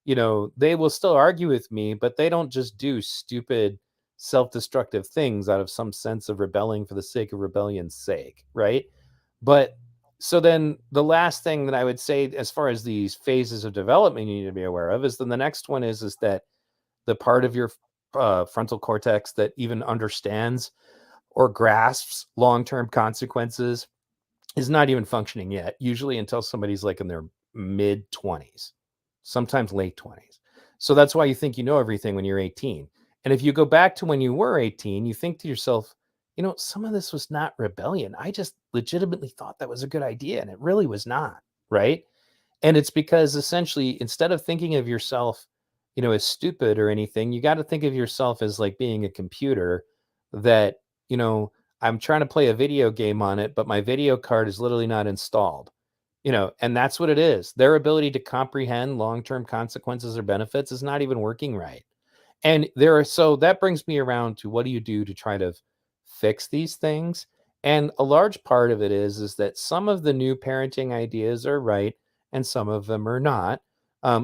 they will still argue with me, but they don't just do stupid self-destructive things out of some sense of rebelling for the sake of rebellion's sake, right? But so then the last thing that I would say, as far as these phases of development you need to be aware of, is then the next one is that the part of your frontal cortex that even understands or grasps long-term consequences is not even functioning yet, usually until somebody's like in their mid 20s, sometimes late 20s. So that's why you think you know everything when you're 18. And if you go back to when you were 18, you think to yourself, some of this was not rebellion. I just legitimately thought that was a good idea, and it really was not, right? And it's because essentially, instead of thinking of yourself, as stupid or anything, you got to think of yourself as like being a computer that, I'm trying to play a video game on it, but my video card is literally not installed, and that's what it is. Their ability to comprehend long-term consequences or benefits is not even working right. And so that brings me around to, what do you do to try to fix these things? And a large part of it is that some of the new parenting ideas are right and some of them are not.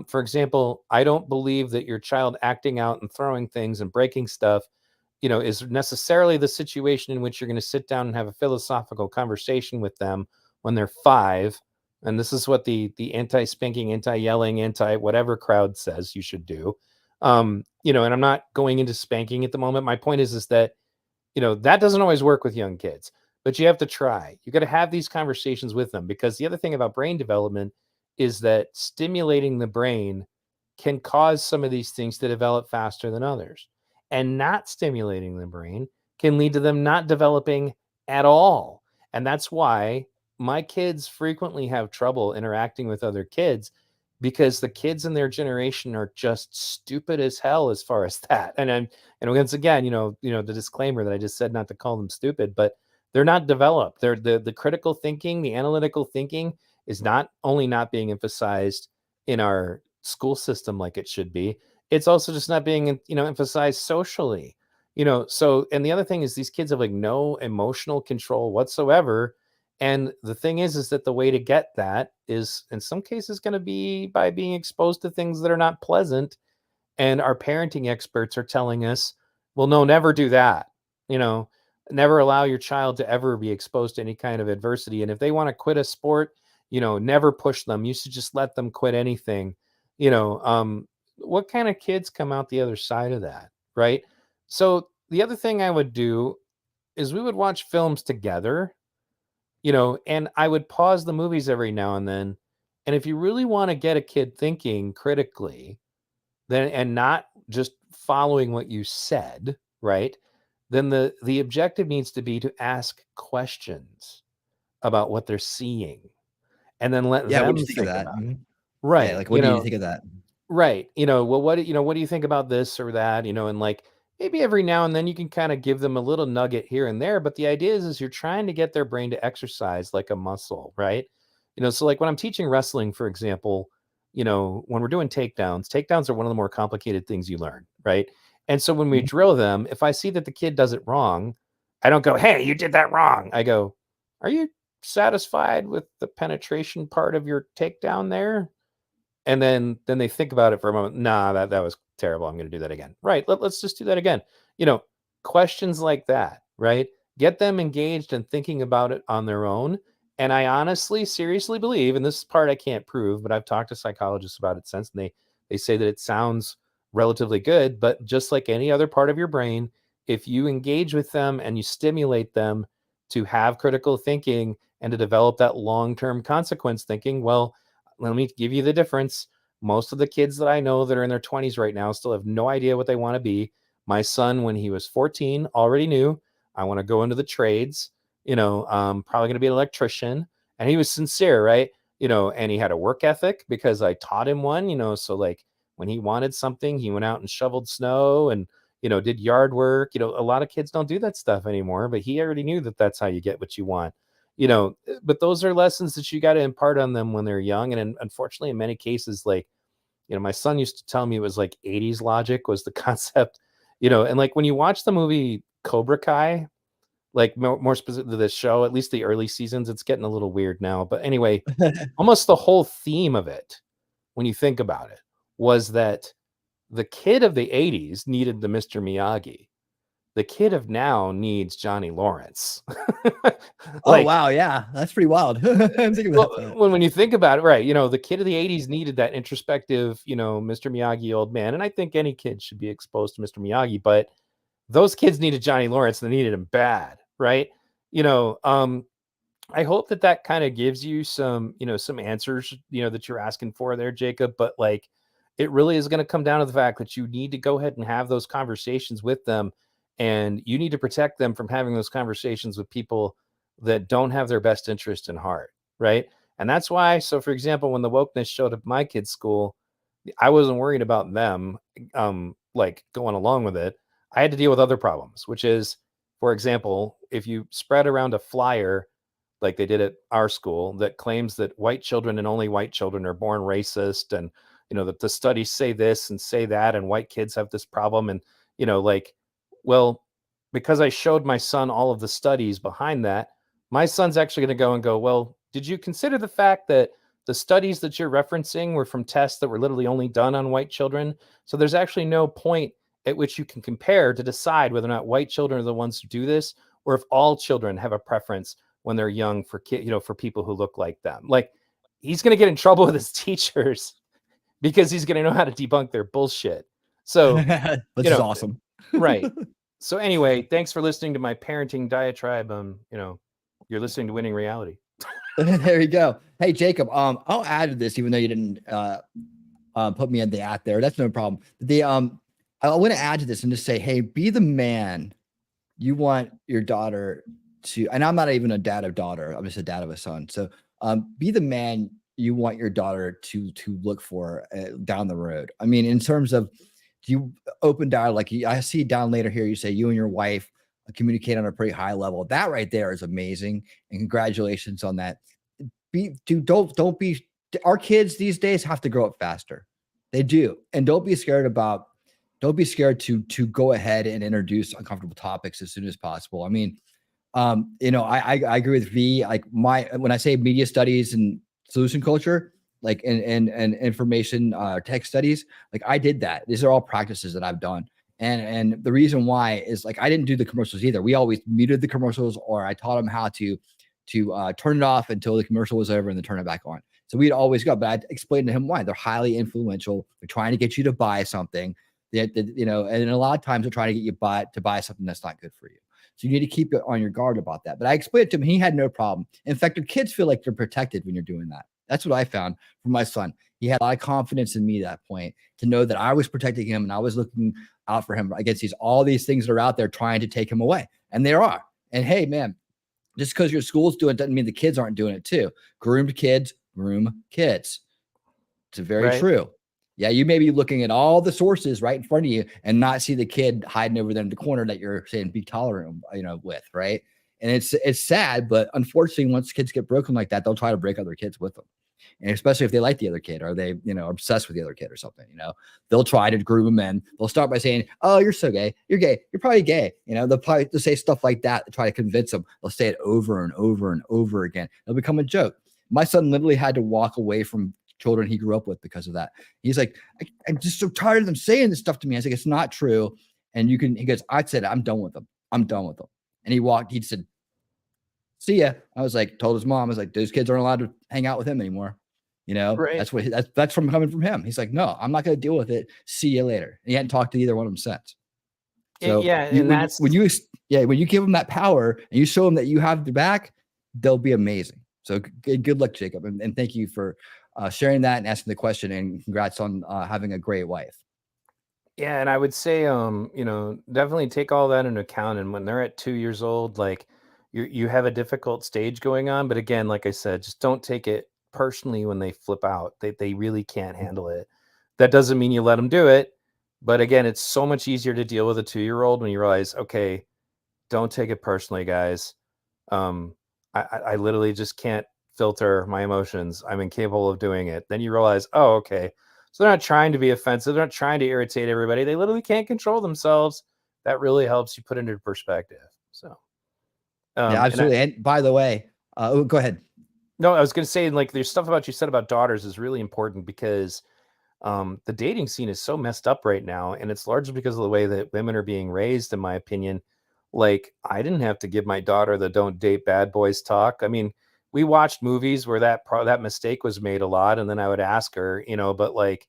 For example, I don't believe that your child acting out and throwing things and breaking stuff, is necessarily the situation in which you're going to sit down and have a philosophical conversation with them when they're 5. And this is what the anti-spanking, anti-yelling, anti-whatever crowd says you should do. And I'm not going into spanking at the moment. My point is that, that doesn't always work with young kids, but you have to try. You got to have these conversations with them, because the other thing about brain development is that stimulating the brain can cause some of these things to develop faster than others, and not stimulating the brain can lead to them not developing at all. And that's why my kids frequently have trouble interacting with other kids, because the kids in their generation are just stupid as hell as far as that. And once again, the disclaimer that I just said, not to call them stupid, but they're not developed. They're the critical thinking, the analytical thinking is not only not being emphasized in our school system like it should be, it's also just not being, emphasized socially. So, and the other thing is, these kids have like no emotional control whatsoever. And the thing is that the way to get that is, in some cases, going to be by being exposed to things that are not pleasant. And our parenting experts are telling us, well, no, never do that. Never allow your child to ever be exposed to any kind of adversity. And if they want to quit a sport, never push them. You should just let them quit anything. What kind of kids come out the other side of that, right? So the other thing I would do is, we would watch films together, and I would pause the movies every now and then. And if you really want to get a kid thinking critically, then, and not just following what you said, right? Then the objective needs to be to ask questions about what they're seeing, and then let Yeah, them what do you think of think that? about it. Mhm. Right. Yeah, like, what do you think of that? Right. Well, what do you think about this or that? And like, maybe every now and then you can kind of give them a little nugget here and there. But the idea is you're trying to get their brain to exercise like a muscle, right? So like when I'm teaching wrestling, for example, when we're doing takedowns are one of the more complicated things you learn, right? And so when we drill them, if I see that the kid does it wrong, I don't go, hey, you did that wrong. I go, are you satisfied with the penetration part of your takedown there? And then they think about it for a moment. Nah, that was terrible. I'm going to do that again. Right. Let's just do that again. Questions like that, right? Get them engaged and thinking about it on their own. And I honestly, seriously believe, and this part I can't prove, but I've talked to psychologists about it since, and they say that it sounds relatively good, but just like any other part of your brain, if you engage with them and you stimulate them to have critical thinking and to develop that long-term consequence thinking, well, let me give you the difference. Most of the kids that I know that are in their 20s right now still have no idea what they want to be. My son, when he was 14, already knew, I want to go into the trades, probably going to be an electrician. And he was sincere, right? And he had a work ethic because I taught him one, so like when he wanted something, he went out and shoveled snow and, did yard work. A lot of kids don't do that stuff anymore, but he already knew that that's how you get what you want. But those are lessons that you got to impart on them when they're young. And unfortunately, in many cases, like, my son used to tell me it was like 80s logic was the concept, and like when you watch the movie Cobra Kai, like more specific to this show, at least the early seasons, it's getting a little weird now. But anyway, almost the whole theme of it, when you think about it, was that the kid of the 80s needed the Mr. Miyagi. The kid of now needs Johnny Lawrence. Oh, wow. Yeah. That's pretty wild. I'm thinking about that. When you think about it, right, the kid of the 80s needed that introspective, Mr. Miyagi old man. And I think any kid should be exposed to Mr. Miyagi, but those kids needed Johnny Lawrence and they needed him bad, right? I hope that kind of gives you some, some answers, that you're asking for there, Jacob. But like, it really is going to come down to the fact that you need to go ahead and have those conversations with them. And you need to protect them from having those conversations with people that don't have their best interest in heart, right? And that's why, so for example, when the wokeness showed up at my kids' school, I wasn't worried about them like going along with it. I had to deal with other problems, which is, for example, if you spread around a flyer like they did at our school that claims that white children and only white children are born racist, and that the studies say this and say that, and white kids have this problem, and well, because I showed my son all of the studies behind that, my son's actually going to go, well, did you consider the fact that the studies that you're referencing were from tests that were literally only done on white children? So there's actually no point at which you can compare to decide whether or not white children are the ones who do this, or if all children have a preference when they're young for for people who look like them. Like, he's going to get in trouble with his teachers because he's going to know how to debunk their bullshit. So, which is awesome. Right. So anyway, thanks for listening to my parenting diatribe. You're listening to Winning Reality. There you go. Hey, Jacob, I'll add to this, even though you didn't put me in the at there. That's no problem. I want to add to this and just say, hey, be the man you want your daughter to, and I'm not even a dad of daughter, I'm just a dad of a son. So be the man you want your daughter to look for down the road. I mean, in terms of, you open dialogue, like I see down later here, you say you and your wife communicate on a pretty high level. That right there is amazing. And congratulations on that. Don't be, our kids these days have to grow up faster. They do. And don't be scared to go ahead and introduce uncomfortable topics as soon as possible. I mean, I agree with V. Like when I say media studies and solution culture, like and information tech studies, like I did that. These are all practices that I've done. And the reason why is, like, I didn't do the commercials either. We always muted the commercials, or I taught them how to turn it off until the commercial was over and then turn it back on. So we'd always go, but I explained to him why. They're highly influential. They're trying to get you to buy something that and a lot of times they're trying to get you to buy something that's not good for you. So you need to keep it on your guard about that. But I explained it to him. He had no problem. In fact, your kids feel like they're protected when you're doing that. That's what I found from my son. He had a lot of confidence in me at that point, to know that I was protecting him and I was looking out for him against all these things that are out there trying to take him away. And there are. And hey, man, just because your school's doing it doesn't mean the kids aren't doing it too. Groomed kids, groom kids. It's very true. Yeah, you may be looking at all the sources right in front of you and not see the kid hiding over there in the corner that you're saying be tolerant, with, right? And it's sad, but unfortunately, once kids get broken like that, they'll try to break other kids with them. And especially if they like the other kid or they, obsessed with the other kid or something, they'll try to groom them in. They'll start by saying, "Oh, you're so gay. You're gay. You're probably gay." They'll say stuff like that to try to convince them. They'll say it over and over and over again. It'll become a joke. My son literally had to walk away from children he grew up with because of that. He's like, I'm just so tired of them saying this stuff to me. I was like, it's not true. And he goes, I said, I'm done with them. I'm done with them. And he said, see ya. I was like, told his mom, I was like, those kids aren't allowed to hang out with him anymore. Right. That's from coming from him. He's like, no, I'm not going to deal with it. See you later. And he hadn't talked to either one of them since. So when you give them that power and you show them that you have their back, they'll be amazing. So good luck, Jacob. And thank you for sharing that and asking the question, and congrats on having a great wife. Yeah. And I would say, definitely take all that into account. And when they're at 2 years old, like you have a difficult stage going on. But again, like I said, just don't take it personally when they flip out. They really can't handle it. That doesn't mean you let them do it. But again, it's so much easier to deal with a 2-year-old when you realize, okay, don't take it personally, guys. I literally just can't filter my emotions. I'm incapable of doing it. Then you realize, oh, okay. So they're not trying to be offensive. They're not trying to irritate everybody. They literally can't control themselves. That really helps you put into perspective. So, yeah, absolutely. And by the way, go ahead. No, I was going to say, like, there's stuff about you said about daughters is really important because the dating scene is so messed up right now. And it's largely because of the way that women are being raised, in my opinion. Like, I didn't have to give my daughter the don't date bad boys talk. I mean, we watched movies where that mistake was made a lot. And then I would ask her, but like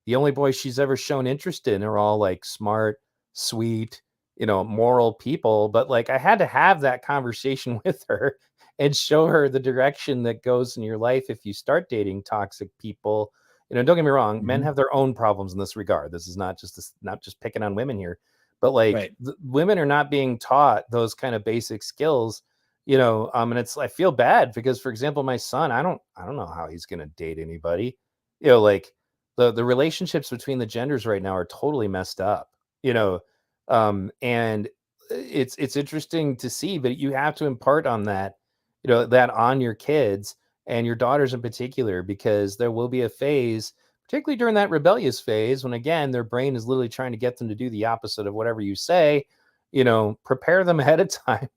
the only boys she's ever shown interest in are all like smart, sweet, moral people. But like, I had to have that conversation with her and show her the direction that goes in your life if you start dating toxic people. Don't get me wrong, men have their own problems in this regard. This is not just picking on women here, but like women are not being taught those kind of basic skills, and I feel bad because, for example, my son, I don't know how he's going to date anybody, like the relationships between the genders right now are totally messed up, and it's interesting to see, but you have to impart on that, that on your kids and your daughters in particular, because there will be a phase, particularly during that rebellious phase, when again, their brain is literally trying to get them to do the opposite of whatever you say. Prepare them ahead of time.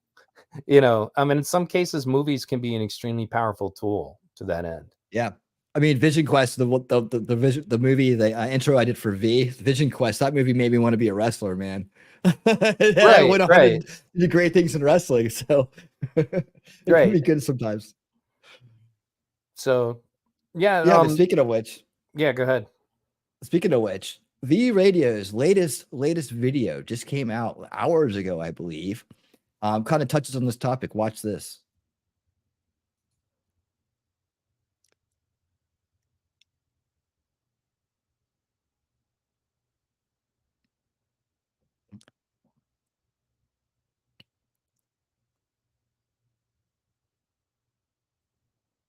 In some cases, movies can be an extremely powerful tool to that end. Yeah. I mean, Vision Quest, the movie, the intro I did for Vision Quest, that movie made me want to be a wrestler, man. I went on to do great things in wrestling, so it can be good sometimes. So, yeah. But speaking of which, yeah, go ahead. Speaking of which, V Radio's latest video just came out hours ago, I believe. Kind of touches on this topic. Watch this.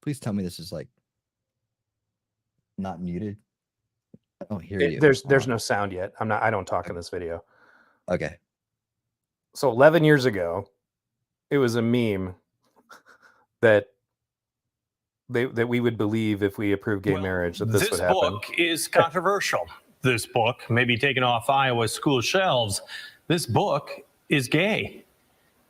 Please tell me this is like not muted. I don't hear you. There's no sound yet. I don't talk in this video. Okay. So 11 years ago, it was a meme that we would believe if we approved gay marriage that this would happen. This book is controversial. This book may be taken off Iowa school shelves. This book is gay.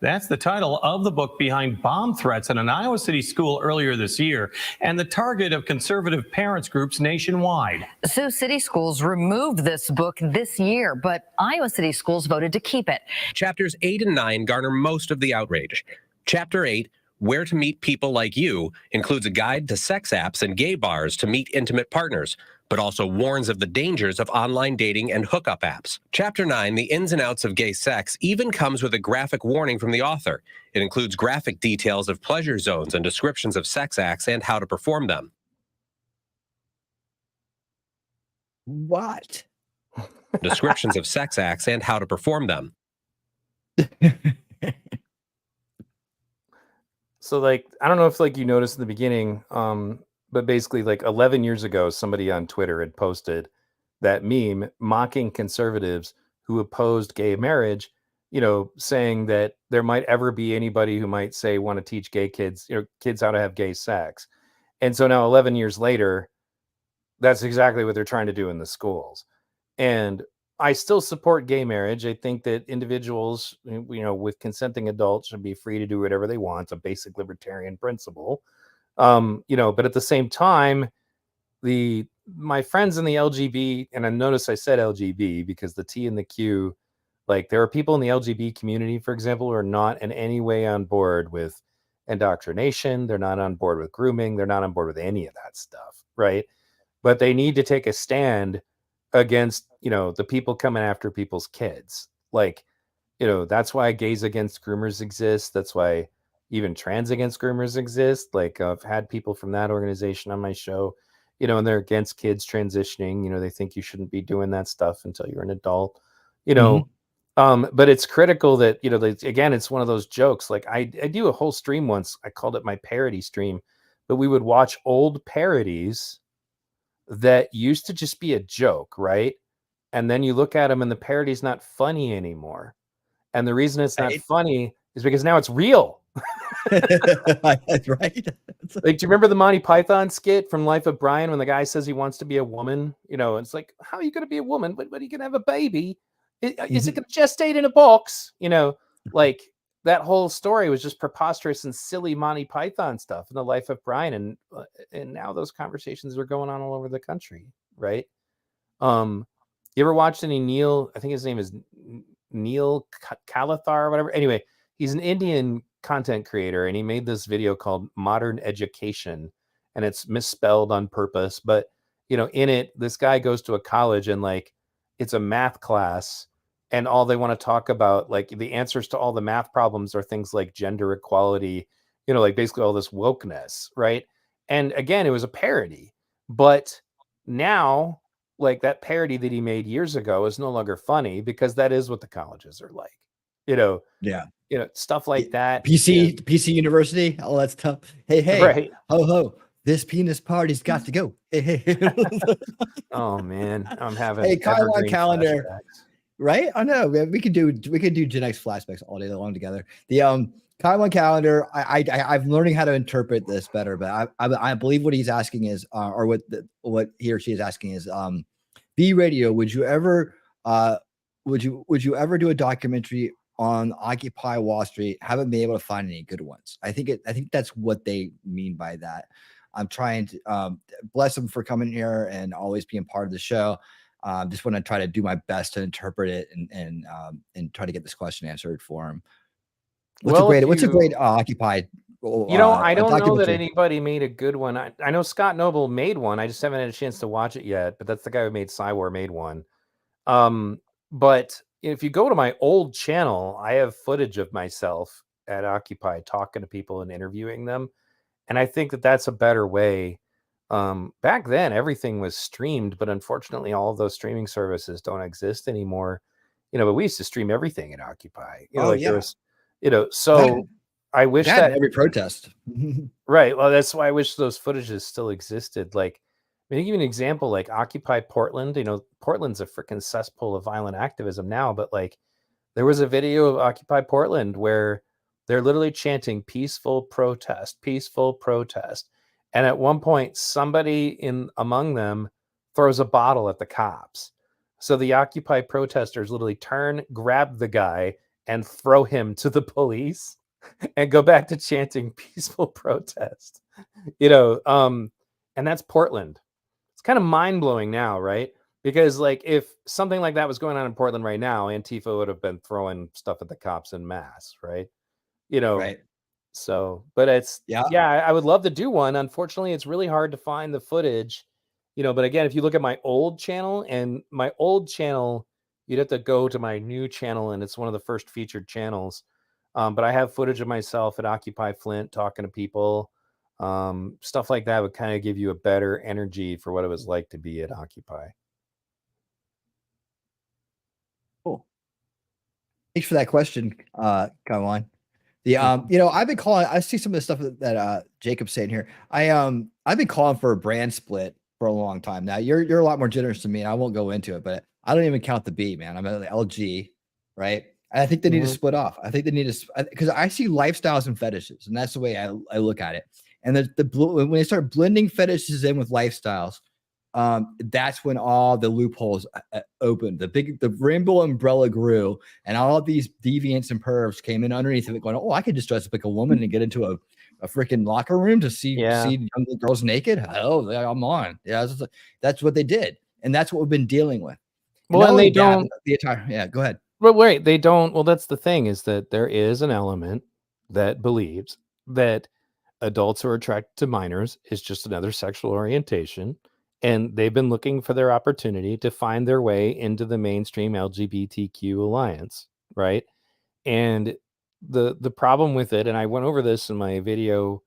That's the title of the book behind bomb threats at an Iowa City school earlier this year and the target of conservative parents groups nationwide. Sioux City schools removed this book this year, but Iowa City schools voted to keep it. Chapters 8 and 9 garner most of the outrage. Chapter 8, Where to Meet People Like You, includes a guide to sex apps and gay bars to meet intimate partners, but also warns of the dangers of online dating and hookup apps. Chapter 9, The Ins and Outs of Gay Sex, even comes with a graphic warning from the author. It includes graphic details of pleasure zones and descriptions of sex acts and how to perform them. What? Descriptions of sex acts and how to perform them. So, like, I don't know if, like, you noticed in the beginning, but basically, like, 11 years ago, somebody on Twitter had posted that meme mocking conservatives who opposed gay marriage, saying that there might ever be anybody who might say want to teach gay kids, kids how to have gay sex. And so now 11 years later, that's exactly what they're trying to do in the schools. And I still support gay marriage. I think that individuals, with consenting adults should be free to do whatever they want. It's a basic libertarian principle. But at the same time, my friends in the LGB, and I notice I said LGB because the T and the Q, like there are people in the LGB community, for example, who are not in any way on board with indoctrination. They're not on board with grooming. They're not on board with any of that stuff, right? But they need to take a stand against, the people coming after people's kids. Like, that's why gays against groomers exist. That's why even trans against groomers exist. Like I've had people from that organization on my show, and they're against kids transitioning. They think you shouldn't be doing that stuff until you're an adult, but it's critical that, again, it's one of those jokes. Like I do a whole stream once. I called it my parody stream, but we would watch old parodies that used to just be a joke, right? And then you look at them and the parody's not funny anymore. And the reason it's not funny is because now it's real. That's right. Like, do you remember the Monty Python skit from Life of Brian when the guy says he wants to be a woman? It's like, how are you going to be a woman? But are you going to have a baby? Is it going to gestate in a box? Like that whole story was just preposterous and silly Monty Python stuff in the Life of Brian. And now those conversations are going on all over the country, right? You ever watched any Neil? I think his name is Neil Kalathar or whatever. Anyway, he's an Indian content creator, and he made this video called Modern Education, and it's misspelled on purpose. But in it, this guy goes to a college and like it's a math class, and all they want to talk about, like the answers to all the math problems are things like gender equality, like basically all this wokeness, right? And again, it was a parody, but now like that parody that he made years ago is no longer funny because that is what the colleges are like, Yeah. Stuff like that. PC University, all that stuff. Hey, right. Ho, this penis party's got to go. Hey. Oh man, I'm having Kylon calendar. flashbacks. Right? I know. We could do Gen X flashbacks all day long together. The Kylon calendar. I'm learning how to interpret this better, but I believe what he's asking is, or what he or she is asking is, B Radio. Would you ever do a documentary on Occupy Wall Street? Haven't been able to find any good ones. I think that's what they mean by that. I'm trying to bless them for coming here and always being part of the show. Just want to try to do my best to interpret it and try to get this question answered for him. What's a great Occupy? I don't know that anybody made a good one. I know Scott Noble made one. I just haven't had a chance to watch it yet. But that's the guy who made Cywar made one. But if you go to my old channel, I have footage of myself at Occupy talking to people and interviewing them. And I think that that's a better way. Back then, everything was streamed, but unfortunately, all of those streaming services don't exist anymore. But we used to stream everything at Occupy. There was, so I wish that every protest. Right. Well, that's why I wish those footages still existed. Like, to give you an example, like Occupy Portland, Portland's a freaking cesspool of violent activism now, but like there was a video of Occupy Portland where they're literally chanting peaceful protest. And at one point, somebody among them throws a bottle at the cops. So the Occupy protesters literally turn, grab the guy, and throw him to the police and go back to chanting peaceful protest. And that's Portland. It's kind of mind-blowing now, right? Because like if something like that was going on in Portland right now, Antifa would have been throwing stuff at the cops en masse, right? Right. So, but I would love to do one. Unfortunately, it's really hard to find the footage, but again, if you look at my old channel, you'd have to go to my new channel, and it's one of the first featured channels. But I have footage of myself at Occupy Flint talking to people. Stuff like that would kind of give you a better energy for what it was like to be at Occupy. Cool. Thanks for that question, come on. I've been calling. I see some of the stuff that Jacob's saying here. I've been calling for a brand split for a long time now. You're a lot more generous than me, and I won't go into it, but I don't even count the B, man. I'm at the LG, right? And I think they need to split off. I think they need to, because I see lifestyles and fetishes, and that's the way I look at it. And when they start blending fetishes in with lifestyles, that's when all the loopholes opened. The rainbow umbrella grew, and all of these deviants and pervs came in underneath of it, going, "Oh, I could just dress up like a woman and get into a freaking locker room to see young girls naked. Hell, I'm on." Yeah, that's what they did, and that's what we've been dealing with. Well, and they don't. Go ahead. But wait, they don't. Well, that's the thing, is that there is an element that believes that adults who are attracted to minors is just another sexual orientation, and they've been looking for their opportunity to find their way into the mainstream LGBTQ alliance, right? And the problem with it, and I went over this in my video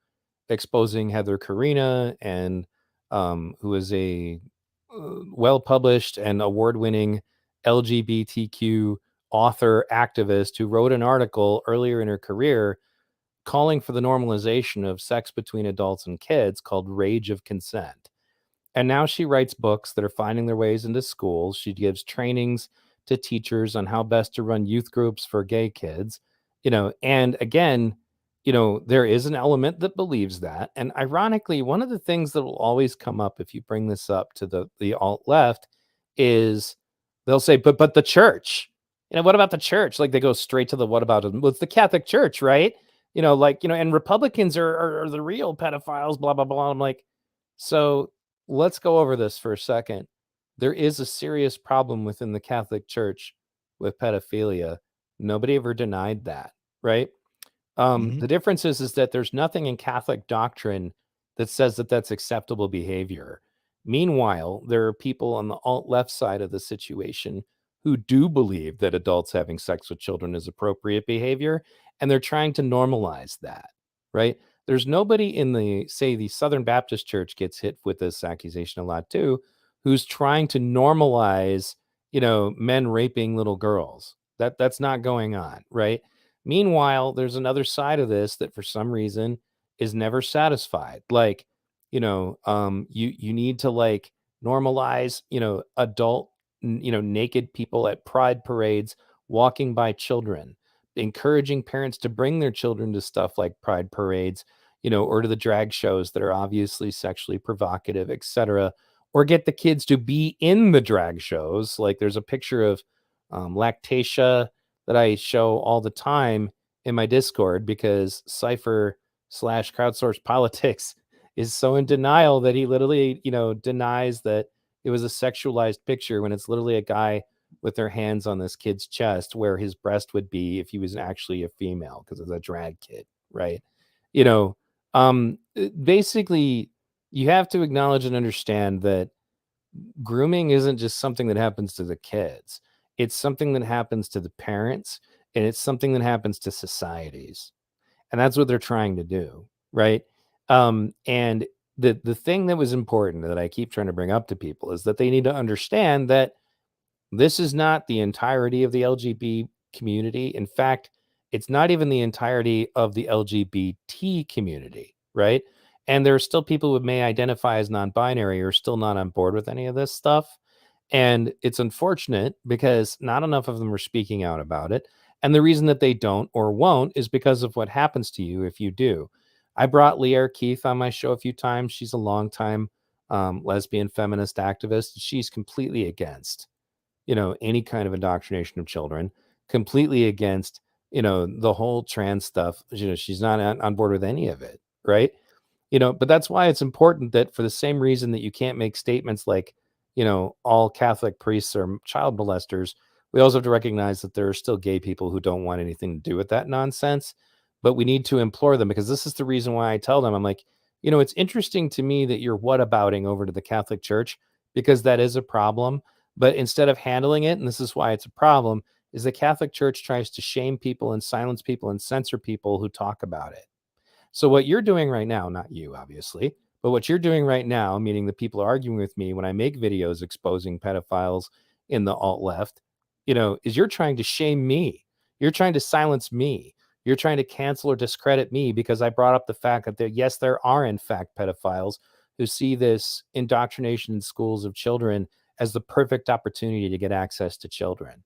exposing Heather Karina, and who is a well-published and award-winning LGBTQ author activist who wrote an article earlier in her career calling for the normalization of sex between adults and kids called Rage of Consent. And now she writes books that are finding their ways into schools. She gives trainings to teachers on how best to run youth groups for gay kids, and again, there is an element that believes that. And ironically, one of the things that will always come up if you bring this up to the alt left is they'll say, but the church, what about the church? Like, they go straight to the what about it? Well, it's the Catholic Church, right? And Republicans are the real pedophiles, blah, blah, blah. I'm like, so let's go over this for a second. There is a serious problem within the Catholic Church with pedophilia. Nobody ever denied that, right? The difference is that there's nothing in Catholic doctrine that says that that's acceptable behavior. Meanwhile, there are people on the alt-left side of the situation who do believe that adults having sex with children is appropriate behavior, and they're trying to normalize that, right? There's nobody in the Southern Baptist Church gets hit with this accusation a lot too, who's trying to normalize, men raping little girls. That's not going on, right? Meanwhile, there's another side of this that for some reason is never satisfied. Like, you need to like normalize, adult, naked people at pride parades, walking by children, encouraging parents to bring their children to stuff like pride parades, or to the drag shows that are obviously sexually provocative, etc., or get the kids to be in the drag shows. Like, there's a picture of Lactatia that I show all the time in my Discord because Cypher/crowdsource politics is so in denial that he literally, denies that it was a sexualized picture when it's literally a guy with their hands on this kid's chest where his breast would be if he was actually a female, because it's a drag kid, right? Basically, you have to acknowledge and understand that grooming isn't just something that happens to the kids. It's something that happens to the parents, and it's something that happens to societies. And that's what they're trying to do, right? And the thing that was important that I keep trying to bring up to people is that they need to understand that this is not the entirety of the LGBT community. In fact, it's not even the entirety of the LGBT community, right? And there are still people who may identify as non-binary or still not on board with any of this stuff. And it's unfortunate because not enough of them are speaking out about it. And the reason that they don't or won't is because of what happens to you if you do. I brought Leah Keith on my show a few times. She's a longtime lesbian feminist activist. She's completely against, any kind of indoctrination of children, completely against, the whole trans stuff. She's not on board with any of it, right? But that's why it's important that for the same reason that you can't make statements like, all Catholic priests are child molesters, we also have to recognize that there are still gay people who don't want anything to do with that nonsense. But we need to implore them, because this is the reason why I tell them, I'm like, it's interesting to me that you're whatabouting over to the Catholic Church, because that is a problem. But instead of handling it, and this is why it's a problem, is the Catholic Church tries to shame people and silence people and censor people who talk about it. So what you're doing right now, not you, obviously, but what you're doing right now, meaning the people arguing with me when I make videos exposing pedophiles in the alt-left, is you're trying to shame me. You're trying to silence me. You're trying to cancel or discredit me because I brought up the fact that yes, there are in fact pedophiles who see this indoctrination in schools of children as the perfect opportunity to get access to children.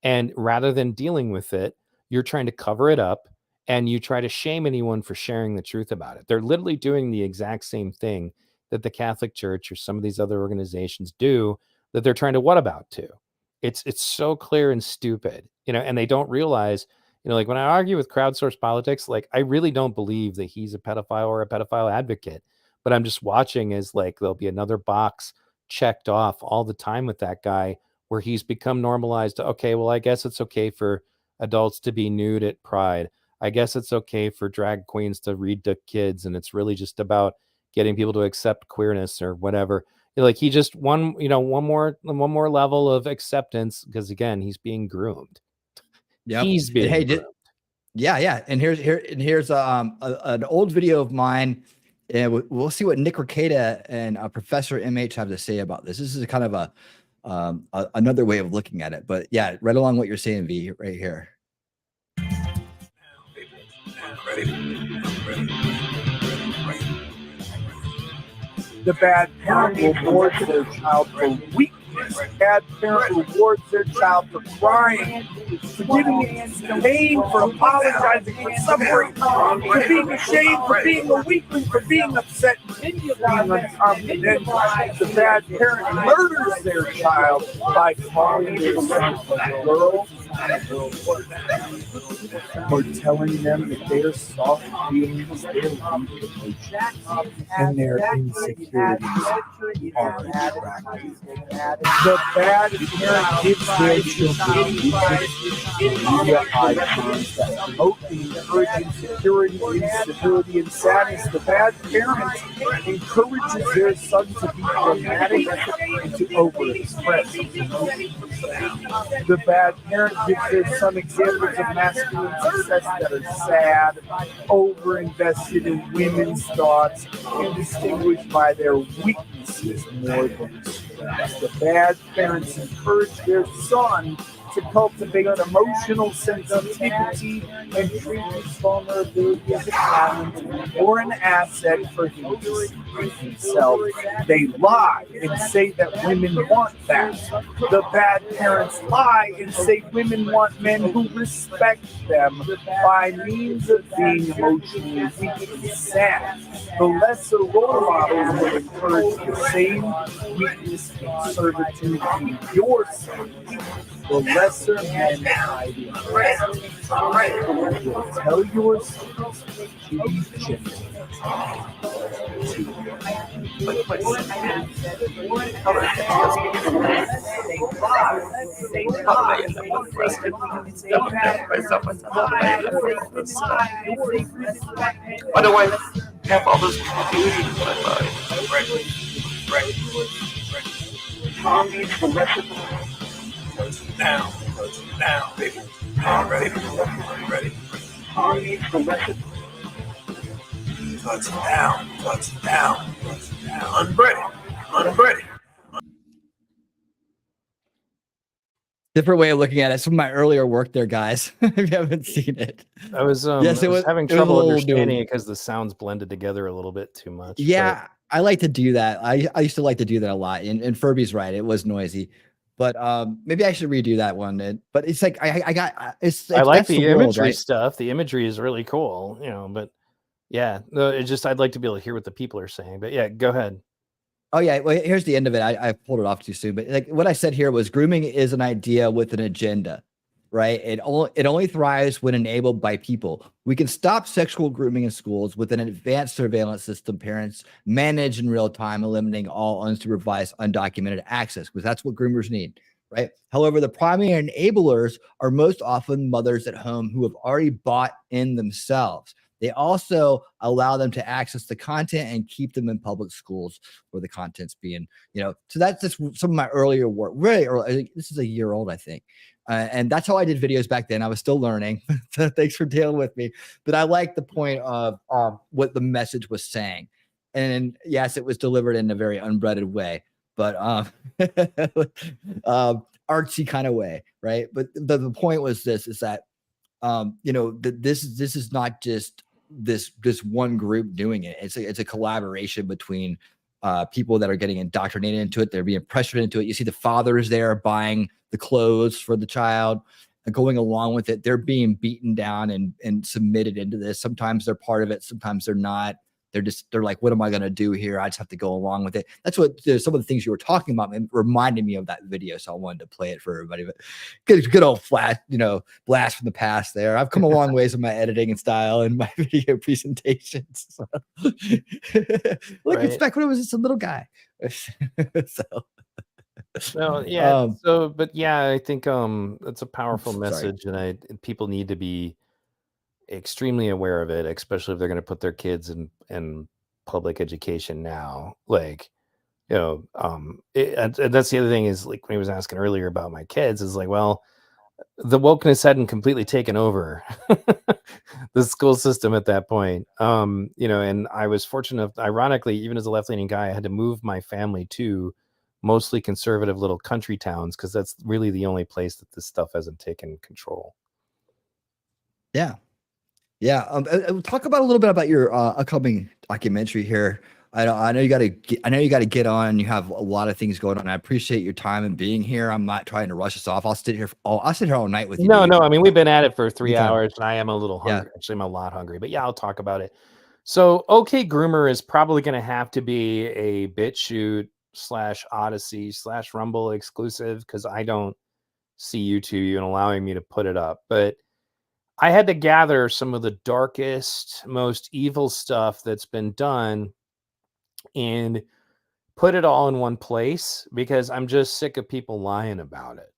And rather than dealing with it, you're trying to cover it up and you try to shame anyone for sharing the truth about it. They're literally doing the exact same thing that the Catholic Church or some of these other organizations do, that they're trying to whatabout to. It's so clear and stupid, and they don't realize, like when I argue with crowdsourced politics, like I really don't believe that he's a pedophile or a pedophile advocate, but I'm just watching as like there'll be another box checked off all the time with that guy where he's become normalized. Okay, well, I guess it's okay for adults to be nude at Pride. I guess it's okay for drag queens to read to kids, and it's really just about getting people to accept queerness or whatever. Like he just one more level of acceptance, because again, he's being groomed. Yep. He's being groomed. Yeah. And here's an old video of mine, and we'll see what Nick Rekieta and Professor MH have to say about this. This is kind of another way of looking at it, but yeah, right along what you're saying, V, right here. The bad parent rewards their child for weakness. Bad parent rewards their child for crying, for giving in pain, for apologizing, for suffering, for being ashamed, for being a weakling, for being upset, being unconfident. The bad parent murders their child by calling their son a girl or telling them that their soft feelings, their weak emotions, and their insecurities are attractive. The bad parent gives their children media icons that promote and encourage insecurity, instability, and sadness. The bad parent encourages their son to be dramatic and to overexpress. The bad parent gives their son examples of masculine success that are sad, over-invested in women's thoughts, and distinguished by their weaknesses more than strengths. The bad parents encourage their son to cultivate an emotional sensitivity and treat his vulnerability as a talent or an asset for him to see himself. They lie and say that women want that. The bad parents lie and say women want men who respect them by means of being emotionally weak and sad. The lesser role models will encourage the same weakness and servitude in your son. The lesser men hide in will tell your secrets to be gentle. Why do I have all this confusion in my mind? Now, baby. Ready? Touch down. Unready. Different way of looking at it. Some of my earlier work there, guys. If you haven't seen it, I was having trouble understanding it because the sounds blended together a little bit too much. Yeah, I like to do that. I used to like to do that a lot. And Furby's right; it was noisy. But maybe I should redo that one. But it's like I like the imagery right? stuff. The imagery is really cool, But yeah, no, it's just I'd like to be able to hear what the people are saying. But yeah, go ahead. Oh yeah, well here's the end of it. I pulled it off too soon. But like what I said here was grooming is an idea with an agenda, right? It only thrives when enabled by people. We can stop sexual grooming in schools with an advanced surveillance system parents manage in real time, eliminating all unsupervised, undocumented access, because that's what groomers need, right? However, the primary enablers are most often mothers at home who have already bought in themselves. They also allow them to access the content and keep them in public schools where the content's being, so that's just some of my earlier work, really early. This is a year old, I think. And that's how I did videos back then. I was still learning. So thanks for dealing with me. But I like the point of what the message was saying. And yes, it was delivered in a very unbreaded way, but artsy kind of way, right? But the point was this, is that, this is not just this one group doing it. It's a collaboration between people that are getting indoctrinated into it. They're being pressured into it. You see the fathers there buying the clothes for the child. going along with it. They're being beaten down and submitted into this. Sometimes they're part of it, sometimes they're not. They're like, what am I going to do here? I just have to go along with it. That's what some of the things you were talking about reminded me of that video. So I wanted to play it for everybody. But good old flash, blast from the past there. I've come a long ways in my editing and style and my video presentations. So. Look, it's back when I was just a little guy. So. No, yeah. But yeah, I think it's a powerful message, and people need to be extremely aware of it, especially if they're going to put their kids in public education now. Like, and that's the other thing is, like, when he was asking earlier about my kids, is like, well, the wokeness hadn't completely taken over the school system at that point. And I was fortunate, ironically, even as a left-leaning guy, I had to move my family to mostly conservative little country towns because that's really the only place that this stuff hasn't taken control. Yeah. Talk about a little bit about your upcoming documentary here. I know you got to get on. You have a lot of things going on. I appreciate your time and being here. I'm not trying to rush us off. I'll sit here all night with you. No. I mean, we've been at it for 3 hours, and I am a little hungry. Actually, I'm a lot hungry. But yeah, I'll talk about it. So, OK Groomer is probably going to have to be a BitChute / Odyssey / Rumble exclusive because I don't see YouTube even allowing me to put it up. But I had to gather some of the darkest, most evil stuff that's been done and put it all in one place because I'm just sick of people lying about it.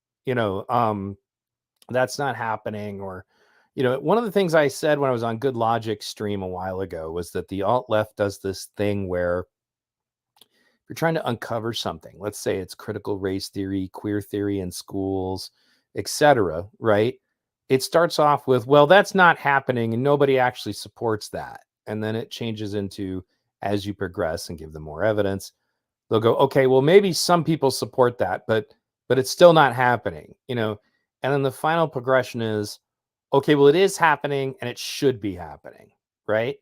That's not happening. Or, one of the things I said when I was on Good Logic stream a while ago was that the alt left does this thing where you're trying to uncover something. Let's say it's critical race theory, queer theory in schools, etc. Right? It starts off with, well, that's not happening and nobody actually supports that. And then it changes into, as you progress and give them more evidence, they'll go, okay, well, maybe some people support that, but it's still not happening, And then the final progression is, okay, well, it is happening and it should be happening, right?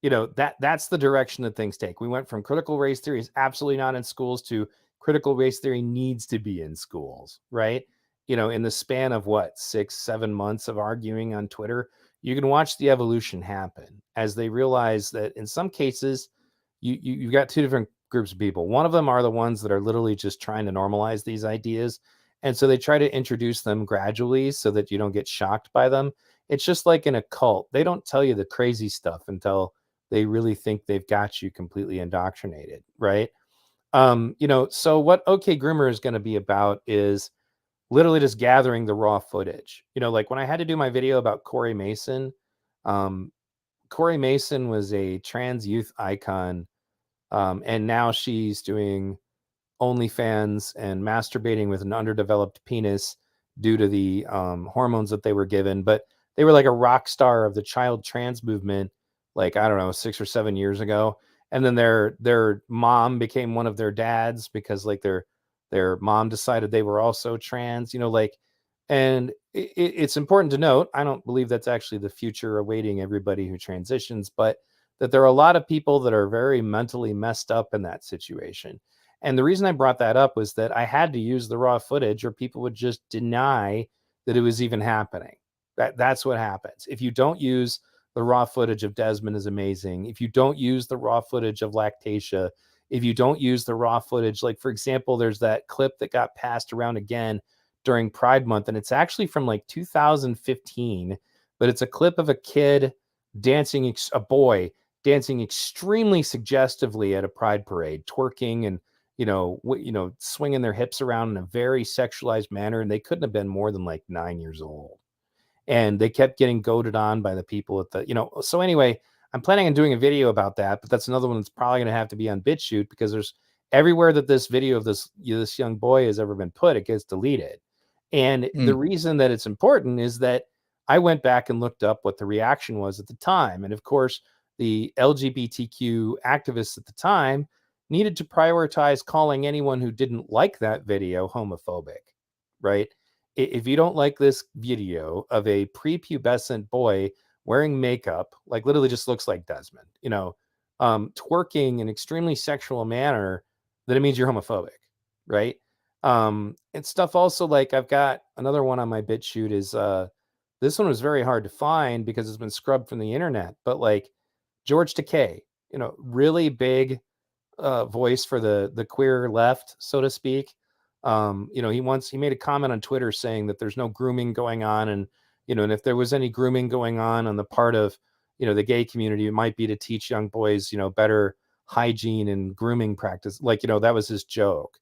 That's the direction that things take. We went from critical race theory is absolutely not in schools to critical race theory needs to be in schools, right? In the span of 6-7 months of arguing on Twitter, you can watch the evolution happen as they realize that in some cases, you've got two different groups of people. One of them are the ones that are literally just trying to normalize these ideas. And so they try to introduce them gradually so that you don't get shocked by them. It's just like in a cult. They don't tell you the crazy stuff until they really think they've got you completely indoctrinated, right? So what OK Groomer is going to be about is literally just gathering the raw footage. Like when I had to do my video about Corey Mason, Corey Mason was a trans youth icon. And now she's doing OnlyFans and masturbating with an underdeveloped penis due to the hormones that they were given. But they were like a rock star of the child trans movement, like, I don't know, 6 or 7 years ago. And then their mom became one of their dads because like their mom decided they were also trans, and it's important to note, I don't believe that's actually the future awaiting everybody who transitions, but that there are a lot of people that are very mentally messed up in that situation. And the reason I brought that up was that I had to use the raw footage or people would just deny that it was even happening. That's what happens. If you don't use the raw footage of Desmond is amazing, if you don't use the raw footage of Lactatia, if you don't use the raw footage, like, for example, there's that clip that got passed around again during Pride Month, and it's actually from like 2015, but it's a clip of a kid dancing, a boy dancing extremely suggestively at a pride parade, twerking and, swinging their hips around in a very sexualized manner. And they couldn't have been more than like 9 years old. And they kept getting goaded on by the people at the, so anyway, I'm planning on doing a video about that, but that's another one that's probably going to have to be on BitChute because there's everywhere that this video of this young boy has ever been put, it gets deleted. And the reason that it's important is that I went back and looked up what the reaction was at the time. And of course, the LGBTQ activists at the time needed to prioritize calling anyone who didn't like that video homophobic, right? If you don't like this video of a prepubescent boy wearing makeup, like literally just looks like Desmond, twerking in an extremely sexual manner, then it means you're homophobic, right? And stuff also like I've got another one on my BitChute is this one was very hard to find because it's been scrubbed from the internet. But like George Takei, really big voice for the queer left, so to speak. He made a comment on Twitter saying that there's no grooming going on, and and if there was any grooming going on the part of the gay community, it might be to teach young boys better hygiene and grooming practice. Like that was his joke.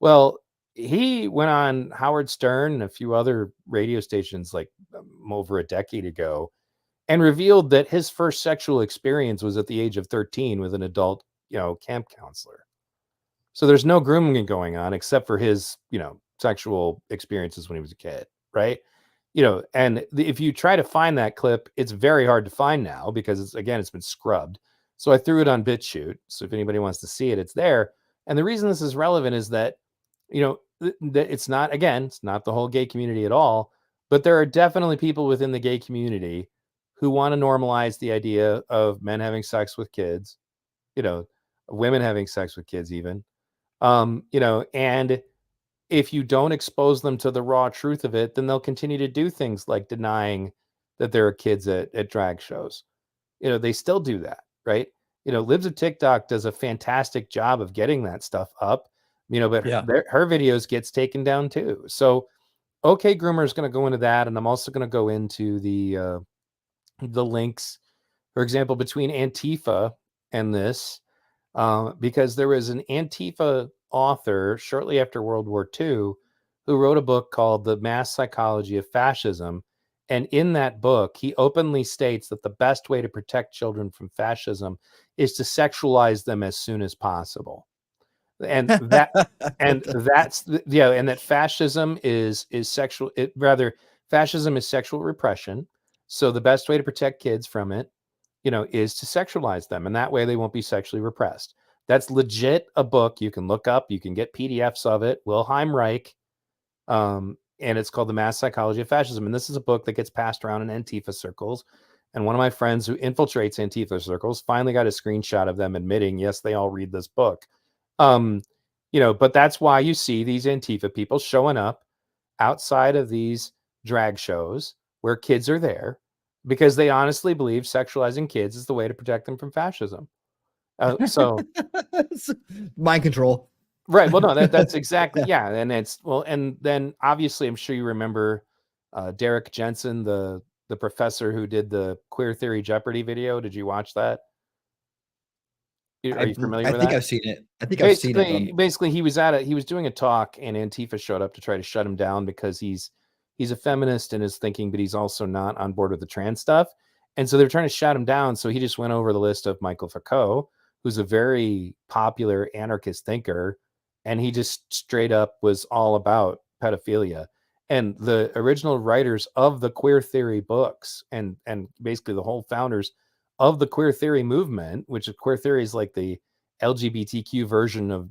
Well, he went on Howard Stern and a few other radio stations like over a decade ago and revealed that his first sexual experience was at the age of 13 with an adult camp counselor. So there's no grooming going on except for his sexual experiences when he was a kid, right? And if you try to find that clip, it's very hard to find now because it's been scrubbed. So I threw it on BitChute, so if anybody wants to see it, it's there. And the reason this is relevant is that it's not the whole gay community at all, but there are definitely people within the gay community who want to normalize the idea of men having sex with kids, women having sex with kids even. And if you don't expose them to the raw truth of it, then they'll continue to do things like denying that there are kids at drag shows. They still do that, right? Libs of TikTok does a fantastic job of getting that stuff up, but her videos gets taken down too. So, OK Groomer is going to go into that. And I'm also going to go into the links, for example, between Antifa and this, because there was an Antifa author shortly after World War II who wrote a book called The Mass Psychology of Fascism. And in that book, he openly states that the best way to protect children from fascism is to sexualize them as soon as possible. And that, and that fascism is sexual. Fascism is sexual repression. So the best way to protect kids from it, is to sexualize them. And that way they won't be sexually repressed. That's legit a book you can look up. You can get PDFs of it. Wilhelm Reich. And it's called The Mass Psychology of Fascism. And this is a book that gets passed around in Antifa circles. And one of my friends who infiltrates Antifa circles finally got a screenshot of them admitting, yes, they all read this book. But that's why you see these Antifa people showing up outside of these drag shows where kids are there because they honestly believe sexualizing kids is the way to protect them from fascism. So mind control. Right. Well, no, that's exactly. Yeah. And then obviously I'm sure you remember Derek Jensen, the professor who did the Queer Theory Jeopardy video. Did you watch that? Are you familiar with that? I think I've seen it. I've seen it. Basically, he was doing a talk and Antifa showed up to try to shut him down because he's a feminist in his thinking, but he's also not on board with the trans stuff. And so they're trying to shut him down. So he just went over the list of Michael Foucault, who's a very popular anarchist thinker. And he just straight up was all about pedophilia. And the original writers of the queer theory books and basically the whole founders of the queer theory movement, which is queer theory is like the LGBTQ version of,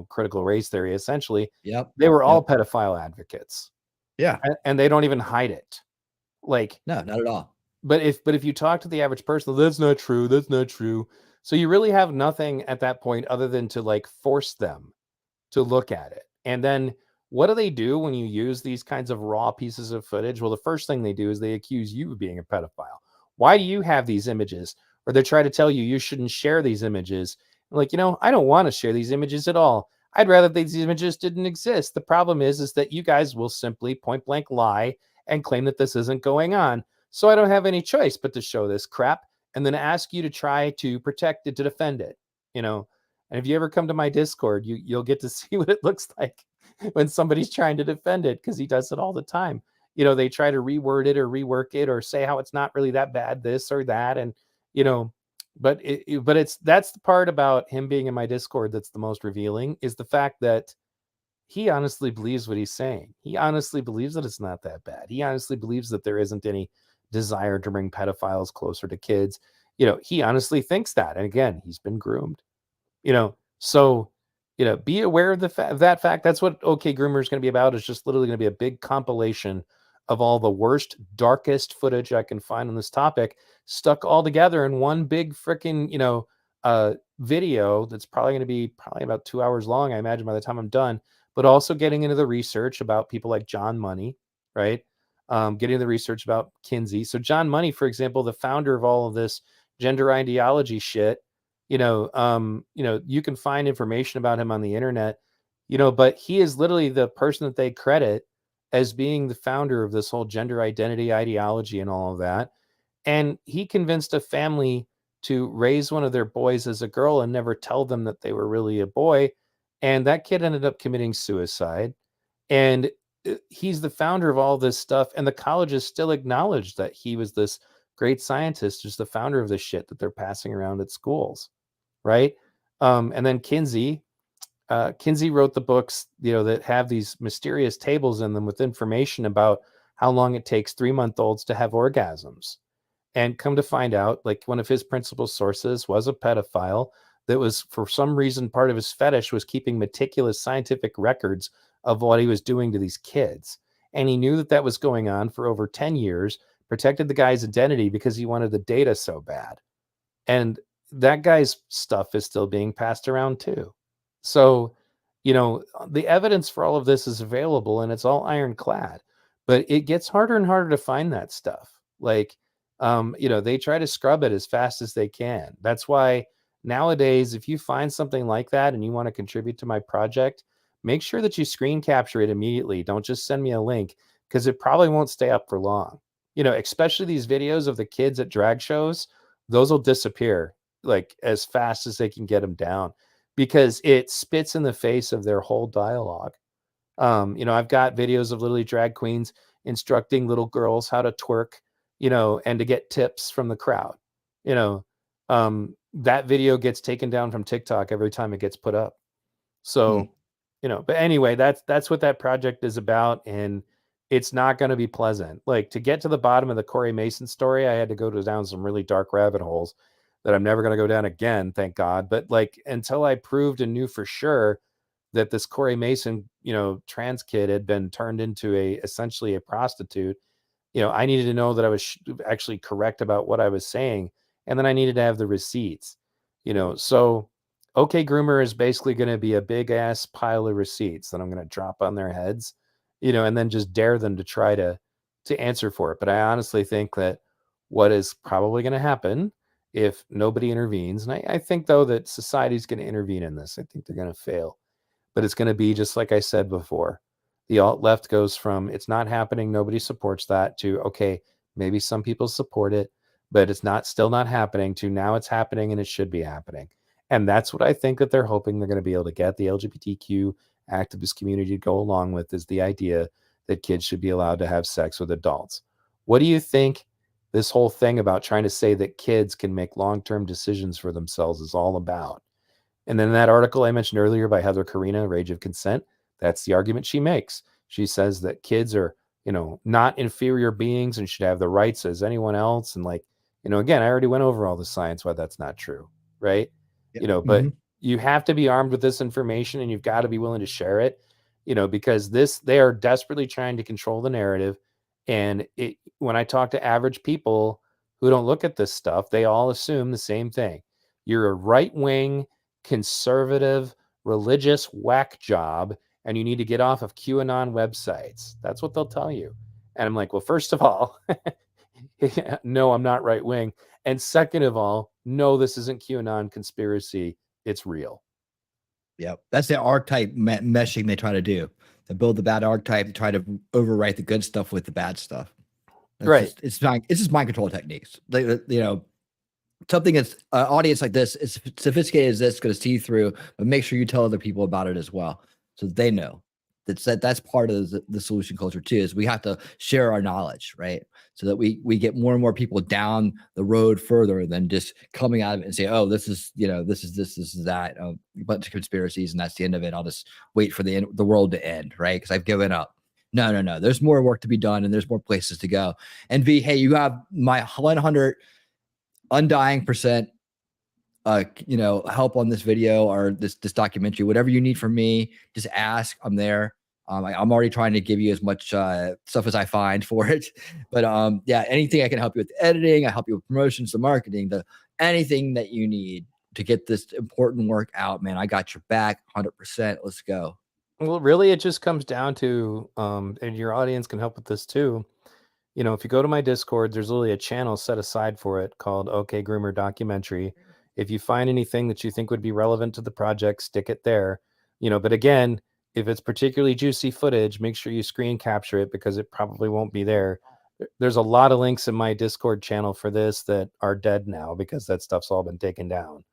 critical race theory, essentially. Yep. They were all pedophile advocates. Yeah. And they don't even hide it. Like, no, not at all. But if you talk to the average person, that's not true. That's not true. So you really have nothing at that point other than to like force them to look at it. And then what do they do when you use these kinds of raw pieces of footage? Well, the first thing they do is they accuse you of being a pedophile. Why do you have these images? Or they try to tell you shouldn't share these images. Like, I don't want to share these images at all. I'd rather these images didn't exist. The problem is that you guys will simply point blank lie and claim that this isn't going on. So I don't have any choice but to show this crap and then ask you to try to protect it, to defend it, And if you ever come to my Discord, you'll get to see what it looks like when somebody's trying to defend it, because he does it all the time. They try to reword it or rework it or say how it's not really that bad, this or that. And, but that's the part about him being in my Discord that's the most revealing, is the fact that he honestly believes what he's saying. He honestly believes that it's not that bad. He honestly believes that there isn't any desire to bring pedophiles closer to kids. He honestly thinks that. And again, he's been groomed. So be aware of that fact. That's what OK Groomer is going to be about. It's just literally going to be a big compilation of all the worst, darkest footage I can find on this topic, stuck all together in one big freaking, video that's probably going to be about 2 hours long, I imagine, by the time I'm done. but also getting into the research about people like John Money, right? Getting the research about Kinsey. So John Money, for example, the founder of all of this gender ideology shit, you know, you can find information about him on the internet, you know, but he is literally the person that they credit as being the founder of this whole gender identity ideology and all of that. And he convinced a family to raise one of their boys as a girl and never tell them that they were really a boy. And that kid ended up committing suicide. And he's the founder of all this stuff. And the colleges still acknowledge that he was this great scientist, just the founder of this shit that they're passing around at schools. Right. And then Kinsey wrote the books, you know, that have these mysterious tables in them with information about how long it takes 3-month-olds to have orgasms. And come to find out, like, one of his principal sources was a pedophile that was, for some reason, part of his fetish was keeping meticulous scientific records of what he was doing to these kids. And he knew that that was going on for over 10 years, protected the guy's identity because he wanted the data so bad. And that guy's stuff is still being passed around too. So, you know, the evidence for all of this is available and it's all ironclad, but it gets harder and harder to find that stuff. Like, you know, they try to scrub it as fast as they can. That's why nowadays, if you find something like that and you want to contribute to my project, make sure that you screen capture it immediately. Don't just send me a link, because it probably won't stay up for long. You know, especially these videos of the kids at drag shows, those will disappear like as fast as they can get them down, because it spits in the face of their whole dialogue. You know, I've got videos of literally drag queens instructing little girls how to twerk, you know, and to get tips from the crowd. You know, that video gets taken down from TikTok every time it gets put up. So, you know, but anyway, that's what that project is about. And it's not going to be pleasant. Like, to get to the bottom of the Corey Mason story, I had to go down some really dark rabbit holes that I'm never going to go down again, thank God. But like, until I proved and knew for sure that this Corey Mason, you know, trans kid had been turned into essentially a prostitute, you know, I needed to know that I was actually correct about what I was saying. And then I needed to have the receipts, you know. So OK Groomer is basically going to be a big ass pile of receipts that I'm going to drop on their heads, you know, and then just dare them to try to answer for it. But I honestly think that what is probably going to happen if nobody intervenes, and I think, though, that society's going to intervene in this. I think they're going to fail. But it's going to be just like I said before. The alt-left goes from it's not happening, nobody supports that, to, okay, maybe some people support it, but it's still not happening, to now it's happening and it should be happening. And that's what I think that they're hoping they're going to be able to get the LGBTQ activist community to go along with, is the idea that kids should be allowed to have sex with adults. What do you think this whole thing about trying to say that kids can make long-term decisions for themselves is all about? And then that article I mentioned earlier by Heather Carina, Rage of Consent, that's the argument she makes. She says that kids are, you know, not inferior beings and should have the rights as anyone else. And, like, you know, again, I already went over all the science why that's not true, right? Yep. You know, but you have to be armed with this information and you've got to be willing to share it, you know, because they are desperately trying to control the narrative. And when I talk to average people who don't look at this stuff, they all assume the same thing. You're a right-wing, conservative, religious whack job, and you need to get off of QAnon websites. That's what they'll tell you. And I'm like, well, first of all, no, I'm not right wing. And second of all, no, this isn't QAnon conspiracy. It's real. Yep. That's the archetype meshing they try to do. They build the bad archetype to try to overwrite the good stuff with the bad stuff. It's just mind control techniques. You know, something that's audience like this, as sophisticated as this, going to see through, but make sure you tell other people about it as well, so that they know. That's part of the solution culture too, is we have to share our knowledge, right? So that we get more and more people down the road further than just coming out of it and say, oh, this is, you know, this is that, a bunch of conspiracies and that's the end of it. I'll just wait for the world to end, right? Because I've given up. No. There's more work to be done and there's more places to go. And V, hey, you have my 100 undying %, you know, help on this video or this documentary. Whatever you need from me, just ask. I'm there. I'm already trying to give you as much stuff as I find for it. But yeah, anything I can help you with editing, I help you with promotions, the marketing, anything that you need to get this important work out, man. I got your back 100%. Let's go. Well, really, it just comes down to, and your audience can help with this too. You know, if you go to my Discord, there's literally a channel set aside for it called OK Groomer Documentary. If you find anything that you think would be relevant to the project, stick it there. You know, but again, if it's particularly juicy footage, make sure you screen capture it because it probably won't be there. There's a lot of links in my Discord channel for this that are dead now because that stuff's all been taken down.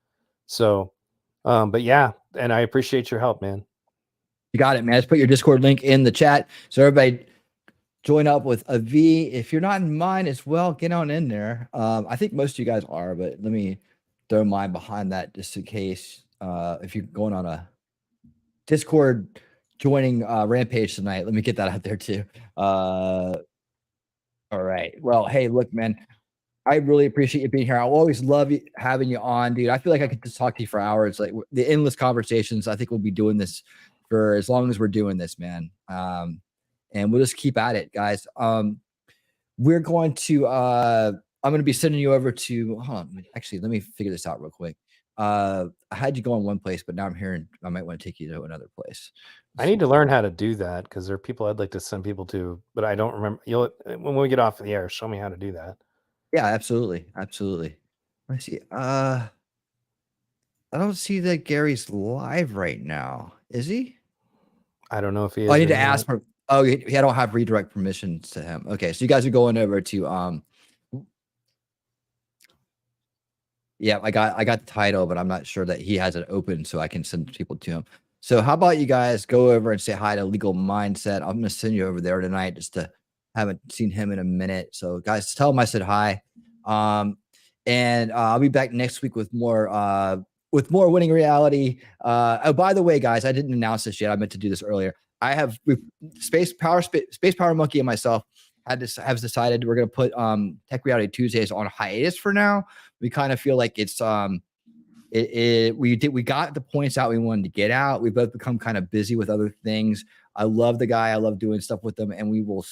So, but yeah, and I appreciate your help, man. You got it, man. Just put your Discord link in the chat so everybody join up with a V. If you're not in mine as well, get on in there. I think most of you guys are, but let me throw mine behind that just in case. If you're going on a Discord joining Rampage tonight, let me get that out there too. All right. Well, hey, look, man, I really appreciate you being here. I always love having you on, dude. I feel like I could just talk to you for hours, like the endless conversations. I think we'll be doing this for as long as we're doing this, man. And we'll just keep at it, guys. We're going to I'm going to be sending you over to actually, let me figure this out real quick. I had you go in one place, but now I'm hearing I might want to take you to another place. I need to learn how to do that because there are people I'd like to send people to, but I don't remember. When we get off the air, show me how to do that. Yeah, absolutely. Let me see. I don't see that Gary's live right now. Is he? I don't know if he is. I need to ask for. Oh, I don't have redirect permissions to him. Okay, so you guys are going over to yeah, I got the title, but I'm not sure that he has it open so I can send people to him. So how about you guys go over and say hi to Legal Mindset? I'm gonna send you over there tonight just to haven't seen him in a minute. So guys, tell him I said hi. And I'll be back next week with more Winning Reality. Oh, by the way, guys, I didn't announce this yet. I meant to do this earlier. I have Space Power Monkey and myself have decided we're going to put Tech Reality Tuesdays on hiatus for now. We kind of feel like it's we got the points out we wanted to get out. We've both become kind of busy with other things. I love the guy. I love doing stuff with him, and we will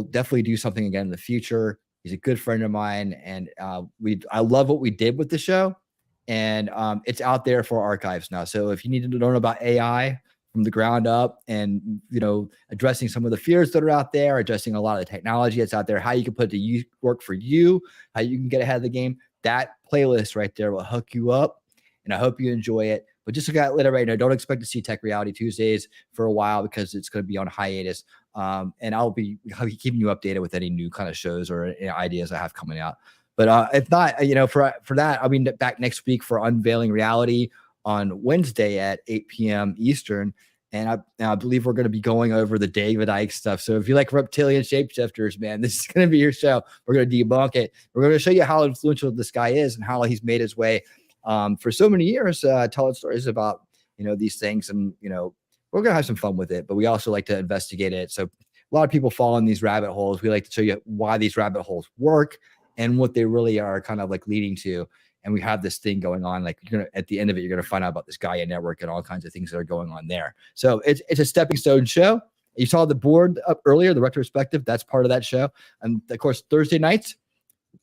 definitely do something again in the future. He's a good friend of mine, and I love what we did with the show, and it's out there for archives now. So if you need to learn about AI from the ground up, and addressing some of the fears that are out there, addressing a lot of the technology that's out there, how you can put it to work for you, how you can get ahead of the game, that playlist right there will hook you up, and I hope you enjoy it. But just to let everybody know, don't expect to see Tech Reality Tuesdays for a while because it's going to be on hiatus. And I'll be keeping you updated with any new kind of shows or ideas I have coming out. But if not, for that, I'll be back next week for Unveiling Reality on Wednesday at 8 p.m. Eastern. And I believe we're going to be going over the David Icke stuff. So if you like reptilian shapeshifters, man, this is going to be your show. We're going to debunk it. We're going to show you how influential this guy is and how he's made his way for so many years, telling stories about, these things. And, we're going to have some fun with it, but we also like to investigate it. So a lot of people fall in these rabbit holes. We like to show you why these rabbit holes work and what they really are kind of like leading to. And we have this thing going on, like at the end of it, you're going to find out about this Gaia network and all kinds of things that are going on there. So it's a stepping stone show. You saw the board up earlier, the retrospective, that's part of that show. And of course, Thursday nights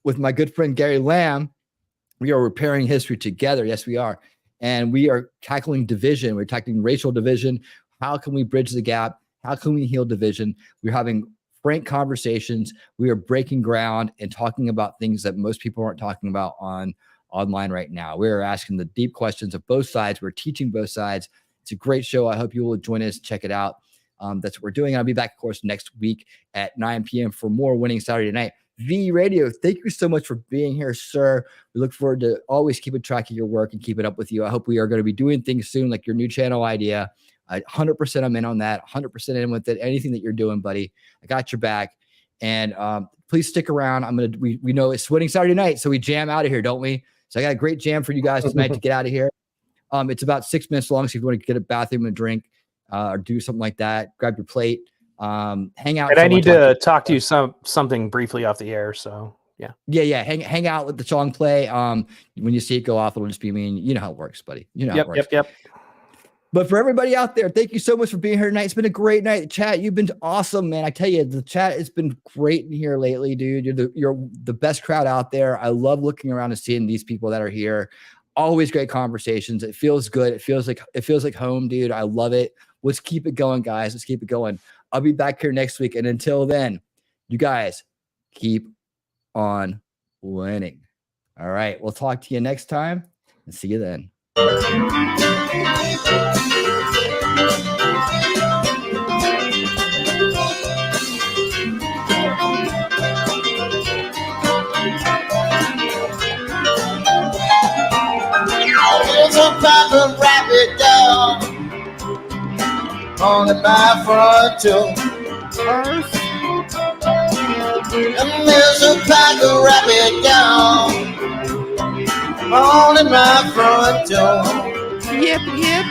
with my good friend, Gary Lamb, we are repairing history together. Yes, we are. And we are tackling division. We're tackling racial division. How can we bridge the gap? How can we heal division? We're having frank conversations. We are breaking ground and talking about things that most people aren't talking about online right now. We're asking the deep questions of both sides. We're teaching both sides. It's a great show. I hope you will join us. Check it out. That's what we're doing. I'll be back, of course, next week at 9 p.m. for more Winning Saturday Night. V Radio, thank you so much for being here, sir. We look forward to always keeping track of your work and keeping up with you. I hope we are going to be doing things soon, like your new channel idea. 100% I'm in on that. 100% in with it. Anything that you're doing, buddy, I got your back. And please stick around. We know it's Winning Saturday Night, so we jam out of here, don't we? So I got a great jam for you guys tonight to get out of here. It's about 6 minutes long, so if you want to get a bathroom and a drink or do something like that, grab your plate. Hang out. And I need to talk to you something briefly off the air. So yeah. Hang out with the song play. When you see it go off, it'll just be me. And you know how it works, buddy. You know how it works. Yep. But for everybody out there, thank you so much for being here tonight. It's been a great night. Chat, you've been awesome, man. I tell you, the chat has been great in here lately, dude. You're the best crowd out there. I love looking around and seeing these people that are here. always great conversations. It feels good. It feels like home, dude. I love it. Let's keep it going, guys. Let's keep it going. I'll be back here next week. And until then, you guys keep on winning. All right. We'll talk to you next time and see you then. There's a papa rabbit dog on my front door. And there's a pack of rabbit dog on my front door. Yep, yep.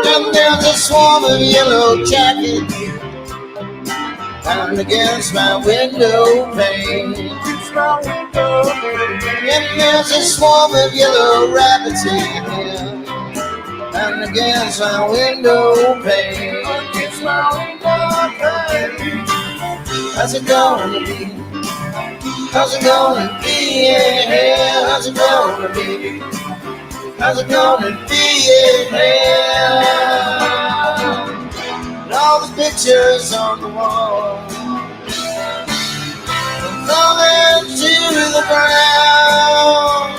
And there's a swarm of yellow jackets down against my window pane. And there's a swarm of yellow rabbits here down against my window pane. How's it gonna be? How's it gonna be? Yeah, how's it gonna be? How's it gonna be? Yeah. And all the pictures on the wall falling to the ground.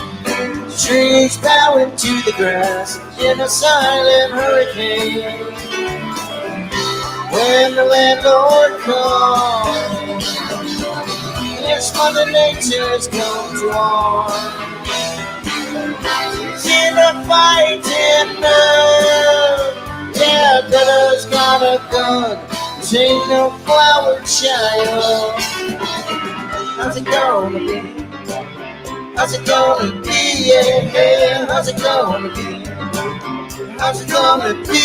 Trees bowing to the grass in a silent hurricane. When the landlord comes, it's Mother Nature's come to warn. See the fighting nerve. Yeah, Bella's got a gun. This ain't no flower child. How's it gonna be? How's it gonna be? Yeah, how's it gonna be? How's it gonna be?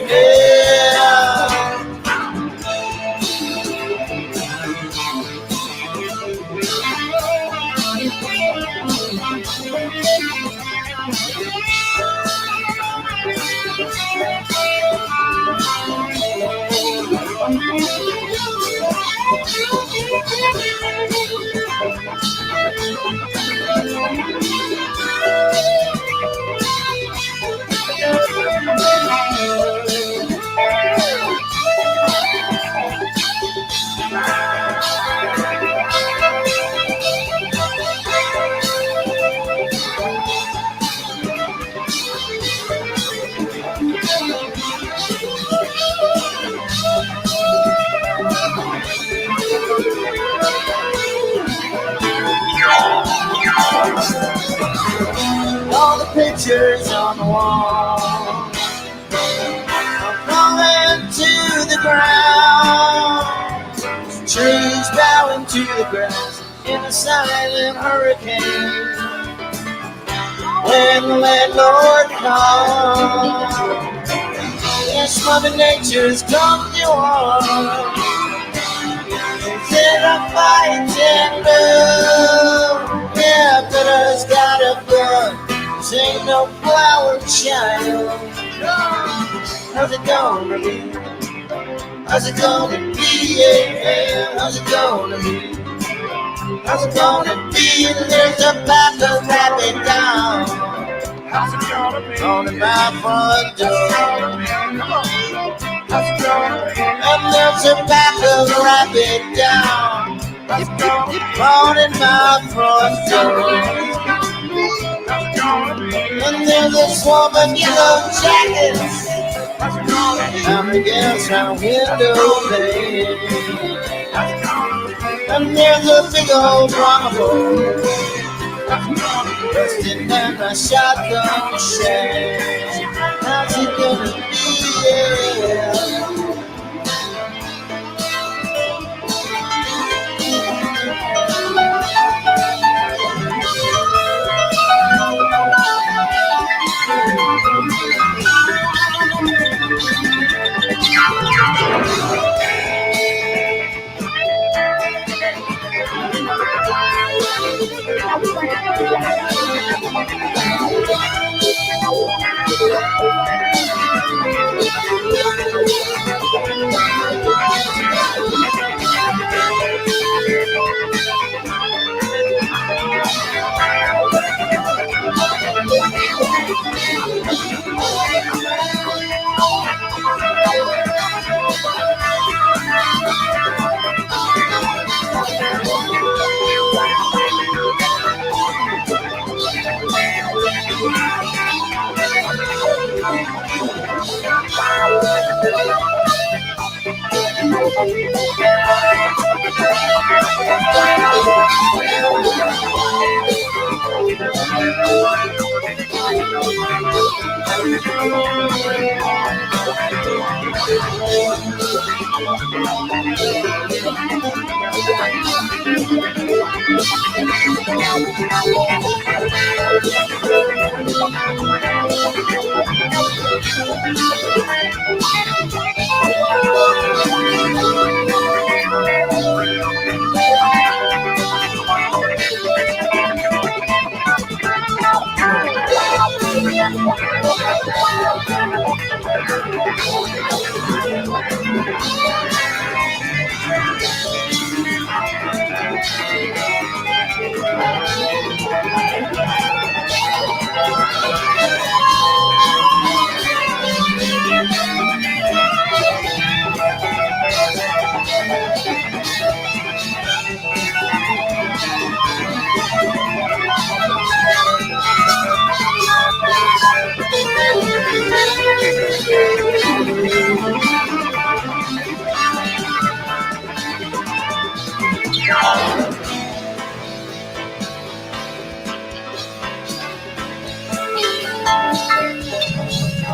Yeah. All the pictures on the wall are falling to the ground. Trees bowing to the grass in a silent hurricane. When the landlord comes, yes, Mother Nature's come to warn. Instead of fighting blue, yeah, Bella's got a gun. This ain't no flower child. How's it gonna be? How's it gonna be? Yeah, how's it gonna be? How's it gonna be? And there's a pack of rabbit down. How's it gonna be? On my front door. How's it gonna be? And there's a pack of rabbit down. How's it gonna be? On my front door. And there's a swarm of yellow jackets down against my window pane. And there's a big old bronco resting in my shotgun shack. How's it gonna be? Yeah.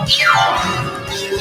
Yeah.